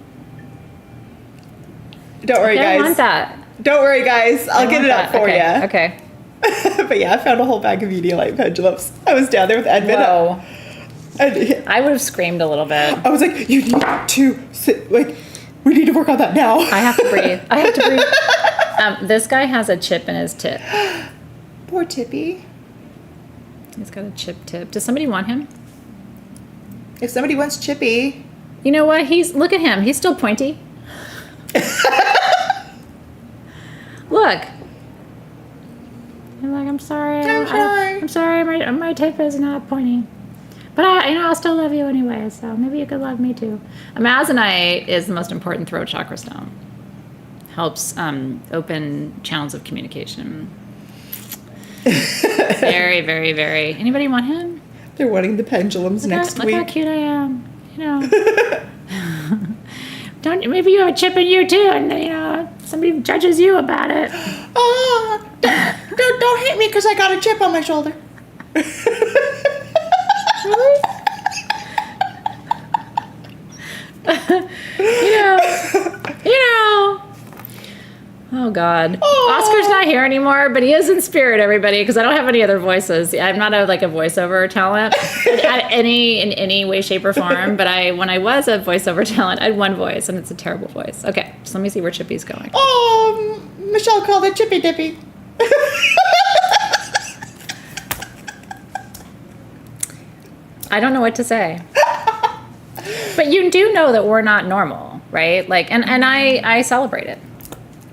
[SPEAKER 2] Don't worry, guys.
[SPEAKER 1] I want that.
[SPEAKER 2] Don't worry, guys. I'll get it up for you.
[SPEAKER 1] Okay.
[SPEAKER 2] But yeah, I found a whole bag of eudialyte pendulums. I was down there with Edmund.
[SPEAKER 1] Whoa.
[SPEAKER 2] And
[SPEAKER 1] I would have screamed a little bit.
[SPEAKER 2] I was like, you need to sit, like, we need to work on that now.
[SPEAKER 1] I have to breathe. I have to breathe. This guy has a chip in his tip.
[SPEAKER 2] Poor Tippy.
[SPEAKER 1] He's got a chip tip. Does somebody want him?
[SPEAKER 2] If somebody wants Chippy.
[SPEAKER 1] You know what? Look at him. He's still pointy. Look. I'm like, I'm sorry. I'm sorry. My tip is not pointy. But I'll still love you anyway. So maybe you could love me too. Amazonite is the most important throat chakra stone. Helps open channels of communication. Very, very, very. Anybody want him?
[SPEAKER 2] They're wanting the pendulums next week.
[SPEAKER 1] Look how cute I am. You know. Maybe you have a chip in you too, and somebody judges you about it.
[SPEAKER 2] Oh, don't hit me because I got a chip on my shoulder.
[SPEAKER 1] Really? you know. Oh God.
[SPEAKER 2] Oh.
[SPEAKER 1] Oscar's not here anymore, but he is in spirit, everybody, because I don't have any other voices. I'm not a voiceover talent in any way, shape, or form. But when I was a voiceover talent, I had one voice, and it's a terrible voice. Okay, so let me see where Chippy's going.
[SPEAKER 2] Oh, Michelle called it Chippy Dippy.
[SPEAKER 1] I don't know what to say. But you do know that we're not normal, right? Like, and I celebrate it.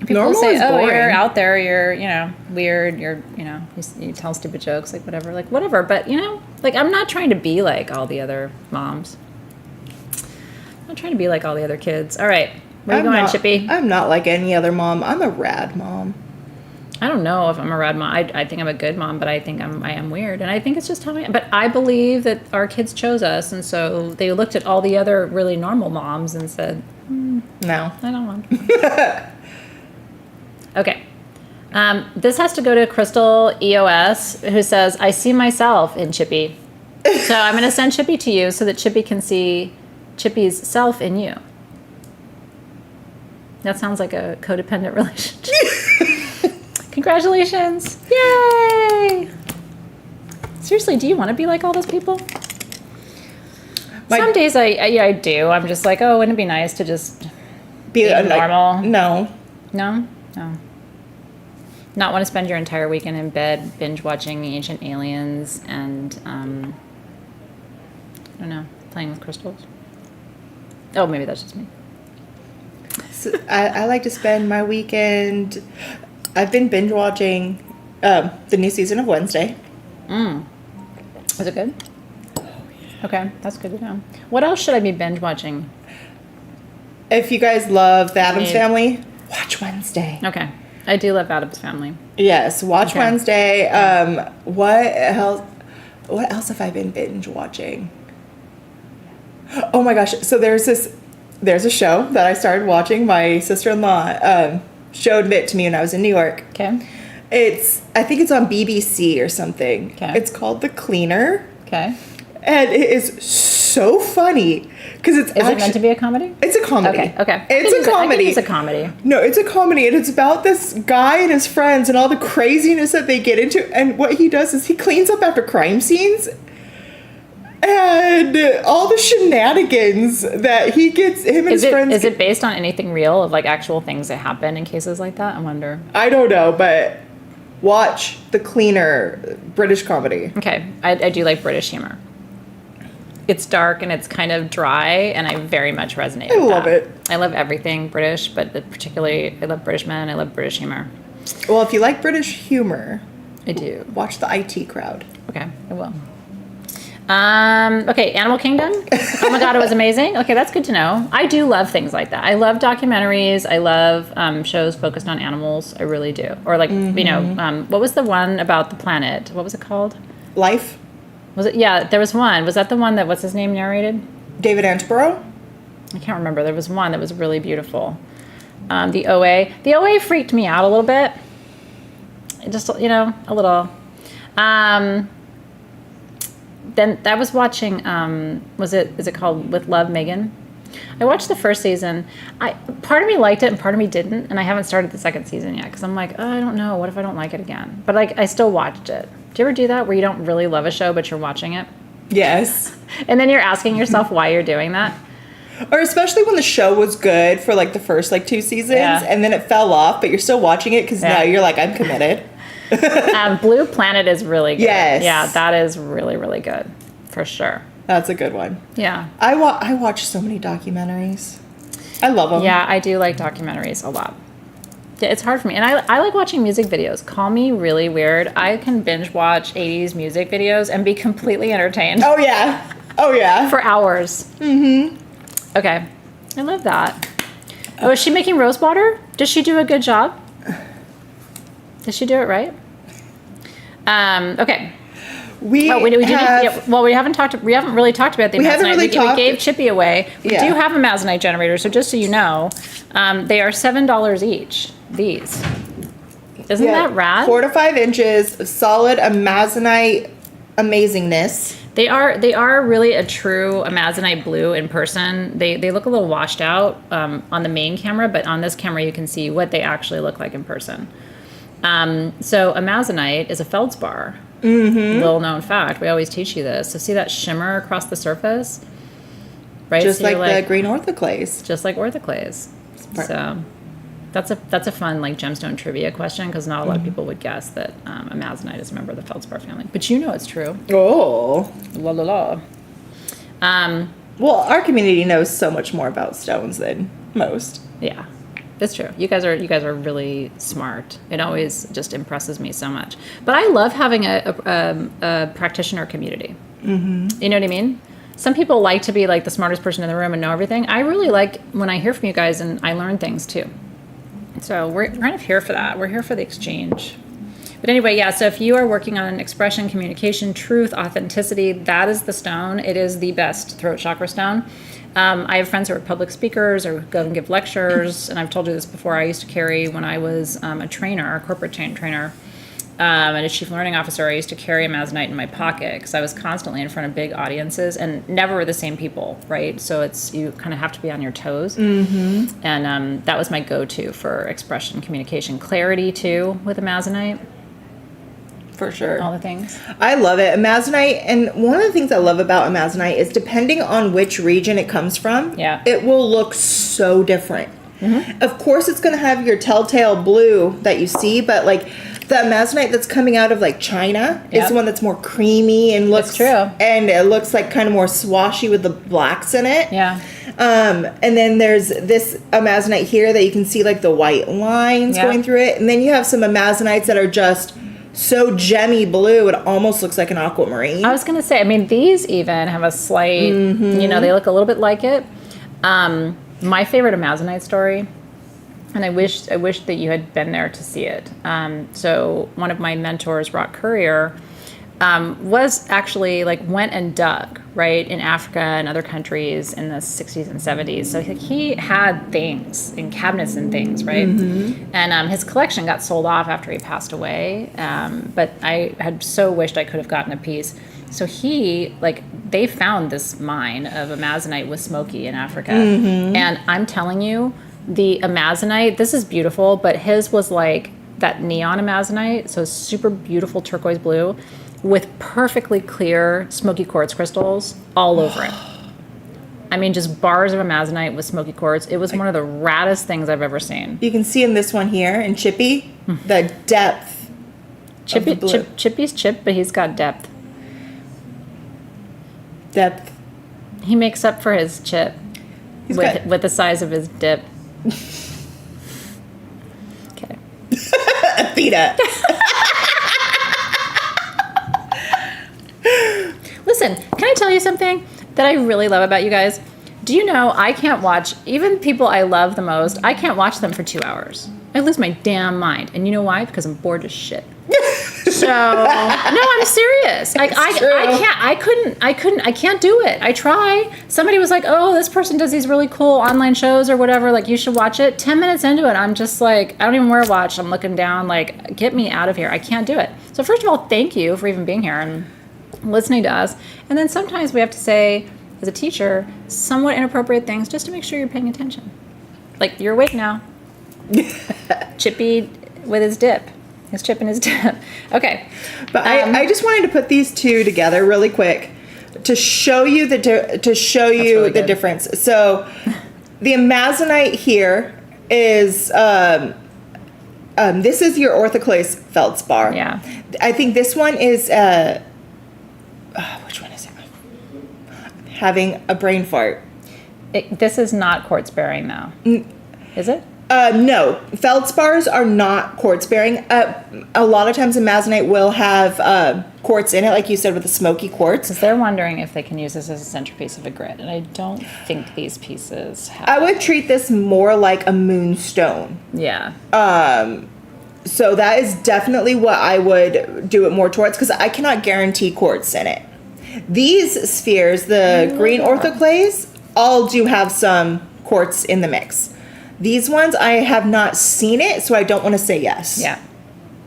[SPEAKER 1] People
[SPEAKER 2] Normal
[SPEAKER 1] say,
[SPEAKER 2] is
[SPEAKER 1] "Oh,
[SPEAKER 2] boring.
[SPEAKER 1] you're out there. You're, weird. You're, you tell stupid jokes, like whatever, But I'm not trying to be like all the other moms. I'm not trying to be like all the other kids. All right, where are you going, Chippy?
[SPEAKER 2] I'm not like any other mom. I'm a rad mom.
[SPEAKER 1] I don't know if I'm a rad mom. I think I'm a good mom, but I think I am weird, and I think it's just how I am. But I believe that our kids chose us, and so they looked at all the other really normal moms and said,
[SPEAKER 2] No,
[SPEAKER 1] I don't want to. Okay. This has to go to Crystal EOS, who says, I see myself in Chippy. So I'm going to send Chippy to you so that Chippy can see Chippy's self in you. That sounds like a codependent relationship. Congratulations. Yay. Seriously, do you want to be like all those people? Some days I do. I'm just like, oh, wouldn't it be nice to just be normal?
[SPEAKER 2] No.
[SPEAKER 1] No? No. Not want to spend your entire weekend in bed binge watching Ancient Aliens and, I don't know, playing with crystals? Oh, maybe that's just me.
[SPEAKER 2] So I like to spend my weekend... I've been binge watching The new season of Wednesday.
[SPEAKER 1] Was it good? Okay, that's good to know. What else should I be binge watching?
[SPEAKER 2] If you guys love the Addams
[SPEAKER 1] Need-
[SPEAKER 2] Family, watch Wednesday.
[SPEAKER 1] Okay, I do love Addams Family.
[SPEAKER 2] Yes, watch
[SPEAKER 1] Okay.
[SPEAKER 2] Wednesday. What else? What else have I been binge watching? Oh my gosh! So there's a show that I started watching. My sister-in-law showed it to me when I was in New York.
[SPEAKER 1] Okay.
[SPEAKER 2] I think it's on BBC or something.
[SPEAKER 1] Okay.
[SPEAKER 2] It's called The Cleaner,
[SPEAKER 1] Okay.
[SPEAKER 2] and it is so funny because it's
[SPEAKER 1] Is it meant to be a comedy?
[SPEAKER 2] It's a comedy.
[SPEAKER 1] Okay. Okay.
[SPEAKER 2] It's a comedy.
[SPEAKER 1] It's a comedy.
[SPEAKER 2] No, it's a comedy, and it's about this guy and his friends and all the craziness that they get into. And what he does is he cleans up after crime scenes and all the shenanigans that he gets him and his friends.
[SPEAKER 1] Is it based on anything real of like actual things that happen in cases like that? I wonder.
[SPEAKER 2] I don't know, but watch The Cleaner, British comedy.
[SPEAKER 1] Okay, I do like British humor. It's dark and it's kind of dry, and I very much resonate with
[SPEAKER 2] love
[SPEAKER 1] that.
[SPEAKER 2] it.
[SPEAKER 1] I love everything British, but particularly I love British men. I love British humor.
[SPEAKER 2] Well, if you like British humor,
[SPEAKER 1] I do.
[SPEAKER 2] watch The IT Crowd.
[SPEAKER 1] Okay, I will. Okay, Animal Kingdom. Oh my God, it was amazing. Okay, that's good to know. I do love things like that. I love documentaries. I love shows focused on animals. I really do. Or like, you know, what was the one about the planet? What was it called?
[SPEAKER 2] Life,
[SPEAKER 1] Was it? Yeah, there was one. Was that the one that, what's his name, narrated?
[SPEAKER 2] David Attenborough.
[SPEAKER 1] I can't remember. There was one that was really beautiful. The OA. The OA freaked me out a little bit. Just, you know, a little. Then I was watching, is it called With Love, Megan? I watched the first season. Part of me liked it and part of me didn't, and I haven't started the second season yet because I'm like, oh, I don't know. What if I don't like it again? But like, I still watched it. Do you ever do that where you don't really love a show but you're watching it?
[SPEAKER 2] Yes.
[SPEAKER 1] And then you're asking yourself why you're doing that?
[SPEAKER 2] Or especially when the show was good for like the first like 2 seasons,
[SPEAKER 1] Yeah.
[SPEAKER 2] and then it fell off, but you're still watching it because
[SPEAKER 1] Yeah.
[SPEAKER 2] now you're like, I'm committed.
[SPEAKER 1] Blue Planet is really good.
[SPEAKER 2] Yes.
[SPEAKER 1] Yeah, that is really, really good. For sure.
[SPEAKER 2] That's a good one.
[SPEAKER 1] Yeah.
[SPEAKER 2] I watch so many documentaries. I love them.
[SPEAKER 1] Yeah, I do like documentaries a lot. Yeah, it's hard for me. And I like watching music videos. Call me really weird. I can binge watch 80s music videos and be completely entertained
[SPEAKER 2] Oh yeah. Oh yeah.
[SPEAKER 1] for hours. Mm-hmm. Okay. I love that. Oh, is she making rose water? Does she do a good job? Does she do it right? Okay.
[SPEAKER 2] We
[SPEAKER 1] Oh, we
[SPEAKER 2] have,
[SPEAKER 1] yeah, well, we haven't really talked about the
[SPEAKER 2] We haven't
[SPEAKER 1] Amazonite.
[SPEAKER 2] really
[SPEAKER 1] We
[SPEAKER 2] talked-
[SPEAKER 1] gave Chippy away. We
[SPEAKER 2] Yeah.
[SPEAKER 1] do have Amazonite generators, so just so you know, they are $7 each. These. Isn't that rad?
[SPEAKER 2] 4 to 5 inches of solid Amazonite amazingness.
[SPEAKER 1] They are really a true Amazonite blue in person. They look a little washed out on the main camera, but on this camera you can see what they actually look like in person. So Amazonite is a feldspar. Mm-hmm. Little known fact. We always teach you this. So see that shimmer across the surface? Right?
[SPEAKER 2] Just
[SPEAKER 1] So
[SPEAKER 2] like
[SPEAKER 1] you're
[SPEAKER 2] the green orthoclase.
[SPEAKER 1] just like orthoclase. So that's a fun like gemstone trivia question because not a lot of people would guess that Amazonite is a member of the feldspar family. But you know it's true.
[SPEAKER 2] Oh.
[SPEAKER 1] La la la.
[SPEAKER 2] Well, our community knows so much more about stones than most.
[SPEAKER 1] Yeah, that's true. You guys are really smart. It always just impresses me so much. But I love having a practitioner community. Mm-hmm. You know what I mean? Some people like to be like the smartest person in the room and know everything. I really like when I hear from you guys and I learn things too. So we're kind of here for that. We're here for the exchange. But anyway, yeah, so if you are working on expression, communication, truth, authenticity, that is the stone. It is the best throat chakra stone. I have friends who are public speakers or go and give lectures, and I've told you this before. I used to carry, when I was a trainer, a corporate trainer, and a chief learning officer, I used to carry Amazonite in my pocket because I was constantly in front of big audiences and never the same people, right? So you kind of have to be on your toes. Mm-hmm. And that was my go-to for expression, communication, clarity too with Amazonite.
[SPEAKER 2] For sure.
[SPEAKER 1] All the things.
[SPEAKER 2] I love it. Amazonite, and one of the things I love about Amazonite is depending on which region it comes from,
[SPEAKER 1] Yeah.
[SPEAKER 2] it will look so different. Mm-hmm. Of course, it's going to have your telltale blue that you see, but like the Amazonite that's coming out of like China is
[SPEAKER 1] Yep.
[SPEAKER 2] the one that's more creamy and looks
[SPEAKER 1] That's true.
[SPEAKER 2] and it looks like kind of more swashy with the blacks in it.
[SPEAKER 1] Yeah.
[SPEAKER 2] And then there's this Amazonite here that you can see like the white lines
[SPEAKER 1] Yeah.
[SPEAKER 2] going through it, and then you have some Amazonites that are just so gemmy blue, it almost looks like an aquamarine.
[SPEAKER 1] I was going to say, I mean, these even have a slight, you know, they look a little bit like it. My favorite amazonite story, and I wish that you had been there to see it. So one of my mentors, Rock Courier, was actually like went and dug right in Africa and other countries in the 60s and 70s. So he had things in cabinets and things, right? And his collection got sold off after he passed away. But I had so wished I could have gotten a piece. So they found this mine of amazonite with smoky in Africa. And I'm telling you, the amazonite, this is beautiful, but his was like that neon amazonite. So super beautiful turquoise blue, with perfectly clear smoky quartz crystals all over it. I mean, just bars of amazonite with smoky quartz. It was one of the raddest things I've ever seen.
[SPEAKER 2] You can see in this one here, in Chippy, the depth.
[SPEAKER 1] Chippy's chip, but he's got depth.
[SPEAKER 2] Depth.
[SPEAKER 1] He makes up for his chip with the size of his dip. Okay.
[SPEAKER 2] Athena.
[SPEAKER 1] Listen, can I tell you something that I really love about you guys? Do you know I can't watch, even people I love the most, I can't watch them for 2 hours. I lose my damn mind. And you know why? Because I'm bored as shit. So, no, I'm serious. Like, I can't do it. I try. Somebody was like, oh, this person does these really cool online shows or whatever. Like, you should watch it. 10 minutes into it, I'm just like, I don't even wear a watch. I'm looking down, like, get me out of here. I can't do it. So first of all, thank you for even being here and listening to us. And then sometimes we have to say, as a teacher, somewhat inappropriate things just to make sure you're paying attention. Like, you're awake now. Chippy with his dip. His chip and his dip. Okay.
[SPEAKER 2] But I just wanted to put these two together really quick to show you the difference. So the amazonite here is this is your Orthoclase feldspar.
[SPEAKER 1] Yeah.
[SPEAKER 2] I think this one is which one is it? Having a brain fart.
[SPEAKER 1] This is not quartz bearing though. Is it?
[SPEAKER 2] No, feldspars are not quartz bearing. A lot of times amazonite will have quartz in it, like you said, with the smoky quartz.
[SPEAKER 1] Because they're wondering if they can use this as a centerpiece of a grid, and I don't think these pieces have.
[SPEAKER 2] I would treat this more like a moonstone.
[SPEAKER 1] Yeah.
[SPEAKER 2] So that is definitely what I would do it more towards, because I cannot guarantee quartz in it. These spheres, the green Orthoclase, all do have some quartz in the mix. These ones, I have not seen it, so I don't want to say yes.
[SPEAKER 1] Yeah.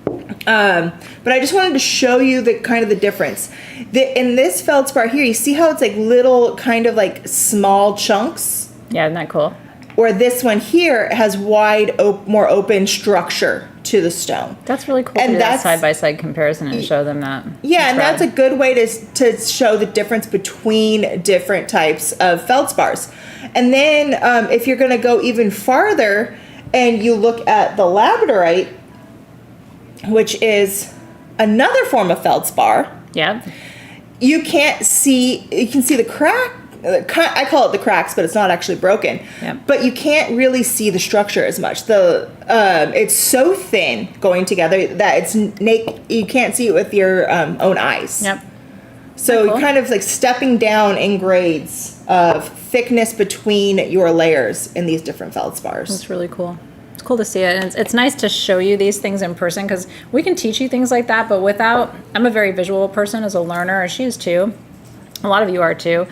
[SPEAKER 2] But I just wanted to show you the kind of the difference. In this feldspar here, you see how it's like little kind of like small chunks?
[SPEAKER 1] Yeah, isn't that cool?
[SPEAKER 2] Or this one here has wide, more open structure to the stone.
[SPEAKER 1] That's really cool. And that's side-by-side comparison and show them that.
[SPEAKER 2] Yeah, and that's a good way to show the difference between different types of feldspars. And then if you're going to go even farther and you look at the Labradorite, which is another form of feldspar.
[SPEAKER 1] Yeah.
[SPEAKER 2] You can see the crack. I call it the cracks, but it's not actually broken.
[SPEAKER 1] Yep.
[SPEAKER 2] But you can't really see the structure as much. It's so thin going together that you can't see it with your own eyes.
[SPEAKER 1] Yep.
[SPEAKER 2] So
[SPEAKER 1] Cool.
[SPEAKER 2] you're kind of like stepping down in grades of thickness between your layers in these different feldspars.
[SPEAKER 1] It's really cool. It's cool to see it. And it's nice to show you these things in person, because we can teach you things like that, but I'm a very visual person as a learner, as she is too. A lot of you are too.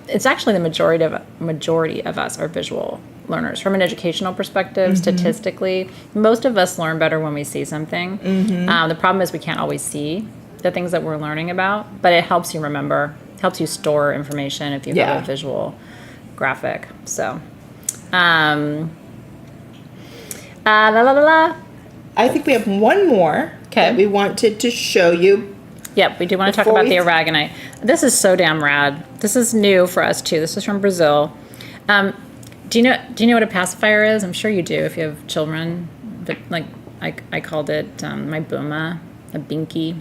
[SPEAKER 1] It's actually the majority of us are visual learners from an educational perspective. Statistically, most of us learn better when we see something. The problem is we can't always see the things that we're learning about, but it helps you remember, helps you store information if you have a visual graphic. So, I
[SPEAKER 2] think we have one more that we wanted to show you.
[SPEAKER 1] Yep, we do want to talk about the aragonite. This is so damn rad. This is new for us too. This is from Brazil. Do you know what a pacifier is? I'm sure you do if you have children. But like I called it my booma, a binky.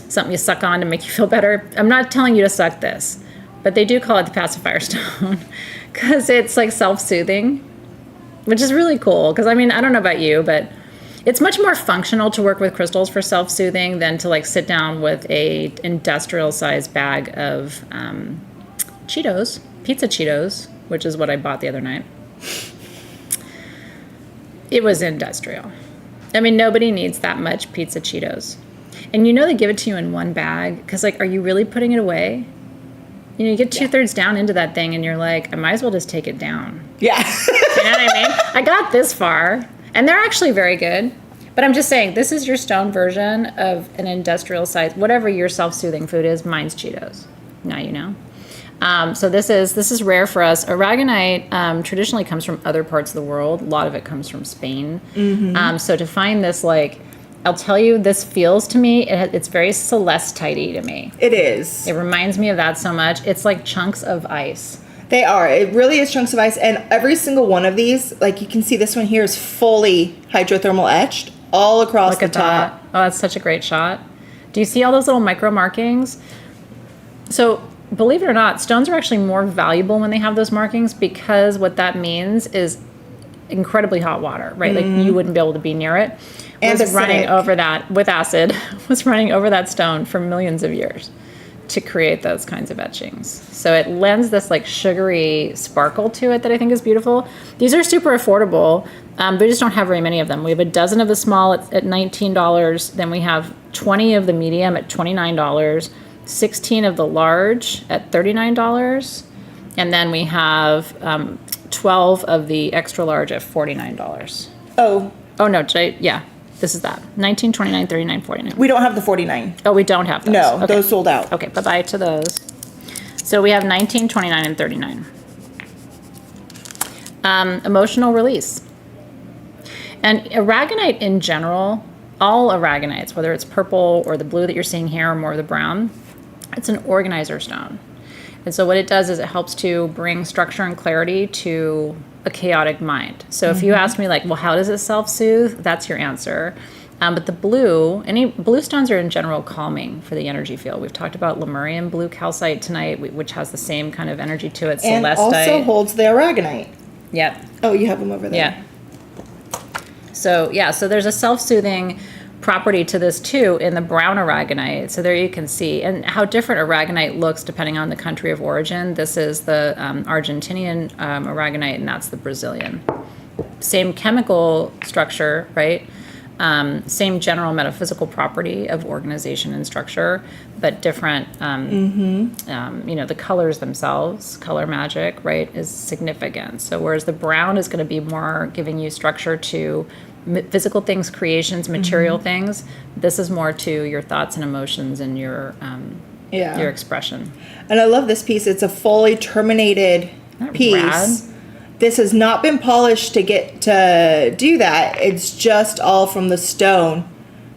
[SPEAKER 1] Something you suck on to make you feel better. I'm not telling you to suck this, but they do call it the pacifier stone because it's like self-soothing, which is really cool. Because I mean, I don't know about you, but It's much more functional to work with crystals for self-soothing than to like sit down with a industrial sized bag of Cheetos, pizza Cheetos, which is what I bought the other night. It was industrial. I mean, nobody needs that much pizza Cheetos. And you know they give it to you in one bag because, like, are you really putting it away? You know, you get 2/3 down into that thing and you're like, I might as well just take it down.
[SPEAKER 2] Yeah.
[SPEAKER 1] You know what I mean? I got this far. And they're actually very good. But I'm just saying, this is your stone version of an industrial size, whatever your self-soothing food is. Mine's Cheetos. Now you know. So this is rare for us. Aragonite traditionally comes from other parts of the world. A lot of it comes from Spain. So to find this, like, I'll tell you, this feels to me, it's very celestite-y to me.
[SPEAKER 2] It is.
[SPEAKER 1] It reminds me of that so much. It's like chunks of ice.
[SPEAKER 2] They are. It really is chunks of ice. And every single one of these, like you can see this one here is fully hydrothermal etched all across
[SPEAKER 1] Look
[SPEAKER 2] the
[SPEAKER 1] at
[SPEAKER 2] top.
[SPEAKER 1] that. Oh, that's such a great shot. Do you see all those little micro markings? So believe it or not, stones are actually more valuable when they have those markings because what that means is incredibly hot water, right? Like you wouldn't be able to be near it.
[SPEAKER 2] And
[SPEAKER 1] was running
[SPEAKER 2] acidic.
[SPEAKER 1] over that with acid, was running over that stone for millions of years to create those kinds of etchings. So it lends this like sugary sparkle to it that I think is beautiful. These are super affordable. We just don't have very many of them. We have a dozen of the small at $19. Then we have 20 of the medium at $29, 16 of the large at $39. And then we have 12 of the extra large at $49.
[SPEAKER 2] Oh,
[SPEAKER 1] Oh, no, yeah. This is that. 19, 29, 39, 49.
[SPEAKER 2] we don't have the 49.
[SPEAKER 1] Oh, we don't have those.
[SPEAKER 2] No,
[SPEAKER 1] Okay.
[SPEAKER 2] those sold out.
[SPEAKER 1] Okay, bye-bye to those. So we have 19, 29, and 39. Emotional release. And aragonite in general, all aragonites, whether it's purple or the blue that you're seeing here or more of the brown, it's an organizer stone. And so what it does is it helps to bring structure and clarity to a chaotic mind. So if you ask me like, well, how does it self-soothe? That's your answer. But the blue, any blue stones are in general calming for the energy field. We've talked about Lemurian blue calcite tonight, which has the same kind of energy to it.
[SPEAKER 2] And
[SPEAKER 1] Celestite.
[SPEAKER 2] also holds the aragonite.
[SPEAKER 1] Yep.
[SPEAKER 2] Oh, you have them over there.
[SPEAKER 1] Yeah. So there's a self-soothing property to this too in the brown aragonite. So there you can see and how different aragonite looks depending on the country of origin. This is the Argentinian aragonite, and that's the Brazilian. Same chemical structure, right? Same general metaphysical property of organization and structure, but different. The colors themselves, color magic, right, is significant. So whereas the brown is going to be more giving you structure to physical things, creations, material things, this is more to your thoughts and emotions and your expression.
[SPEAKER 2] And I love this piece. It's a fully terminated piece.
[SPEAKER 1] Rad?
[SPEAKER 2] This has not been polished to get to do that. It's just all from the stone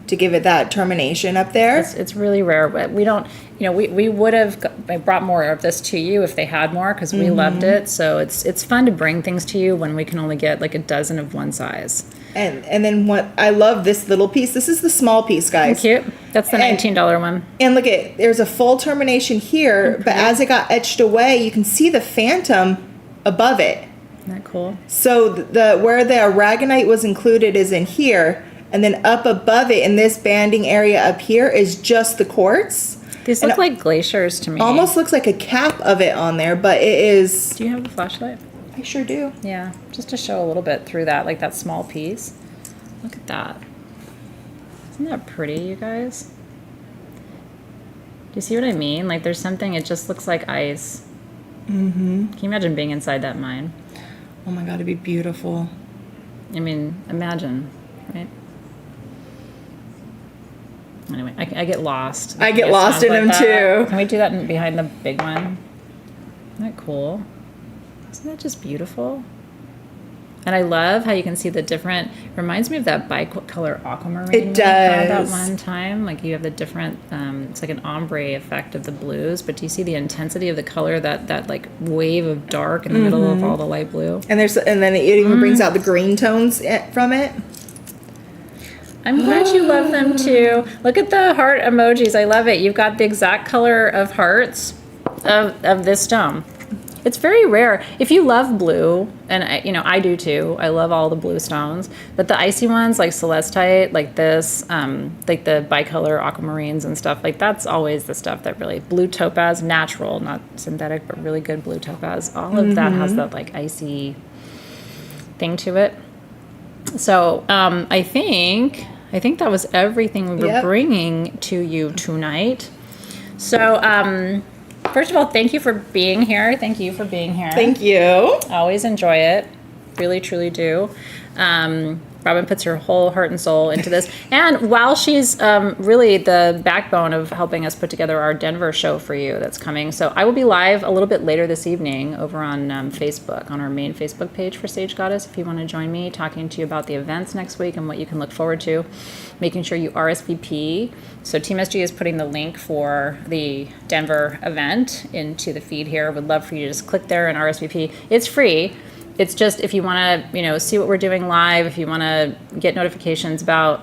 [SPEAKER 2] to give it that termination up there.
[SPEAKER 1] It's really rare, but we don't, we would have brought more of this to you if they had more because we loved it. So it's fun to bring things to you when we can only get like a dozen of one size.
[SPEAKER 2] And then what I love this little piece. This is the small piece, guys.
[SPEAKER 1] Cute. That's the $19 one.
[SPEAKER 2] And look at, there's a full termination here, but as it got etched away, you can see the phantom above it.
[SPEAKER 1] Isn't that cool?
[SPEAKER 2] So where the aragonite was included is in here, and then up above it in this banding area up here is just the quartz.
[SPEAKER 1] These look like glaciers to me.
[SPEAKER 2] Almost looks like a cap of it on there, but it is.
[SPEAKER 1] Do you have a flashlight?
[SPEAKER 2] I sure do.
[SPEAKER 1] Yeah, just to show a little bit through that, like that small piece. Look at that. Isn't that pretty, you guys? Do you see what I mean? Like there's something, it just looks like ice. Can you imagine being inside that mine?
[SPEAKER 2] Oh my God, it'd be beautiful.
[SPEAKER 1] I mean, imagine, right? Anyway, I get lost.
[SPEAKER 2] I get lost in them too.
[SPEAKER 1] Can we do that behind the big one? Isn't that cool? Isn't that just beautiful? And I love how you can see the different, reminds me of that bicolor aquamarine.
[SPEAKER 2] It
[SPEAKER 1] we had that
[SPEAKER 2] does.
[SPEAKER 1] one time. Like you have the different, it's like an ombre effect of the blues, but do you see the intensity of the color, that like wave of dark in the middle of all the light blue?
[SPEAKER 2] And then it even brings out the green tones from it.
[SPEAKER 1] I'm glad you love them too. Look at the heart emojis. I love it. You've got the exact color of hearts of this stone. It's very rare. If you love blue, and I do too. I love all the blue stones, but the icy ones like celestite, like this, like the bicolor aquamarines and stuff, like that's always the stuff that really blue topaz, natural, not synthetic, but really good blue topaz. All of that has that like icy thing to it. So I think that was everything we were bringing to you tonight. So. First of all, thank you for being here. Thank you for being here.
[SPEAKER 2] Thank you.
[SPEAKER 1] Always enjoy it. Really, truly do. Robin puts her whole heart and soul into this. And while she's really the backbone of helping us put together our Denver show for you that's coming. So I will be live a little bit later this evening over on Facebook, on our main Facebook page for Sage Goddess. If you want to join me, talking to you about the events next week and what you can look forward to, making sure you RSVP. So Team SG is putting the link for the Denver event into the feed here. Would love for you to just click there and RSVP. It's free. It's just if you want to, see what we're doing live, if you want to get notifications about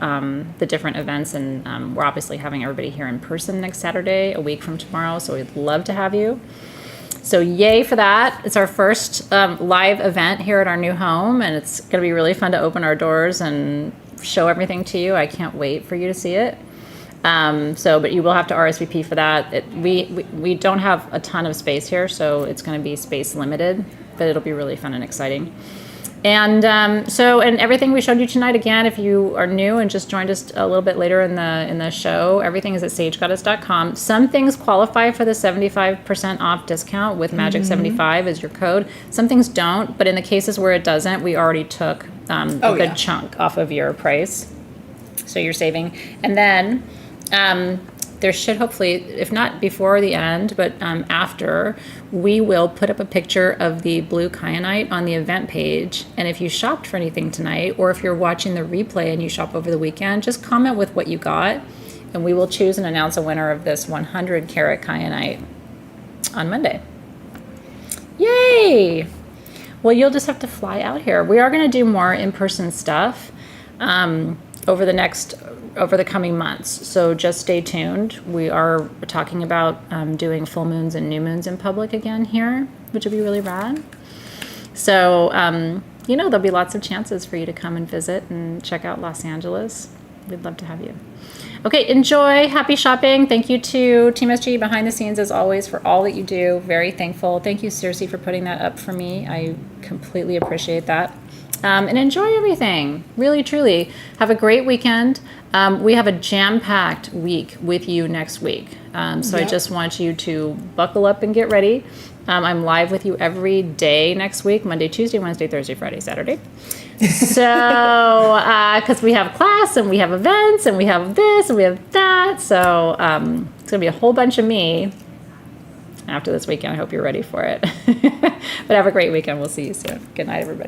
[SPEAKER 1] the different events, and we're obviously having everybody here in person next Saturday, a week from tomorrow, so we'd love to have you. So yay for that. It's our first live event here at our new home, and it's going to be really fun to open our doors and show everything to you. I can't wait for you to see it. But you will have to RSVP for that. We don't have a ton of space here, so it's going to be space limited, but it'll be really fun and exciting. And and everything we showed you tonight, again, if you are new and just joined us a little bit later in the show, everything is at sagegoddess.com. Some things qualify for the 75% off discount with Magic75 as your code. Some things don't, but in the cases where it doesn't, we already took a good chunk off of your price. So you're saving. And then there should hopefully, if not before the end, but after, we will put up a picture of the blue Kyenite on the event page. And if you shopped for anything tonight, or if you're watching the replay and you shop over the weekend, just comment with what you got, and we will choose and announce a winner of this 100 karat Kyenite on Monday. Yay! Well, you'll just have to fly out here. We are going to do more in-person stuff over the coming months, so just stay tuned. We are talking about doing full moons and new moons in public again here, which would be really rad. So there'll be lots of chances for you to come and visit and check out Los Angeles. We'd love to have you. Okay, enjoy. Happy shopping. Thank you to Team SG behind the scenes as always for all that you do. Very thankful. Thank you, Circe, for putting that up for me. I completely appreciate that. And enjoy everything. Really, truly. Have a great weekend. We have a jam-packed week with you next week. I just want you to buckle up and get ready. I'm live with you every day next week, Monday, Tuesday, Wednesday, Thursday, Friday, Saturday. So, because we have class and we have events and we have this and we have that. So it's going to be a whole bunch of me after this weekend. I hope you're ready for it. But have a great weekend. We'll see you soon. Good night, everybody.